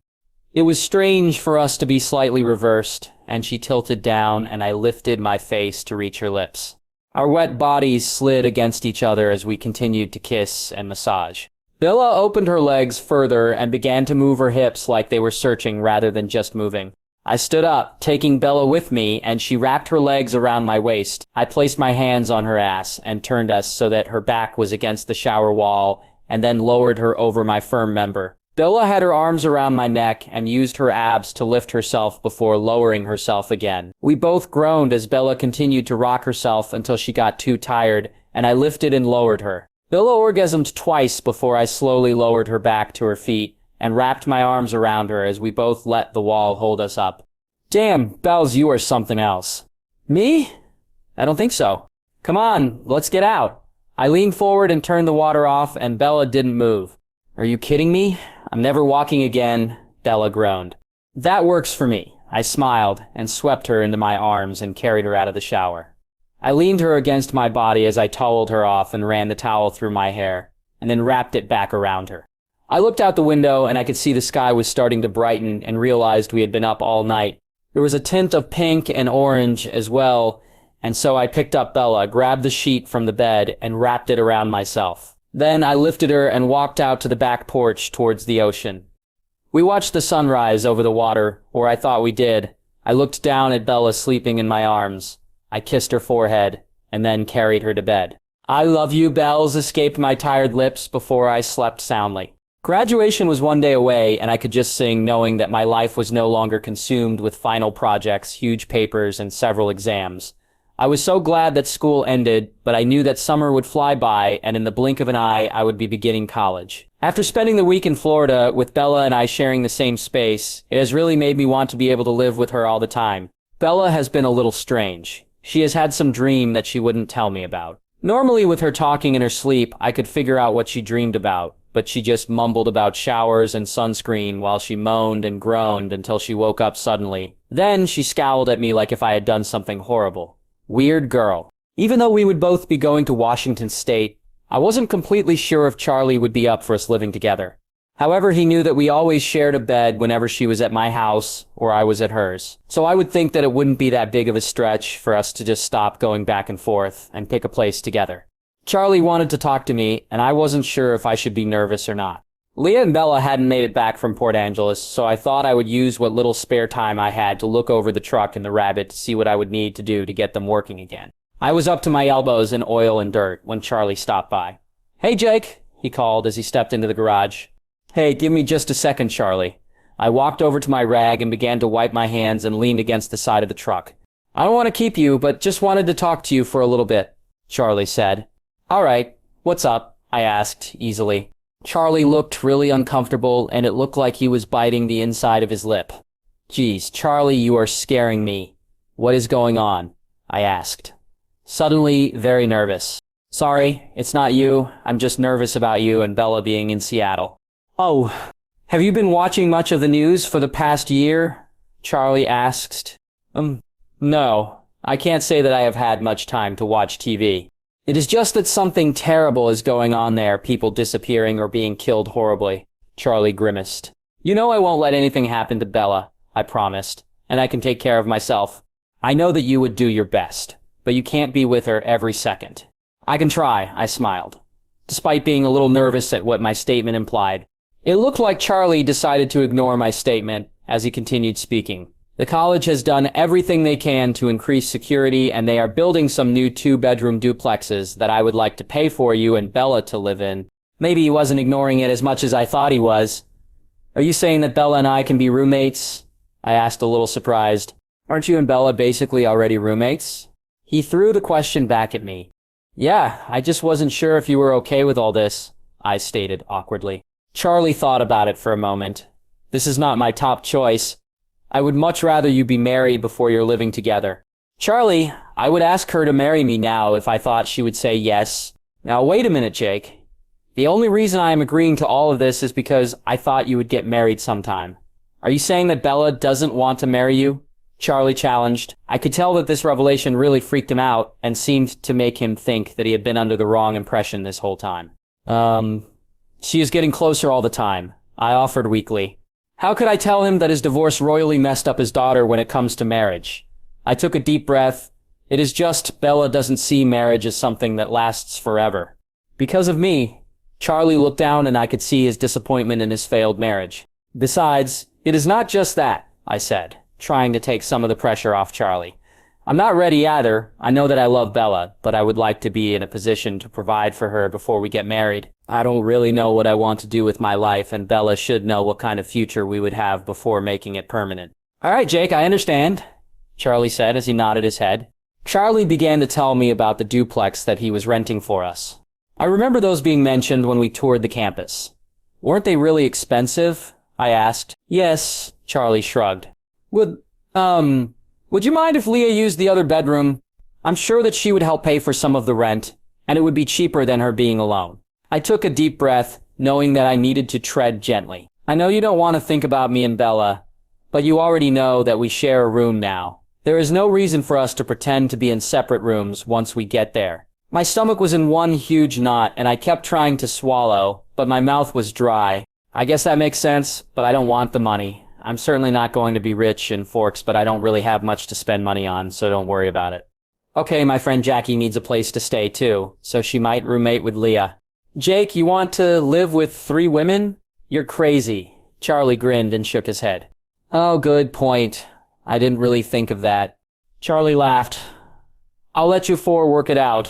It was strange for us to be slightly reversed, and she tilted down, and I lifted my face to reach her lips. Our wet bodies slid against each other as we continued to kiss and massage. Bella opened her legs further and began to move her hips like they were searching rather than just moving. I stood up, taking Bella with me, and she wrapped her legs around my waist. I placed my hands on her ass and turned us so that her back was against the shower wall, and then lowered her over my firm member. Bella had her arms around my neck and used her abs to lift herself before lowering herself again. We both groaned as Bella continued to rock herself until she got too tired, and I lifted and lowered her. Bella orgasmed twice before I slowly lowered her back to her feet and wrapped my arms around her as we both let the wall hold us up. "Damn, Bells, you are something else." "Me? I don't think so." "Come on, let's get out." I leaned forward and turned the water off, and Bella didn't move. "Are you kidding me? I'm never walking again," Bella groaned. "That works for me." I smiled and swept her into my arms and carried her out of the shower. I leaned her against my body as I toweled her off and ran the towel through my hair, and then wrapped it back around her. I looked out the window and I could see the sky was starting to brighten and realized we had been up all night. There was a tint of pink and orange as well, and so I picked up Bella, grabbed the sheet from the bed, and wrapped it around myself. Then I lifted her and walked out to the back porch towards the ocean. We watched the sunrise over the water, or I thought we did. I looked down at Bella sleeping in my arms. I kissed her forehead, and then carried her to bed. "I love you, Bells," escaped my tired lips before I slept soundly. Graduation was one day away, and I could just sing knowing that my life was no longer consumed with final projects, huge papers, and several exams. I was so glad that school ended, but I knew that summer would fly by, and in the blink of an eye, I would be beginning college. After spending the week in Florida, with Bella and I sharing the same space, it has really made me want to be able to live with her all the time. Bella has been a little strange. She has had some dream that she wouldn't tell me about. Normally, with her talking in her sleep, I could figure out what she dreamed about, but she just mumbled about showers and sunscreen while she moaned and groaned until she woke up suddenly. Then she scowled at me like if I had done something horrible. Weird girl. Even though we would both be going to Washington State, I wasn't completely sure if Charlie would be up for us living together. However, he knew that we always shared a bed whenever she was at my house or I was at hers. So I would think that it wouldn't be that big of a stretch for us to just stop going back and forth and pick a place together. Charlie wanted to talk to me, and I wasn't sure if I should be nervous or not. Leah and Bella hadn't made it back from Port Angeles, so I thought I would use what little spare time I had to look over the truck and the Rabbit to see what I would need to do to get them working again. I was up to my elbows in oil and dirt when Charlie stopped by. "Hey, Jake," he called as he stepped into the garage. "Hey, give me just a second, Charlie." I walked over to my rag and began to wipe my hands and leaned against the side of the truck. "I don't want to keep you, but just wanted to talk to you for a little bit," Charlie said. "All right, what's up?" I asked, easily. Charlie looked really uncomfortable, and it looked like he was biting the inside of his lip. "Geez, Charlie, you are scaring me. What is going on?" I asked. Suddenly, very nervous. "Sorry, it's not you. I'm just nervous about you and Bella being in Seattle." "Oh, have you been watching much of the news for the past year?" Charlie asked. No, I can't say that I have had much time to watch TV. It is just that something terrible is going on there, people disappearing or being killed horribly." Charlie grimaced. "You know I won't let anything happen to Bella," I promised, "and I can take care of myself." "I know that you would do your best, but you can't be with her every second." "I can try," I smiled, despite being a little nervous at what my statement implied. It looked like Charlie decided to ignore my statement as he continued speaking. "The college has done everything they can to increase security, and they are building some new 2-bedroom duplexes that I would like to pay for you and Bella to live in." Maybe he wasn't ignoring it as much as I thought he was. "Are you saying that Bella and I can be roommates?" I asked, a little surprised. "Aren't you and Bella basically already roommates?" He threw the question back at me. "Yeah, I just wasn't sure if you were okay with all this," I stated awkwardly. Charlie thought about it for a moment. "This is not my top choice. I would much rather you be married before you're living together." "Charlie, I would ask her to marry me now if I thought she would say yes." "Now wait a minute, Jake. The only reason I am agreeing to all of this is because I thought you would get married sometime. Are you saying that Bella doesn't want to marry you?" Charlie challenged. I could tell that this revelation really freaked him out and seemed to make him think that he had been under the wrong impression this whole time. She is getting closer all the time," I offered weakly. How could I tell him that his divorce royally messed up his daughter when it comes to marriage? I took a deep breath. It is just Bella doesn't see marriage as something that lasts forever. Because of me. Charlie looked down and I could see his disappointment in his failed marriage. "Besides, it is not just that," I said, trying to take some of the pressure off Charlie. "I'm not ready either. I know that I love Bella, but I would like to be in a position to provide for her before we get married. I don't really know what I want to do with my life, and Bella should know what kind of future we would have before making it permanent." "All right, Jake, I understand," Charlie said as he nodded his head. Charlie began to tell me about the duplex that he was renting for us. I remember those being mentioned when we toured the campus. "Weren't they really expensive?" I asked. "Yes," Charlie shrugged. Would you mind if Leah used the other bedroom? I'm sure that she would help pay for some of the rent, and it would be cheaper than her being alone." I took a deep breath, knowing that I needed to tread gently. "I know you don't want to think about me and Bella, but you already know that we share a room now. There is no reason for us to pretend to be in separate rooms once we get there. My stomach was in one huge knot, and I kept trying to swallow, but my mouth was dry. I guess that makes sense, but I don't want the money. I'm certainly not going to be rich in forks, but I don't really have much to spend money on, so don't worry about it. Okay, my friend Jackie needs a place to stay too, so she might roommate with Leah. Jake, you want to live with 3 women? You're crazy. Charlie grinned and shook his head. Oh, good point. I didn't really think of that. Charlie laughed. I'll let you 4 work it out.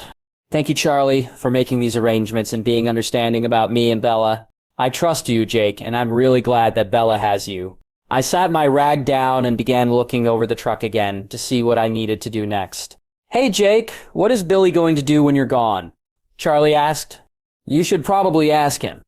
Thank you, Charlie, for making these arrangements and being understanding about me and Bella. I trust you, Jake, and I'm really glad that Bella has you. I sat my rag down and began looking over the truck again to see what I needed to do next. Hey, Jake, what is Billy going to do when you're gone? Charlie asked. You should probably ask him.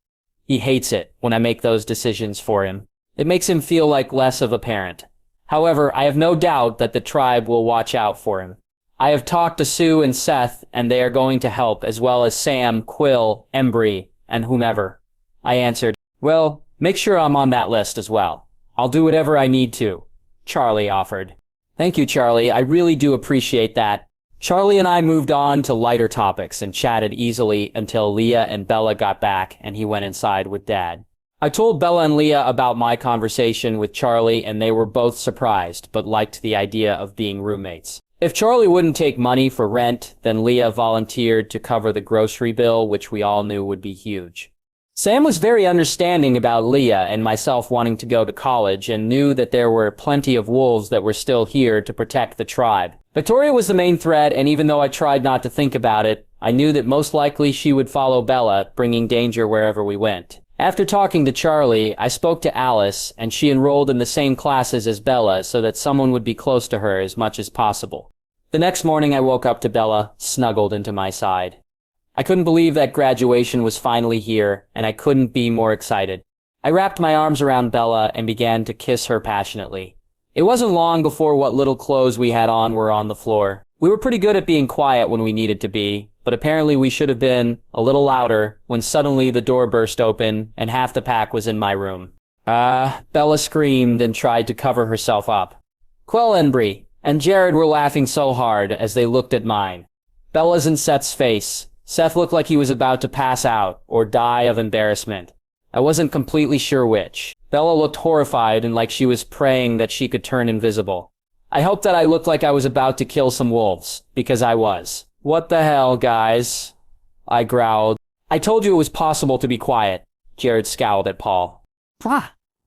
He hates it when I make those decisions for him. It makes him feel like less of a parent. However, I have no doubt that the tribe will watch out for him. I have talked to Sue and Seth, and they are going to help, as well as Sam, Quill, Embry, and whomever. I answered, well, make sure I'm on that list as well. I'll do whatever I need to. Charlie offered. Thank you, Charlie. I really do appreciate that. Charlie and I moved on to lighter topics and chatted easily until Leah and Bella got back and he went inside with Dad. I told Bella and Leah about my conversation with Charlie and they were both surprised but liked the idea of being roommates. If Charlie wouldn't take money for rent, then Leah volunteered to cover the grocery bill, which we all knew would be huge. Sam was very understanding about Leah and myself wanting to go to college and knew that there were plenty of wolves that were still here to protect the tribe. Victoria was the main threat, and even though I tried not to think about it, I knew that most likely she would follow Bella, bringing danger wherever we went. After talking to Charlie, I spoke to Alice, and she enrolled in the same classes as Bella so that someone would be close to her as much as possible. The next morning I woke up to Bella, snuggled into my side. I couldn't believe that graduation was finally here, and I couldn't be more excited. I wrapped my arms around Bella and began to kiss her passionately. It wasn't long before what little clothes we had on were on the floor. We were pretty good at being quiet when we needed to be, but apparently we should have been a little louder when suddenly the door burst open and half the pack was in my room. Bella screamed and tried to cover herself up. Quill, Embry, and Jared were laughing so hard as they looked at mine. Bella's in Seth's face. Seth looked like he was about to pass out or die of embarrassment. I wasn't completely sure which. Bella looked horrified and like she was praying that she could turn invisible. I hoped that I looked like I was about to kill some wolves, because I was. What the hell, guys? I growled. I told you it was possible to be quiet. Jared scowled at Paul.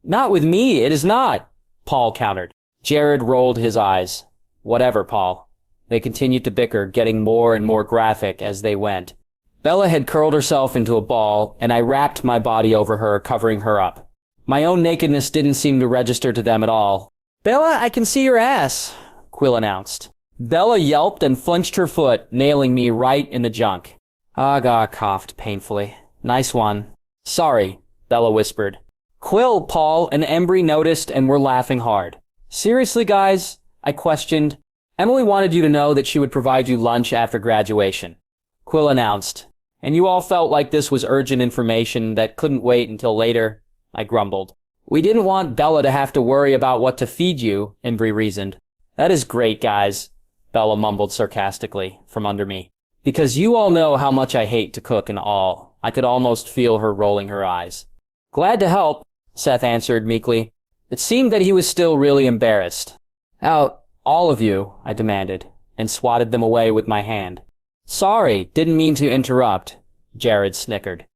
Not with me, it is not, Paul countered. Jared rolled his eyes. Whatever, Paul. They continued to bicker, getting more and more graphic as they went. Bella had curled herself into a ball, and I wrapped my body over her, covering her up. My own nakedness didn't seem to register to them at all. Bella, I can see your ass, Quill announced. Bella yelped and flinched her foot, nailing me right in the junk. Aga coughed painfully. Nice one. Sorry, Bella whispered. Quill, Paul, and Embry noticed and were laughing hard. Seriously, guys? I questioned. Emily wanted you to know that she would provide you lunch after graduation. Quill announced. And you all felt like this was urgent information that couldn't wait until later, I grumbled. We didn't want Bella to have to worry about what to feed you, Embry reasoned. That is great, guys, Bella mumbled sarcastically from under me. Because you all know how much I hate to cook and all. I could almost feel her rolling her eyes. Glad to help, Seth answered meekly. It seemed that he was still really embarrassed. Out, all of you, I demanded, and swatted them away with my hand. Sorry, didn't mean to interrupt, Jared snickered.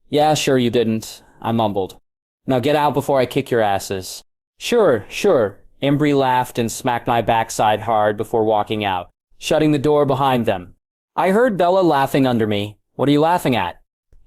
Yeah, sure you didn't, I mumbled. Now get out before I kick your asses. Sure. Embry laughed and smacked my backside hard before walking out, shutting the door behind them. I heard Bella laughing under me. What are you laughing at?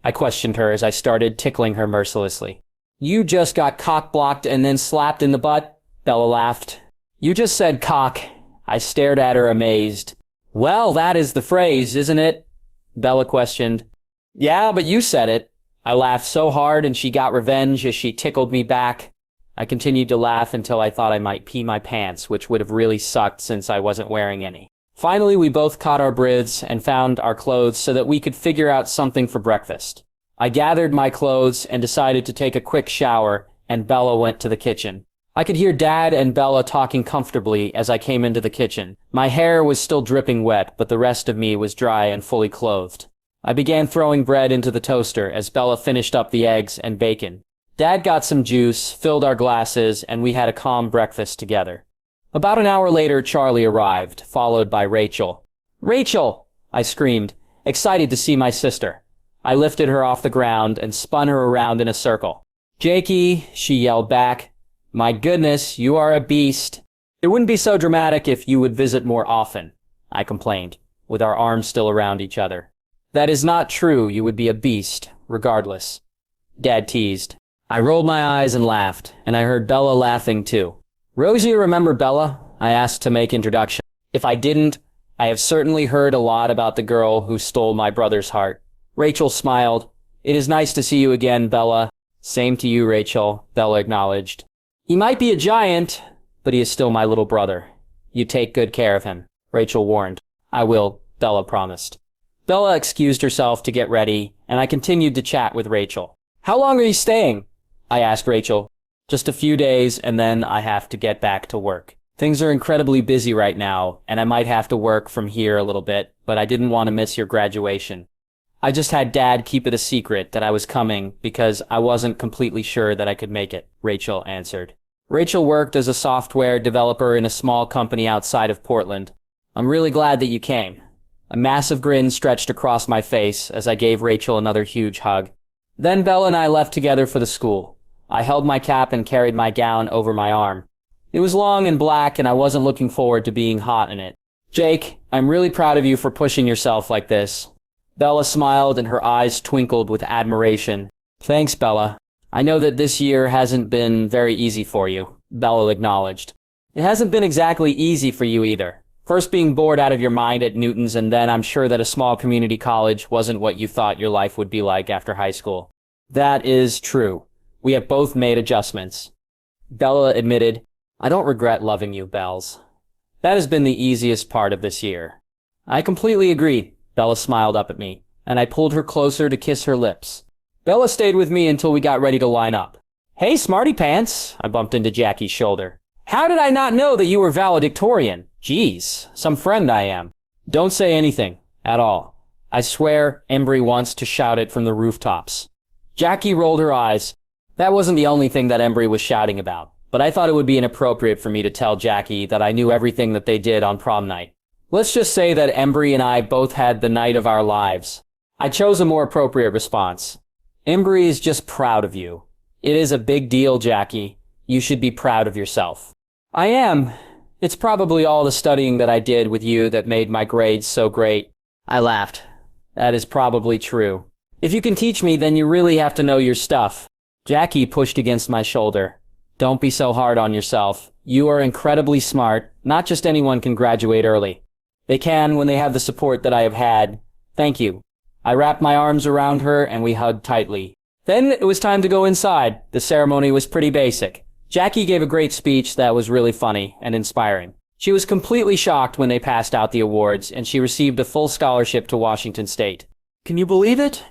I questioned her as I started tickling her mercilessly. You just got cock-blocked and then slapped in the butt, Bella laughed. You just said cock. I stared at her amazed. Well, that is the phrase, isn't it? Bella questioned. Yeah, but you said it. I laughed so hard and she got revenge as she tickled me back. I continued to laugh until I thought I might pee my pants, which would have really sucked since I wasn't wearing any. Finally, we both caught our breaths and found our clothes so that we could figure out something for breakfast. I gathered my clothes and decided to take a quick shower, and Bella went to the kitchen. I could hear Dad and Bella talking comfortably as I came into the kitchen. My hair was still dripping wet, but the rest of me was dry and fully clothed. I began throwing bread into the toaster as Bella finished up the eggs and bacon. Dad got some juice, filled our glasses, and we had a calm breakfast together. About an hour later, Charlie arrived, followed by Rachel. "Rachel!" I screamed, excited to see my sister. I lifted her off the ground and spun her around in a circle. "Jakey," she yelled back. "My goodness, you are a beast." "It wouldn't be so dramatic if you would visit more often," I complained, with our arms still around each other. "That is not true. You would be a beast, regardless," Dad teased. I rolled my eyes and laughed, and I heard Bella laughing too. "Rosie, remember Bella?" I asked to make introduction. If I didn't, I have certainly heard a lot about the girl who stole my brother's heart. Rachel smiled. "It is nice to see you again, Bella." "Same to you, Rachel," Bella acknowledged. "He might be a giant, but he is still my little brother. You take good care of him," Rachel warned. "I will," Bella promised. Bella excused herself to get ready, and I continued to chat with Rachel. "How long are you staying?" I asked Rachel. "Just a few days, and then I have to get back to work. Things are incredibly busy right now, and I might have to work from here a little bit, but I didn't want to miss your graduation. I just had Dad keep it a secret that I was coming because I wasn't completely sure that I could make it," Rachel answered. Rachel worked as a software developer in a small company outside of Portland. "I'm really glad that you came." A massive grin stretched across my face as I gave Rachel another huge hug. Then Bella and I left together for the school. I held my cap and carried my gown over my arm. It was long and black, and I wasn't looking forward to being hot in it. "Jake, I'm really proud of you for pushing yourself like this." Bella smiled and her eyes twinkled with admiration. "Thanks, Bella. I know that this year hasn't been very easy for you," Bella acknowledged. "It hasn't been exactly easy for you either. First being bored out of your mind at Newton's, and then I'm sure that a small community college wasn't what you thought your life would be like after high school." "That is true. We have both made adjustments," Bella admitted. "I don't regret loving you, Bells. That has been the easiest part of this year." "I completely agree." Bella smiled up at me, and I pulled her closer to kiss her lips. Bella stayed with me until we got ready to line up. "Hey, Smarty Pants!" I bumped into Jackie's shoulder. "How did I not know that you were valedictorian? Jeez, some friend I am." "Don't say anything, at all. I swear Embry wants to shout it from the rooftops." Jackie rolled her eyes. That wasn't the only thing that Embry was shouting about, but I thought it would be inappropriate for me to tell Jackie that I knew everything that they did on prom night. Let's just say that Embry and I both had the night of our lives. I chose a more appropriate response. "Embry is just proud of you. It is a big deal, Jackie. You should be proud of yourself." "I am. It's probably all the studying that I did with you that made my grades so great." I laughed. "That is probably true. If you can teach me, then you really have to know your stuff." Jackie pushed against my shoulder. "Don't be so hard on yourself. You are incredibly smart. Not just anyone can graduate early. They can when they have the support that I have had. Thank you." I wrapped my arms around her and we hugged tightly. Then it was time to go inside. The ceremony was pretty basic. Jackie gave a great speech that was really funny and inspiring. She was completely shocked when they passed out the awards, and she received a full scholarship to Washington State. "Can you believe it?"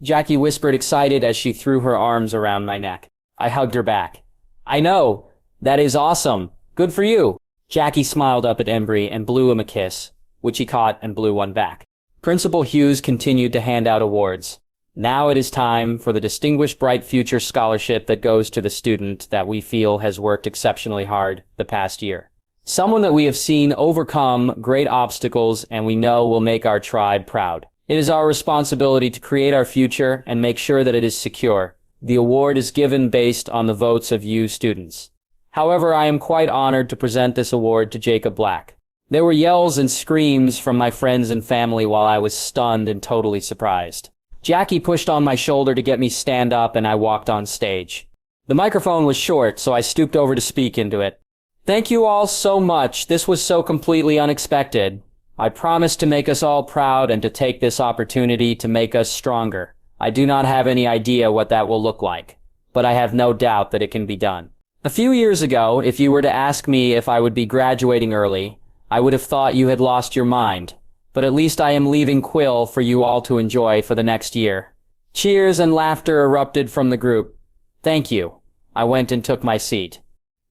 Jackie whispered, excited as she threw her arms around my neck. I hugged her back. "I know. That is awesome. Good for you." Jackie smiled up at Embry and blew him a kiss, which he caught and blew one back. Principal Hughes continued to hand out awards. "Now it is time for the Distinguished Bright Future Scholarship that goes to the student that we feel has worked exceptionally hard the past year. Someone that we have seen overcome great obstacles and we know will make our tribe proud. It is our responsibility to create our future and make sure that it is secure. The award is given based on the votes of you students. However, I am quite honored to present this award to Jacob Black." There were yells and screams from my friends and family while I was stunned and totally surprised. Jackie pushed on my shoulder to get me stand up and I walked on stage. The microphone was short, so I stooped over to speak into it. "Thank you all so much. This was so completely unexpected. I promise to make us all proud and to take this opportunity to make us stronger. I do not have any idea what that will look like, but I have no doubt that it can be done. A few years ago, if you were to ask me if I would be graduating early, I would have thought you had lost your mind, but at least I am leaving Quill for you all to enjoy for the next year." Cheers and laughter erupted from the group. "Thank you." I went and took my seat.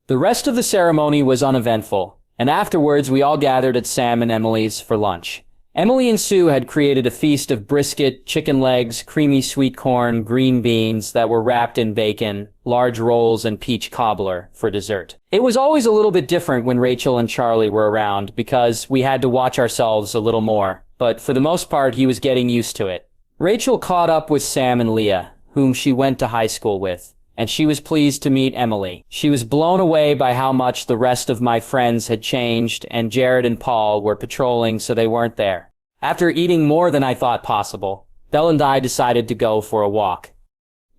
The rest of the ceremony was uneventful, and afterwards we all gathered at Sam and Emily's for lunch. Emily and Sue had created a feast of brisket, chicken legs, creamy sweet corn, green beans that were wrapped in bacon, large rolls, and peach cobbler for dessert. It was always a little bit different when Rachel and Charlie were around because we had to watch ourselves a little more, but for the most part he was getting used to it. Rachel caught up with Sam and Leah, whom she went to high school with, and she was pleased to meet Emily. She was blown away by how much the rest of my friends had changed, and Jared and Paul were patrolling so they weren't there. After eating more than I thought possible, Belle and I decided to go for a walk.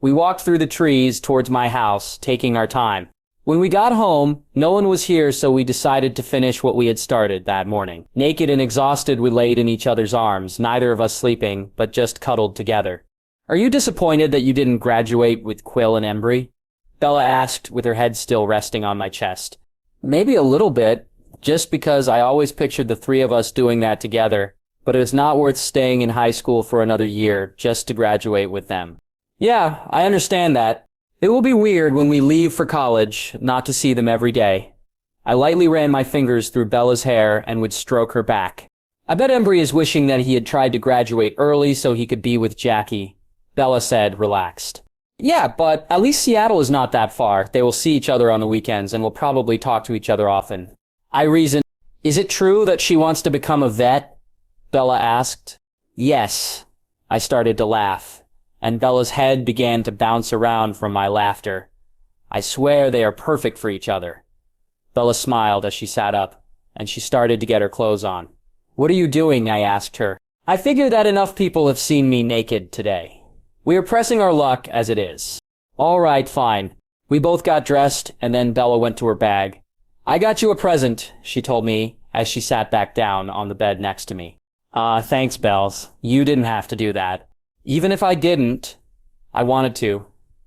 We walked through the trees towards my house, taking our time. When we got home, no one was here, so we decided to finish what we had started that morning. Naked and exhausted, we laid in each other's arms, neither of us sleeping, but just cuddled together. "Are you disappointed that you didn't graduate with Quill and Embry?" Bella asked, with her head still resting on my chest. "Maybe a little bit, just because I always pictured the three of us doing that together, but it was not worth staying in high school for another year just to graduate with them." "Yeah, I understand that. It will be weird when we leave for college not to see them every day." I lightly ran my fingers through Bella's hair and would stroke her back. "I bet Embry is wishing that he had tried to graduate early so he could be with Jackie," Bella said, relaxed. "Yeah, but at least Seattle is not that far. They will see each other on the weekends and will probably talk to each other often." I reasoned. "Is it true that she wants to become a vet?" Bella asked. "Yes." I started to laugh, and Bella's head began to bounce around from my laughter. "I swear they are perfect for each other." Bella smiled as she sat up, and she started to get her clothes on. "What are you doing?" I asked her. "I figure that enough people have seen me naked today. We are pressing our luck as it is." "All right, fine." We both got dressed, and then Bella went to her bag. "I got you a present," she told me as she sat back down on the bed next to me. Thanks, Bells. You didn't have to do that." "Even if I didn't, I wanted to."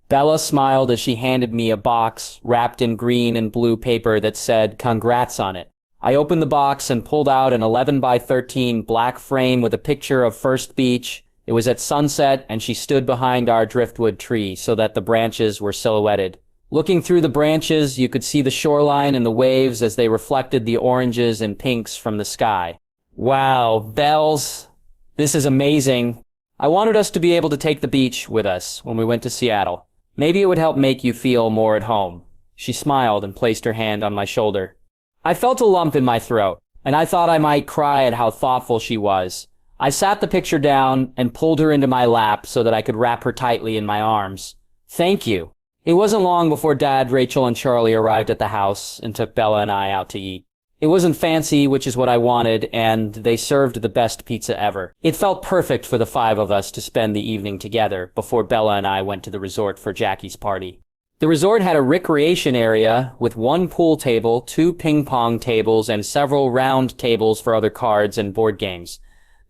Bella smiled as she handed me a box wrapped in green and blue paper that said, "Congrats" on it. I opened the box and pulled out an 11 by 13 black frame with a picture of First Beach. It was at sunset, and she stood behind our driftwood tree so that the branches were silhouetted. Looking through the branches, you could see the shoreline and the waves as they reflected the oranges and pinks from the sky. "Wow, Bells, this is amazing. I wanted us to be able to take the beach with us when we went to Seattle. Maybe it would help make you feel more at home." She smiled and placed her hand on my shoulder. I felt a lump in my throat, and I thought I might cry at how thoughtful she was. I sat the picture down and pulled her into my lap so that I could wrap her tightly in my arms. "Thank you." It wasn't long before Dad, Rachel, and Charlie arrived at the house and took Bella and I out to eat. It wasn't fancy, which is what I wanted, and they served the best pizza ever. It felt perfect for the five of us to spend the evening together before Bella and I went to the resort for Jackie's party. The resort had a recreation area with one pool table, 2 ping pong tables, and several round tables for other cards and board games.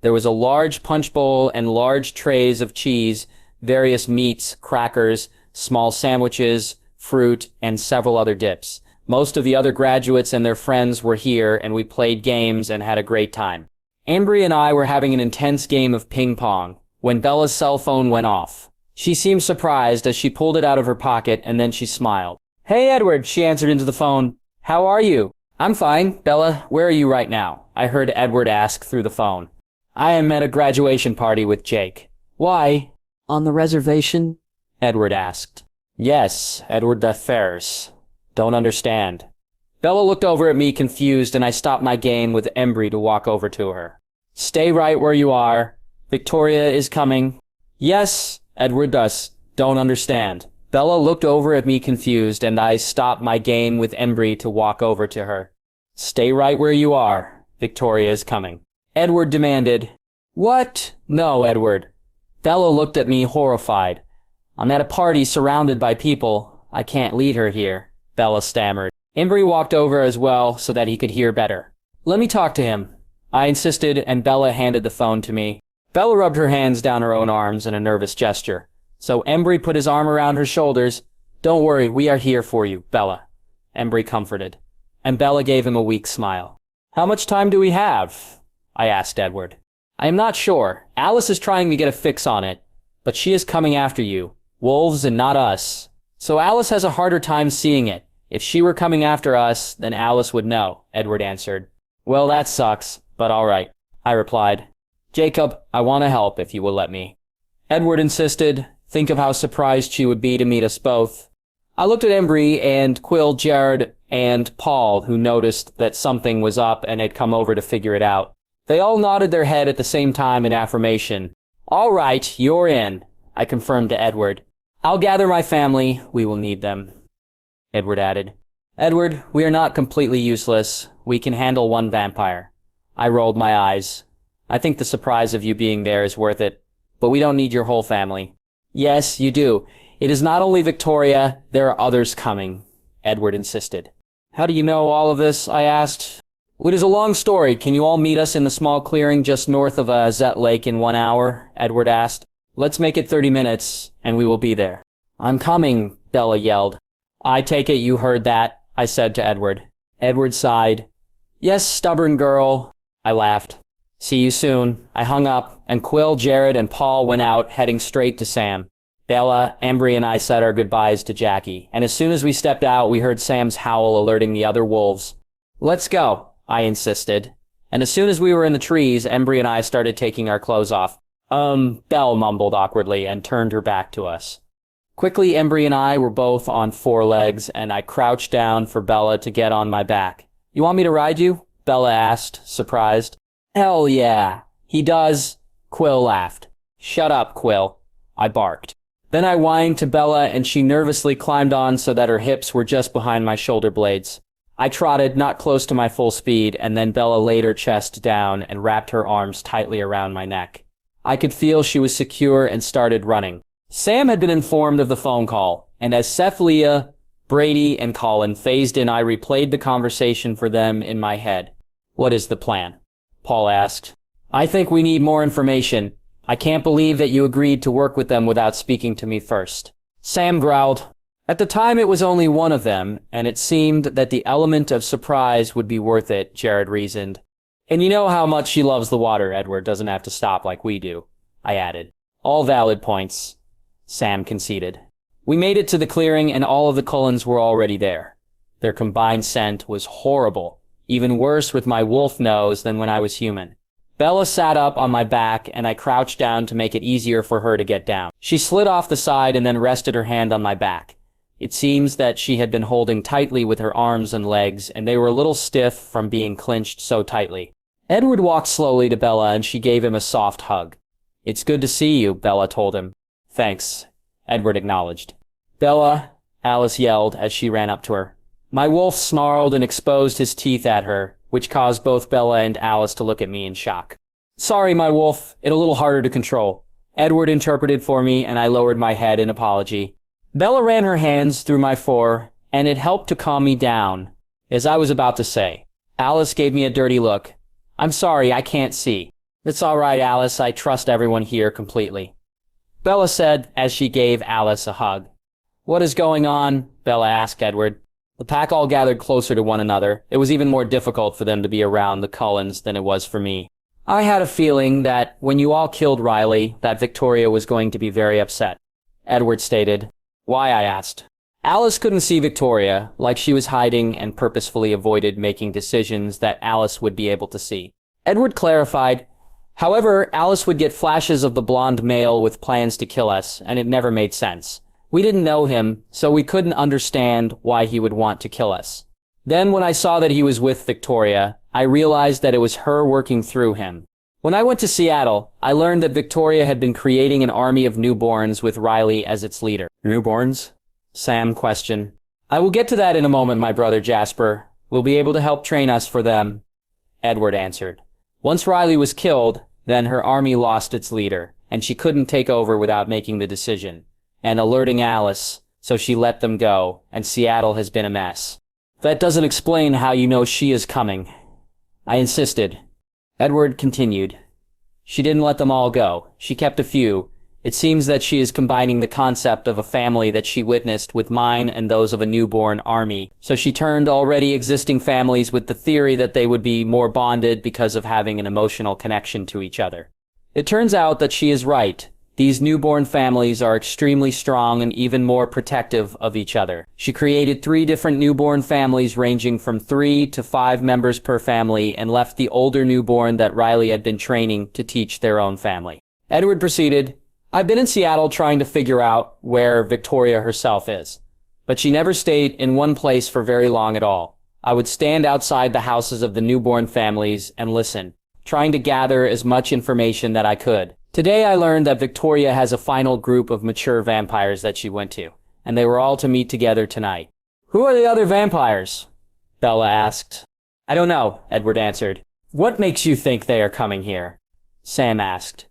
There was a large punch bowl and large trays of cheese, various meats, crackers, small sandwiches, fruit, and several other dips. Most of the other graduates and their friends were here, and we played games and had a great time. Ambry and I were having an intense game of ping pong when Bella's cell phone went off. She seemed surprised as she pulled it out of her pocket, and then she smiled. "Hey, Edward," she answered into the phone. "How are you?" "I'm fine. Bella, where are you right now?" I heard Edward ask through the phone. "I am at a graduation party with Jake." "Why?" "On the reservation?" Edward asked. "Yes, Edward the Ferris. Don't understand." Bella looked over at me confused, and I stopped my game with Embry to walk over to her. "Stay right where you are. Victoria is coming." "Yes, Edward does. Don't understand." Bella looked over at me confused, and I stopped my game with Embry to walk over to her. "Stay right where you are. Victoria is coming." Edward demanded. "What?" "No, Edward." Bella looked at me horrified. "I'm at a party surrounded by people. I can't lead her here," Bella stammered. Embry walked over as well so that he could hear better. "Let me talk to him," I insisted, and Bella handed the phone to me. Bella rubbed her hands down her own arms in a nervous gesture. So Embry put his arm around her shoulders. "Don't worry, we are here for you, Bella," Embry comforted. And Bella gave him a weak smile. "How much time do we have?" I asked Edward. "I am not sure. Alice is trying to get a fix on it, but she is coming after you. Wolves and not us. So Alice has a harder time seeing it. If she were coming after us, then Alice would know, Edward answered. Well, that sucks, but all right, I replied. Jacob, I want to help if you will let me. Edward insisted. Think of how surprised she would be to meet us both. I looked at Embry and Quill, Jared, and Paul, who noticed that something was up and had come over to figure it out. They all nodded their head at the same time in affirmation. All right, you're in, I confirmed to Edward. I'll gather my family. We will need them, Edward added. Edward, we are not completely useless. We can handle one vampire. I rolled my eyes. I think the surprise of you being there is worth it, but we don't need your whole family. Yes, you do. It is not only Victoria, there are others coming, Edward insisted. How do you know all of this? I asked. It is a long story. Can you all meet us in the small clearing just north of Zet Lake in 1 hour? Edward asked. Let's make it 30 minutes, and we will be there. I'm coming, Bella yelled. I take it you heard that, I said to Edward. Edward sighed. Yes, stubborn girl, I laughed. See you soon. I hung up, and Quill, Jared, and Paul went out, heading straight to Sam. Bella, Embry, and I said our goodbyes to Jackie, and as soon as we stepped out, we heard Sam's howl alerting the other wolves. Let's go, I insisted. And as soon as we were in the trees, Embry and I started taking our clothes off. Belle mumbled awkwardly and turned her back to us. Quickly, Embry and I were both on 4 legs, and I crouched down for Bella to get on my back. You want me to ride you? Bella asked, surprised. Hell yeah. He does. Quill laughed. Shut up, Quill, I barked. Then I whined to Bella, and she nervously climbed on so that her hips were just behind my shoulder blades. I trotted, not close to my full speed, and then Bella laid her chest down and wrapped her arms tightly around my neck. I could feel she was secure and started running. Sam had been informed of the phone call, and as Seth, Leah, Brady, and Cullen phased in, I replayed the conversation for them in my head. What is the plan? Paul asked. I think we need more information. I can't believe that you agreed to work with them without speaking to me first. Sam growled. At the time it was only one of them, and it seemed that the element of surprise would be worth it, Jared reasoned. And you know how much she loves the water. Edward doesn't have to stop like we do, I added. All valid points, Sam conceded. We made it to the clearing, and all of the Cullens were already there. Their combined scent was horrible, even worse with my wolf nose than when I was human. Bella sat up on my back, and I crouched down to make it easier for her to get down. She slid off the side and then rested her hand on my back. It seems that she had been holding tightly with her arms and legs, and they were a little stiff from being clinched so tightly. Edward walked slowly to Bella, and she gave him a soft hug. It's good to see you, Bella told him. Thanks, Edward acknowledged. Bella, Alice yelled as she ran up to her. My wolf snarled and exposed his teeth at her, which caused both Bella and Alice to look at me in shock. Sorry, my wolf. It's a little harder to control. Edward interpreted for me, and I lowered my head in apology. Bella ran her hands through my fur, and it helped to calm me down. As I was about to say, Alice gave me a dirty look. I'm sorry, I can't see. It's all right, Alice. I trust everyone here completely, Bella said as she gave Alice a hug. What is going on? Bella asked Edward. The pack all gathered closer to one another. It was even more difficult for them to be around the Cullens than it was for me. I had a feeling that when you all killed Riley, that Victoria was going to be very upset, Edward stated. Why? I asked. Alice couldn't see Victoria, like she was hiding and purposefully avoided making decisions that Alice would be able to see. Edward clarified. However, Alice would get flashes of the blonde male with plans to kill us, and it never made sense. We didn't know him, so we couldn't understand why he would want to kill us. Then when I saw that he was with Victoria, I realized that it was her working through him. When I went to Seattle, I learned that Victoria had been creating an army of newborns with Riley as its leader. Newborns? Sam questioned. I will get to that in a moment, my brother Jasper. We'll be able to help train us for them, Edward answered. Once Riley was killed, then her army lost its leader, and she couldn't take over without making the decision and alerting Alice, so she let them go, and Seattle has been a mess. That doesn't explain how you know she is coming, I insisted. Edward continued. She didn't let them all go. She kept a few. It seems that she is combining the concept of a family that she witnessed with mine and those of a newborn army. So she turned already existing families with the theory that they would be more bonded because of having an emotional connection to each other. It turns out that she is right. These newborn families are extremely strong and even more protective of each other. She created 3 different newborn families ranging from 3 to 5 members per family and left the older newborn that Riley had been training to teach their own family. Edward proceeded, "I've been in Seattle trying to figure out where Victoria herself is, but she never stayed in one place for very long at all. I would stand outside the houses of the newborn families and listen, trying to gather as much information that I could. Today I learned that Victoria has a final group of mature vampires that she went to, and they were all to meet together tonight." "Who are the other vampires?" Bella asked. "I don't know," Edward answered. "What makes you think they are coming here?" Sam asked.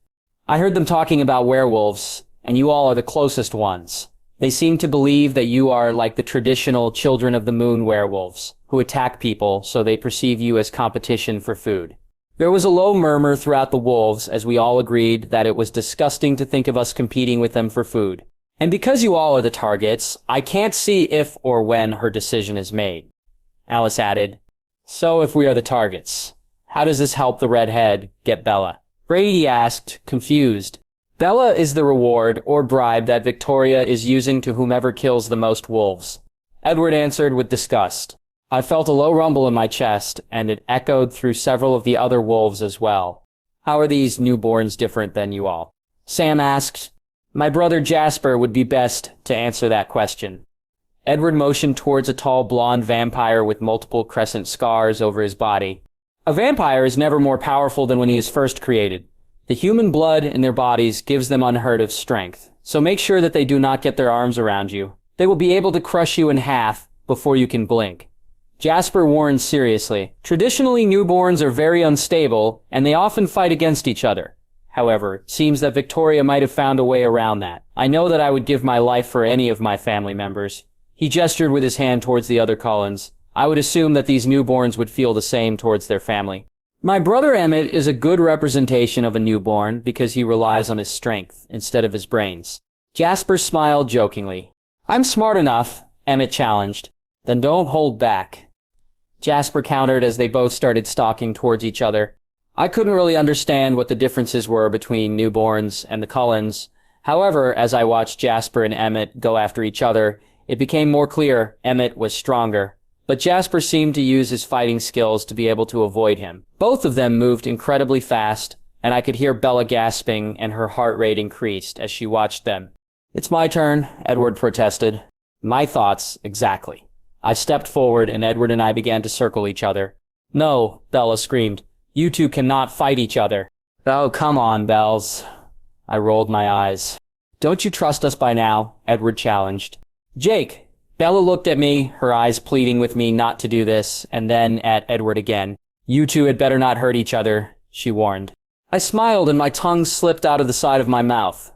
"I heard them talking about werewolves, and you all are the closest ones. They seem to believe that you are like the traditional Children of the Moon werewolves, who attack people so they perceive you as competition for food." There was a low murmur throughout the wolves as we all agreed that it was disgusting to think of us competing with them for food. "And because you all are the targets, I can't see if or when her decision is made," Alice added. "So if we are the targets, how does this help the redhead get Bella?" Brady asked, confused. "Bella is the reward or bribe that Victoria is using to whomever kills the most wolves," Edward answered with disgust. I felt a low rumble in my chest, and it echoed through several of the other wolves as well. "How are these newborns different than you all?" Sam asked. "My brother Jasper would be best to answer that question." Edward motioned towards a tall blonde vampire with multiple crescent scars over his body. "A vampire is never more powerful than when he is first created. The human blood in their bodies gives them unheard of strength, so make sure that they do not get their arms around you. They will be able to crush you in half before you can blink." Jasper warned seriously. "Traditionally, newborns are very unstable, and they often fight against each other. However, it seems that Victoria might have found a way around that. I know that I would give my life for any of my family members." He gestured with his hand towards the other Cullens. "I would assume that these newborns would feel the same towards their family. My brother Emmett is a good representation of a newborn because he relies on his strength instead of his brains." Jasper smiled jokingly. "I'm smart enough," Emmett challenged. "Then don't hold back," Jasper countered as they both started stalking towards each other. I couldn't really understand what the differences were between newborns and the Cullens. However, as I watched Jasper and Emmett go after each other, it became more clear Emmett was stronger. But Jasper seemed to use his fighting skills to be able to avoid him. Both of them moved incredibly fast, and I could hear Bella gasping and her heart rate increased as she watched them. "It's my turn," Edward protested. "My thoughts, exactly." I stepped forward and Edward and I began to circle each other. "No," Bella screamed. "You two cannot fight each other." "Oh, come on, Bells." I rolled my eyes. "Don't you trust us by now?" Edward challenged. "Jake." Bella looked at me, her eyes pleading with me not to do this, and then at Edward again. "You two had better not hurt each other," she warned. I smiled and my tongue slipped out of the side of my mouth.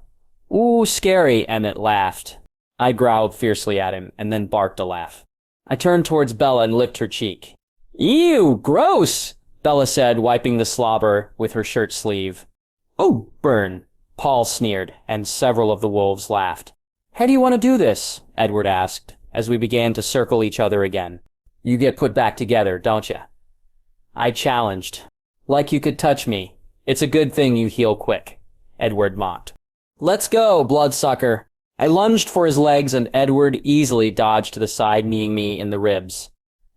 "Ooh, scary," Emmett laughed. I growled fiercely at him and then barked a laugh. I turned towards Bella and licked her cheek. "Ew, gross," Bella said, wiping the slobber with her shirt sleeve. "Oh, burn," Paul sneered, and several of the wolves laughed. "How do you want to do this?" Edward asked, as we began to circle each other again. "You get put back together, don't you?" I challenged. "Like you could touch me. It's a good thing you heal quick," Edward mocked. "Let's go, bloodsucker." I lunged for his legs and Edward easily dodged to the side, kneeing me in the ribs.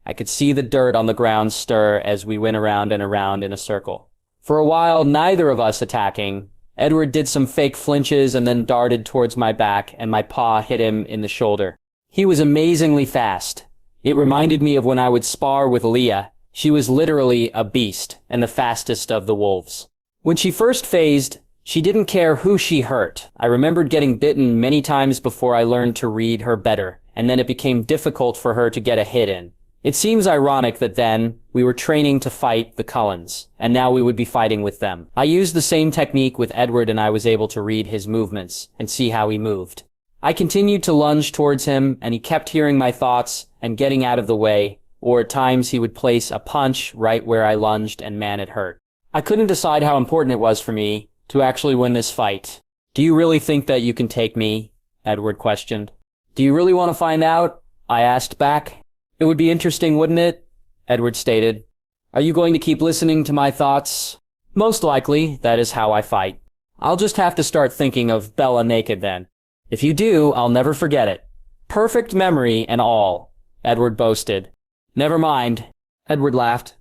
I could see the dirt on the ground stir as we went around and around in a circle. For a while, neither of us attacking. Edward did some fake flinches and then darted towards my back, and my paw hit him in the shoulder. He was amazingly fast. It reminded me of when I would spar with Leah. She was literally a beast and the fastest of the wolves. When she first phased, she didn't care who she hurt. I remembered getting bitten many times before I learned to read her better, and then it became difficult for her to get a hit in. It seems ironic that then we were training to fight the Cullens, and now we would be fighting with them. I used the same technique with Edward and I was able to read his movements and see how he moved. I continued to lunge towards him, and he kept hearing my thoughts and getting out of the way, or at times he would place a punch right where I lunged, and man, it hurt. I couldn't decide how important it was for me to actually win this fight. "Do you really think that you can take me?" Edward questioned. "Do you really want to find out?" I asked back. "It would be interesting, wouldn't it?" Edward stated. "Are you going to keep listening to my thoughts?" "Most likely, that is how I fight." I'll just have to start thinking of Bella naked then. If you do, I'll never forget it. Perfect memory and all, Edward boasted. Never mind, Edward laughed.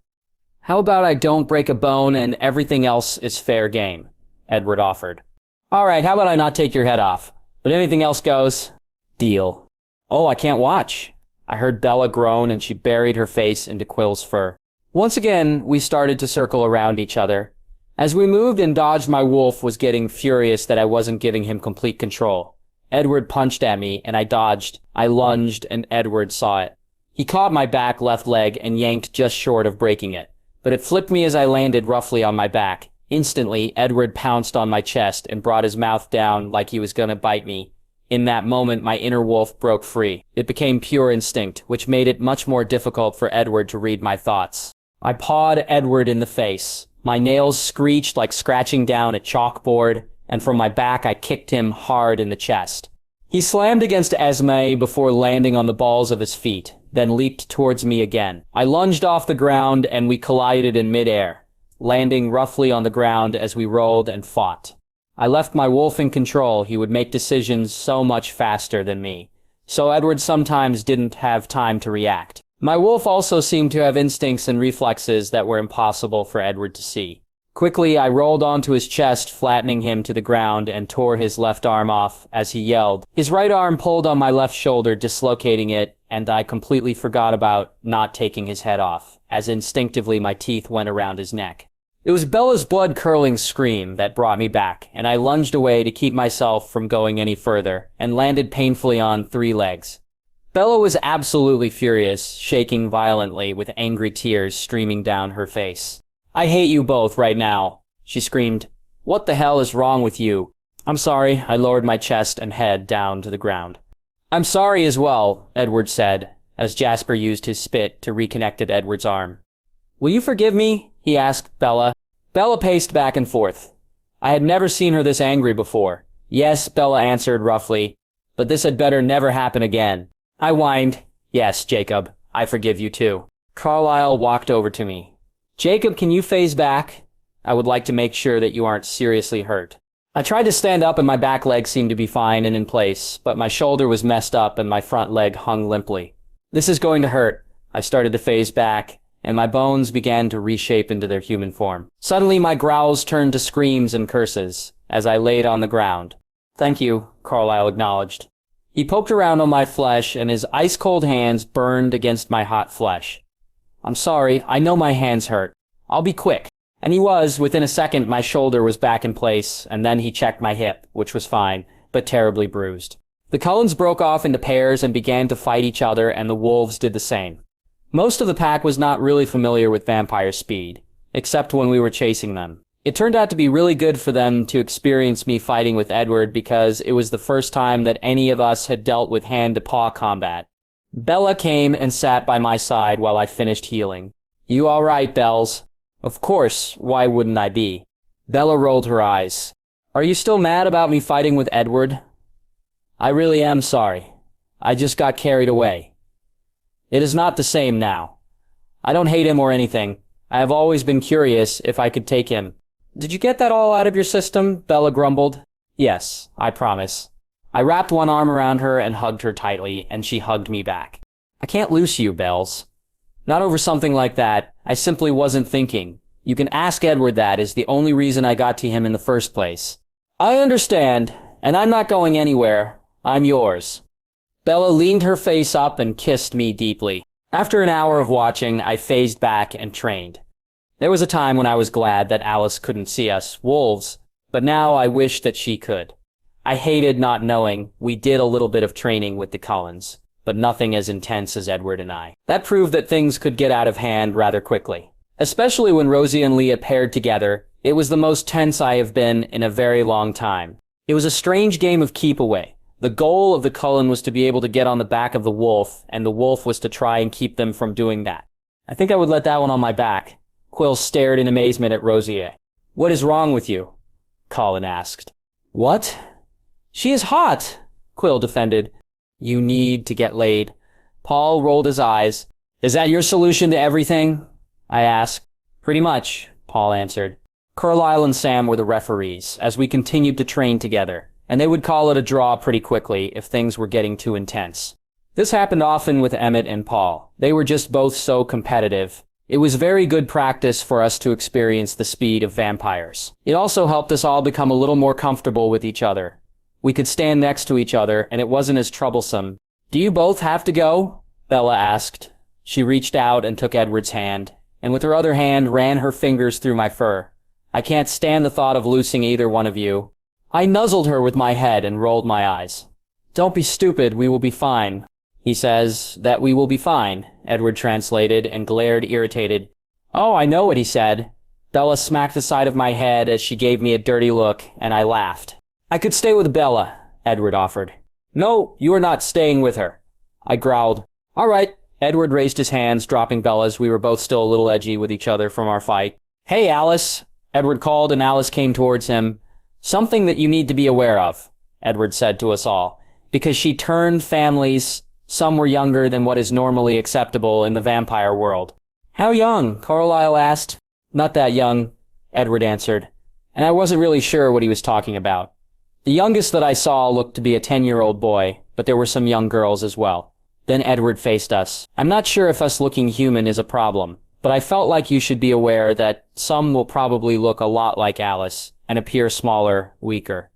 How about I don't break a bone and everything else is fair game, Edward offered. All right, how about I not take your head off? But anything else goes. Deal. Oh, I can't watch. I heard Bella groan and she buried her face into Quill's fur. Once again, we started to circle around each other. As we moved and dodged, my wolf was getting furious that I wasn't giving him complete control. Edward punched at me, and I dodged. I lunged, and Edward saw it. He caught my back left leg and yanked just short of breaking it. But it flipped me as I landed roughly on my back. Instantly, Edward pounced on my chest and brought his mouth down like he was gonna bite me. In that moment, my inner wolf broke free. It became pure instinct, which made it much more difficult for Edward to read my thoughts. I pawed Edward in the face. My nails screeched like scratching down a chalkboard, and from my back I kicked him hard in the chest. He slammed against Esme before landing on the balls of his feet, then leaped towards me again. I lunged off the ground and we collided in midair, landing roughly on the ground as we rolled and fought. I left my wolf in control. He would make decisions so much faster than me, so Edward sometimes didn't have time to react. My wolf also seemed to have instincts and reflexes that were impossible for Edward to see. Quickly, I rolled onto his chest, flattening him to the ground, and tore his left arm off as he yelled. His right arm pulled on my left shoulder, dislocating it, and I completely forgot about not taking his head off, as instinctively my teeth went around his neck. It was Bella's blood-curdling scream that brought me back, and I lunged away to keep myself from going any further, and landed painfully on 3 legs. Bella was absolutely furious, shaking violently with angry tears streaming down her face. I hate you both right now, she screamed. What the hell is wrong with you? I'm sorry, I lowered my chest and head down to the ground. I'm sorry as well, Edward said, as Jasper used his spit to reconnect at Edward's arm. Will you forgive me? He asked Bella. Bella paced back and forth. I had never seen her this angry before. Yes, Bella answered roughly, but this had better never happen again. I whined. Yes, Jacob, I forgive you too. Carlisle walked over to me. Jacob, can you phase back? I would like to make sure that you aren't seriously hurt. I tried to stand up and my back leg seemed to be fine and in place, but my shoulder was messed up and my front leg hung limply. This is going to hurt. I started to phase back, and my bones began to reshape into their human form. Suddenly my growls turned to screams and curses as I laid on the ground. Thank you, Carlisle acknowledged. He poked around on my flesh and his ice-cold hands burned against my hot flesh. I'm sorry, I know my hands hurt. I'll be quick. And he was. Within a second, my shoulder was back in place, and then he checked my hip, which was fine, but terribly bruised. The Cullens broke off into pairs and began to fight each other, and the wolves did the same. Most of the pack was not really familiar with vampire speed, except when we were chasing them. It turned out to be really good for them to experience me fighting with Edward because it was the first time that any of us had dealt with hand-to-paw combat. Bella came and sat by my side while I finished healing. You all right, Bells? Of course, why wouldn't I be? Bella rolled her eyes. Are you still mad about me fighting with Edward? I really am sorry. I just got carried away. It is not the same now. I don't hate him or anything. I have always been curious if I could take him. Did you get that all out of your system? Bella grumbled. Yes, I promise. I wrapped one arm around her and hugged her tightly, and she hugged me back. I can't loose you, Bells. Not over something like that. I simply wasn't thinking. You can ask Edward that is the only reason I got to him in the first place. I understand, and I'm not going anywhere. I'm yours. Bella leaned her face up and kissed me deeply. After an hour of watching, I phased back and trained. There was a time when I was glad that Alice couldn't see us, wolves, but now I wish that she could. I hated not knowing. We did a little bit of training with the Cullens, but nothing as intense as Edward and I. That proved that things could get out of hand rather quickly. Especially when Rosie and Leah paired together, it was the most tense I have been in a very long time. It was a strange game of keep away. The goal of the Cullen was to be able to get on the back of the wolf, and the wolf was to try and keep them from doing that. I think I would let that one on my back. Quill stared in amazement at Rosie. What is wrong with you? Cullen asked. What? She is hot, Quill defended. You need to get laid. Paul rolled his eyes. Is that your solution to everything? I asked. Pretty much, Paul answered. Carlisle and Sam were the referees, as we continued to train together, and they would call it a draw pretty quickly if things were getting too intense. This happened often with Emmett and Paul. They were just both so competitive. It was very good practice for us to experience the speed of vampires. It also helped us all become a little more comfortable with each other. We could stand next to each other, and it wasn't as troublesome. "Do you both have to go?" Bella asked. She reached out and took Edward's hand, and with her other hand ran her fingers through my fur. "I can't stand the thought of losing either one of you." I nuzzled her with my head and rolled my eyes. "Don't be stupid, we will be fine." "He says that we will be fine," Edward translated and glared irritated. "Oh, I know what he said." Bella smacked the side of my head as she gave me a dirty look, and I laughed. "I could stay with Bella," Edward offered. "No, you are not staying with her." I growled. "All right." Edward raised his hands, dropping Bella's. We were both still a little edgy with each other from our fight. "Hey, Alice," Edward called, and Alice came towards him. "Something that you need to be aware of," Edward said to us all, because she turned families. Some were younger than what is normally acceptable in the vampire world. "How young?" Carlisle asked. "Not that young," Edward answered, and I wasn't really sure what he was talking about. The youngest that I saw looked to be a 10-year-old boy, but there were some young girls as well. Then Edward faced us. "I'm not sure if us looking human is a problem, but I felt like you should be aware that some will probably look a lot like Alice and appear smaller, weaker.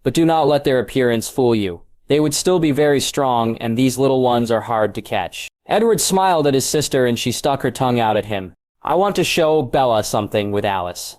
But do not let their appearance fool you. They would still be very strong, and these little ones are hard to catch." Edward smiled at his sister, and she stuck her tongue out at him. "I want to show Bella something with Alice."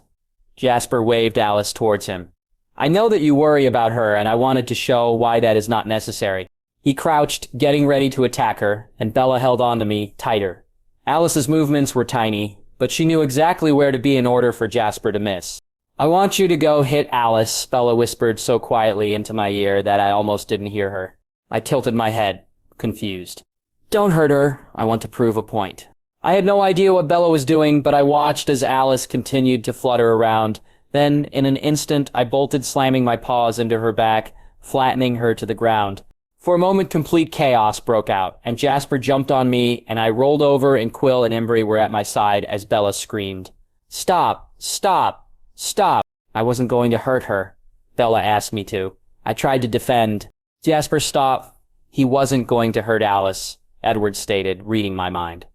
Jasper waved Alice towards him. "I know that you worry about her, and I wanted to show why that is not necessary." He crouched, getting ready to attack her, and Bella held on to me tighter. Alice's movements were tiny, but she knew exactly where to be in order for Jasper to miss. "I want you to go hit Alice," Bella whispered so quietly into my ear that I almost didn't hear her. I tilted my head, confused. "Don't hurt her. I want to prove a point." I had no idea what Bella was doing, but I watched as Alice continued to flutter around. Then, in an instant, I bolted, slamming my paws into her back, flattening her to the ground. For a moment, complete chaos broke out, and Jasper jumped on me, and I rolled over, and Quill and Embry were at my side as Bella screamed. "Stop! Stop! Stop!" I wasn't going to hurt her. Bella asked me to. I tried to defend. "Jasper, stop." "He wasn't going to hurt Alice," Edward stated, reading my mind.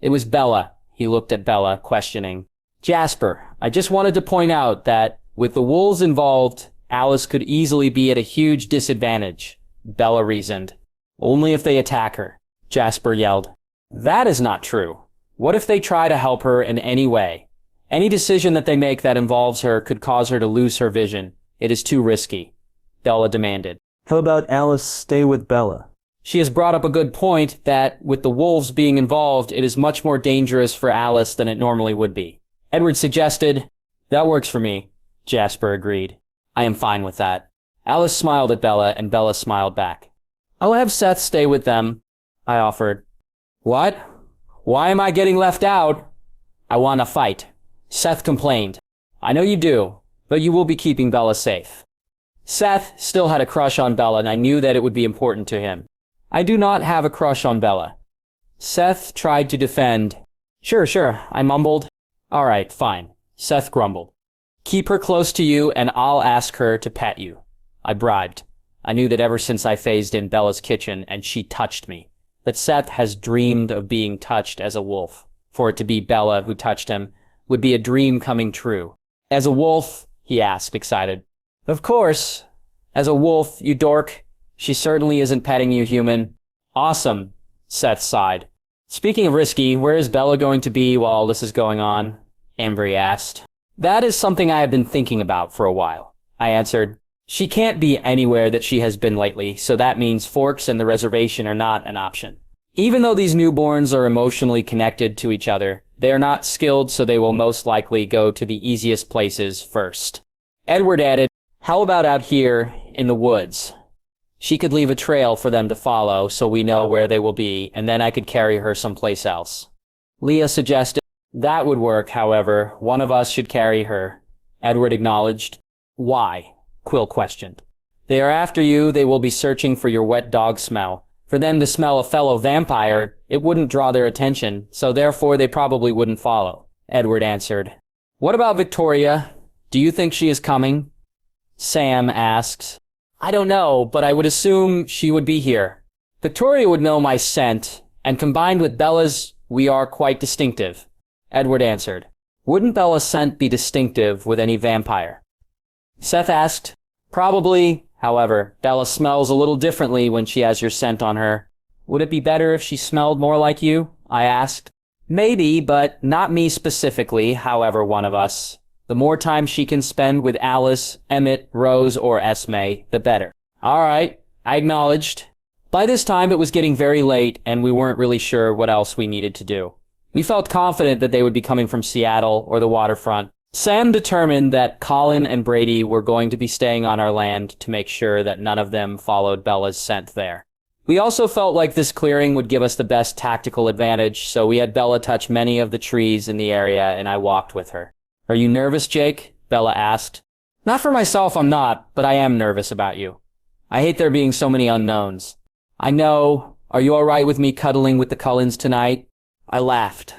"It was Bella." He looked at Bella, questioning. "Jasper, I just wanted to point out that, with the wolves involved, Alice could easily be at a huge disadvantage," Bella reasoned. "Only if they attack her," Jasper yelled. "That is not true. What if they try to help her in any way? Any decision that they make that involves her could cause her to lose her vision. It is too risky," Bella demanded. "How about Alice stay with Bella?" "She has brought up a good point that, with the wolves being involved, it is much more dangerous for Alice than it normally would be," Edward suggested. "That works for me," Jasper agreed. "I am fine with that." Alice smiled at Bella, and Bella smiled back. "I'll have Seth stay with them," I offered. "What? Why am I getting left out?" "I want to fight," Seth complained. "I know you do, but you will be keeping Bella safe." Seth still had a crush on Bella, and I knew that it would be important to him. "I do not have a crush on Bella." Seth tried to defend. Sure, I mumbled. "All right, fine," Seth grumbled. "Keep her close to you, and I'll ask her to pet you." I bribed. I knew that ever since I phased in Bella's kitchen and she touched me, that Seth has dreamed of being touched as a wolf. For it to be Bella who touched him would be a dream coming true. "As a wolf?" he asked, excited. "Of course. As a wolf, you dork. She certainly isn't petting you, human." "Awesome," Seth sighed. "Speaking of risky, where is Bella going to be while all this is going on?" Embry asked. "That is something I have been thinking about for a while," I answered. "She can't be anywhere that she has been lately, so that means Forks and the reservation are not an option. Even though these newborns are emotionally connected to each other, they are not skilled, so they will most likely go to the easiest places first." Edward added, "How about out here in the woods? She could leave a trail for them to follow so we know where they will be, and then I could carry her someplace else." Leah suggested. "That would work, however. One of us should carry her," Edward acknowledged. "Why?" Quill questioned. "They are after you. They will be searching for your wet dog smell. For them to smell a fellow vampire, it wouldn't draw their attention, so therefore they probably wouldn't follow," Edward answered. "What about Victoria?" Do you think she is coming? Sam asked. I don't know, but I would assume she would be here. Victoria would know my scent, and combined with Bella's, we are quite distinctive, Edward answered. Wouldn't Bella's scent be distinctive with any vampire? Seth asked. Probably. However, Bella smells a little differently when she has your scent on her. Would it be better if she smelled more like you? I asked. Maybe, but not me specifically, however one of us. The more time she can spend with Alice, Emmett, Rose, or Esme, the better. All right, I acknowledged. By this time, it was getting very late, and we weren't really sure what else we needed to do. We felt confident that they would be coming from Seattle or the waterfront. Sam determined that Colin and Brady were going to be staying on our land to make sure that none of them followed Bella's scent there. We also felt like this clearing would give us the best tactical advantage, so we had Bella touch many of the trees in the area, and I walked with her. Are you nervous, Jake? Bella asked. Not for myself, I'm not, but I am nervous about you. I hate there being so many unknowns. I know. Are you all right with me cuddling with the Cullens tonight? I laughed.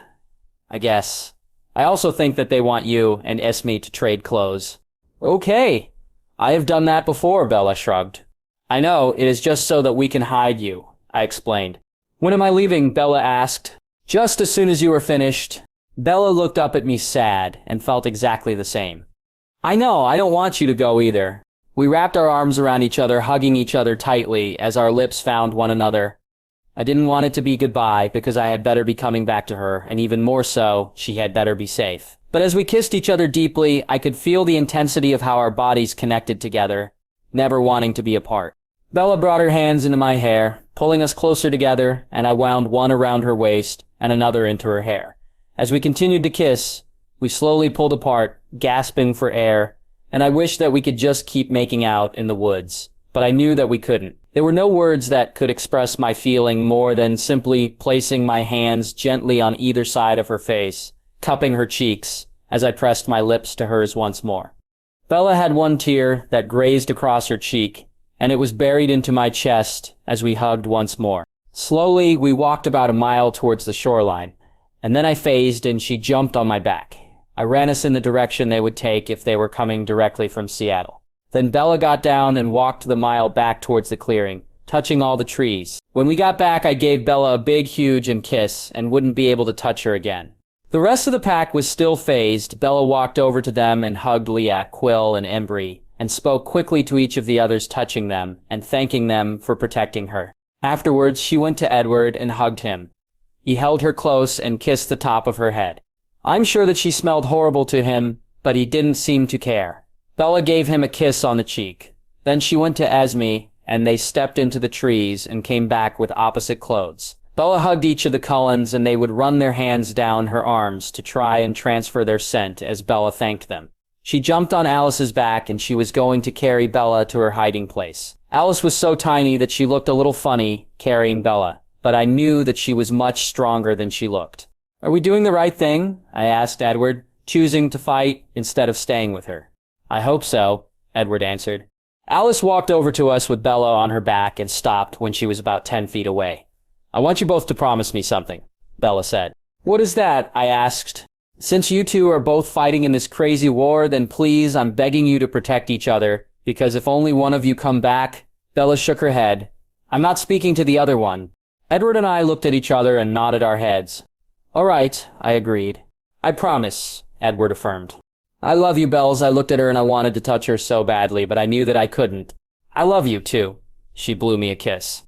I guess. I also think that they want you and Esme to trade clothes. Okay. I have done that before, Bella shrugged. I know, it is just so that we can hide you, I explained. When am I leaving? Bella asked. Just as soon as you are finished. Bella looked up at me sad and felt exactly the same. I know, I don't want you to go either. We wrapped our arms around each other, hugging each other tightly as our lips found one another. I didn't want it to be goodbye because I had better be coming back to her, and even more so, she had better be safe. But as we kissed each other deeply, I could feel the intensity of how our bodies connected together, never wanting to be apart. Bella brought her hands into my hair, pulling us closer together, and I wound one around her waist and another into her hair. As we continued to kiss, we slowly pulled apart, gasping for air, and I wished that we could just keep making out in the woods, but I knew that we couldn't. There were no words that could express my feeling more than simply placing my hands gently on either side of her face, cupping her cheeks, as I pressed my lips to hers once more. Bella had one tear that grazed across her cheek, and it was buried into my chest as we hugged once more. Slowly, we walked about a mile towards the shoreline, and then I phased and she jumped on my back. I ran us in the direction they would take if they were coming directly from Seattle. Then Bella got down and walked the mile back towards the clearing, touching all the trees. When we got back, I gave Bella a big, huge kiss and wouldn't be able to touch her again. The rest of the pack was still phased. Bella walked over to them and hugged Leah, Quill, and Embry, and spoke quickly to each of the others, touching them and thanking them for protecting her. Afterwards, she went to Edward and hugged him. He held her close and kissed the top of her head. I'm sure that she smelled horrible to him, but he didn't seem to care. Bella gave him a kiss on the cheek. Then she went to Esme, and they stepped into the trees and came back with opposite clothes. Bella hugged each of the Cullens, and they would run their hands down her arms to try and transfer their scent as Bella thanked them. She jumped on Alice's back, and she was going to carry Bella to her hiding place. Alice was so tiny that she looked a little funny carrying Bella, but I knew that she was much stronger than she looked. Are we doing the right thing? I asked Edward, choosing to fight instead of staying with her. I hope so, Edward answered. Alice walked over to us with Bella on her back and stopped when she was about 10 feet away. I want you both to promise me something, Bella said. What is that? I asked. Since you two are both fighting in this crazy war, then please, I'm begging you to protect each other, because if only one of you come back... Bella shook her head. I'm not speaking to the other one. Edward and I looked at each other and nodded our heads. All right, I agreed. I promise, Edward affirmed. I love you, Bells. I looked at her and I wanted to touch her so badly, but I knew that I couldn't. I love you, too. She blew me a kiss.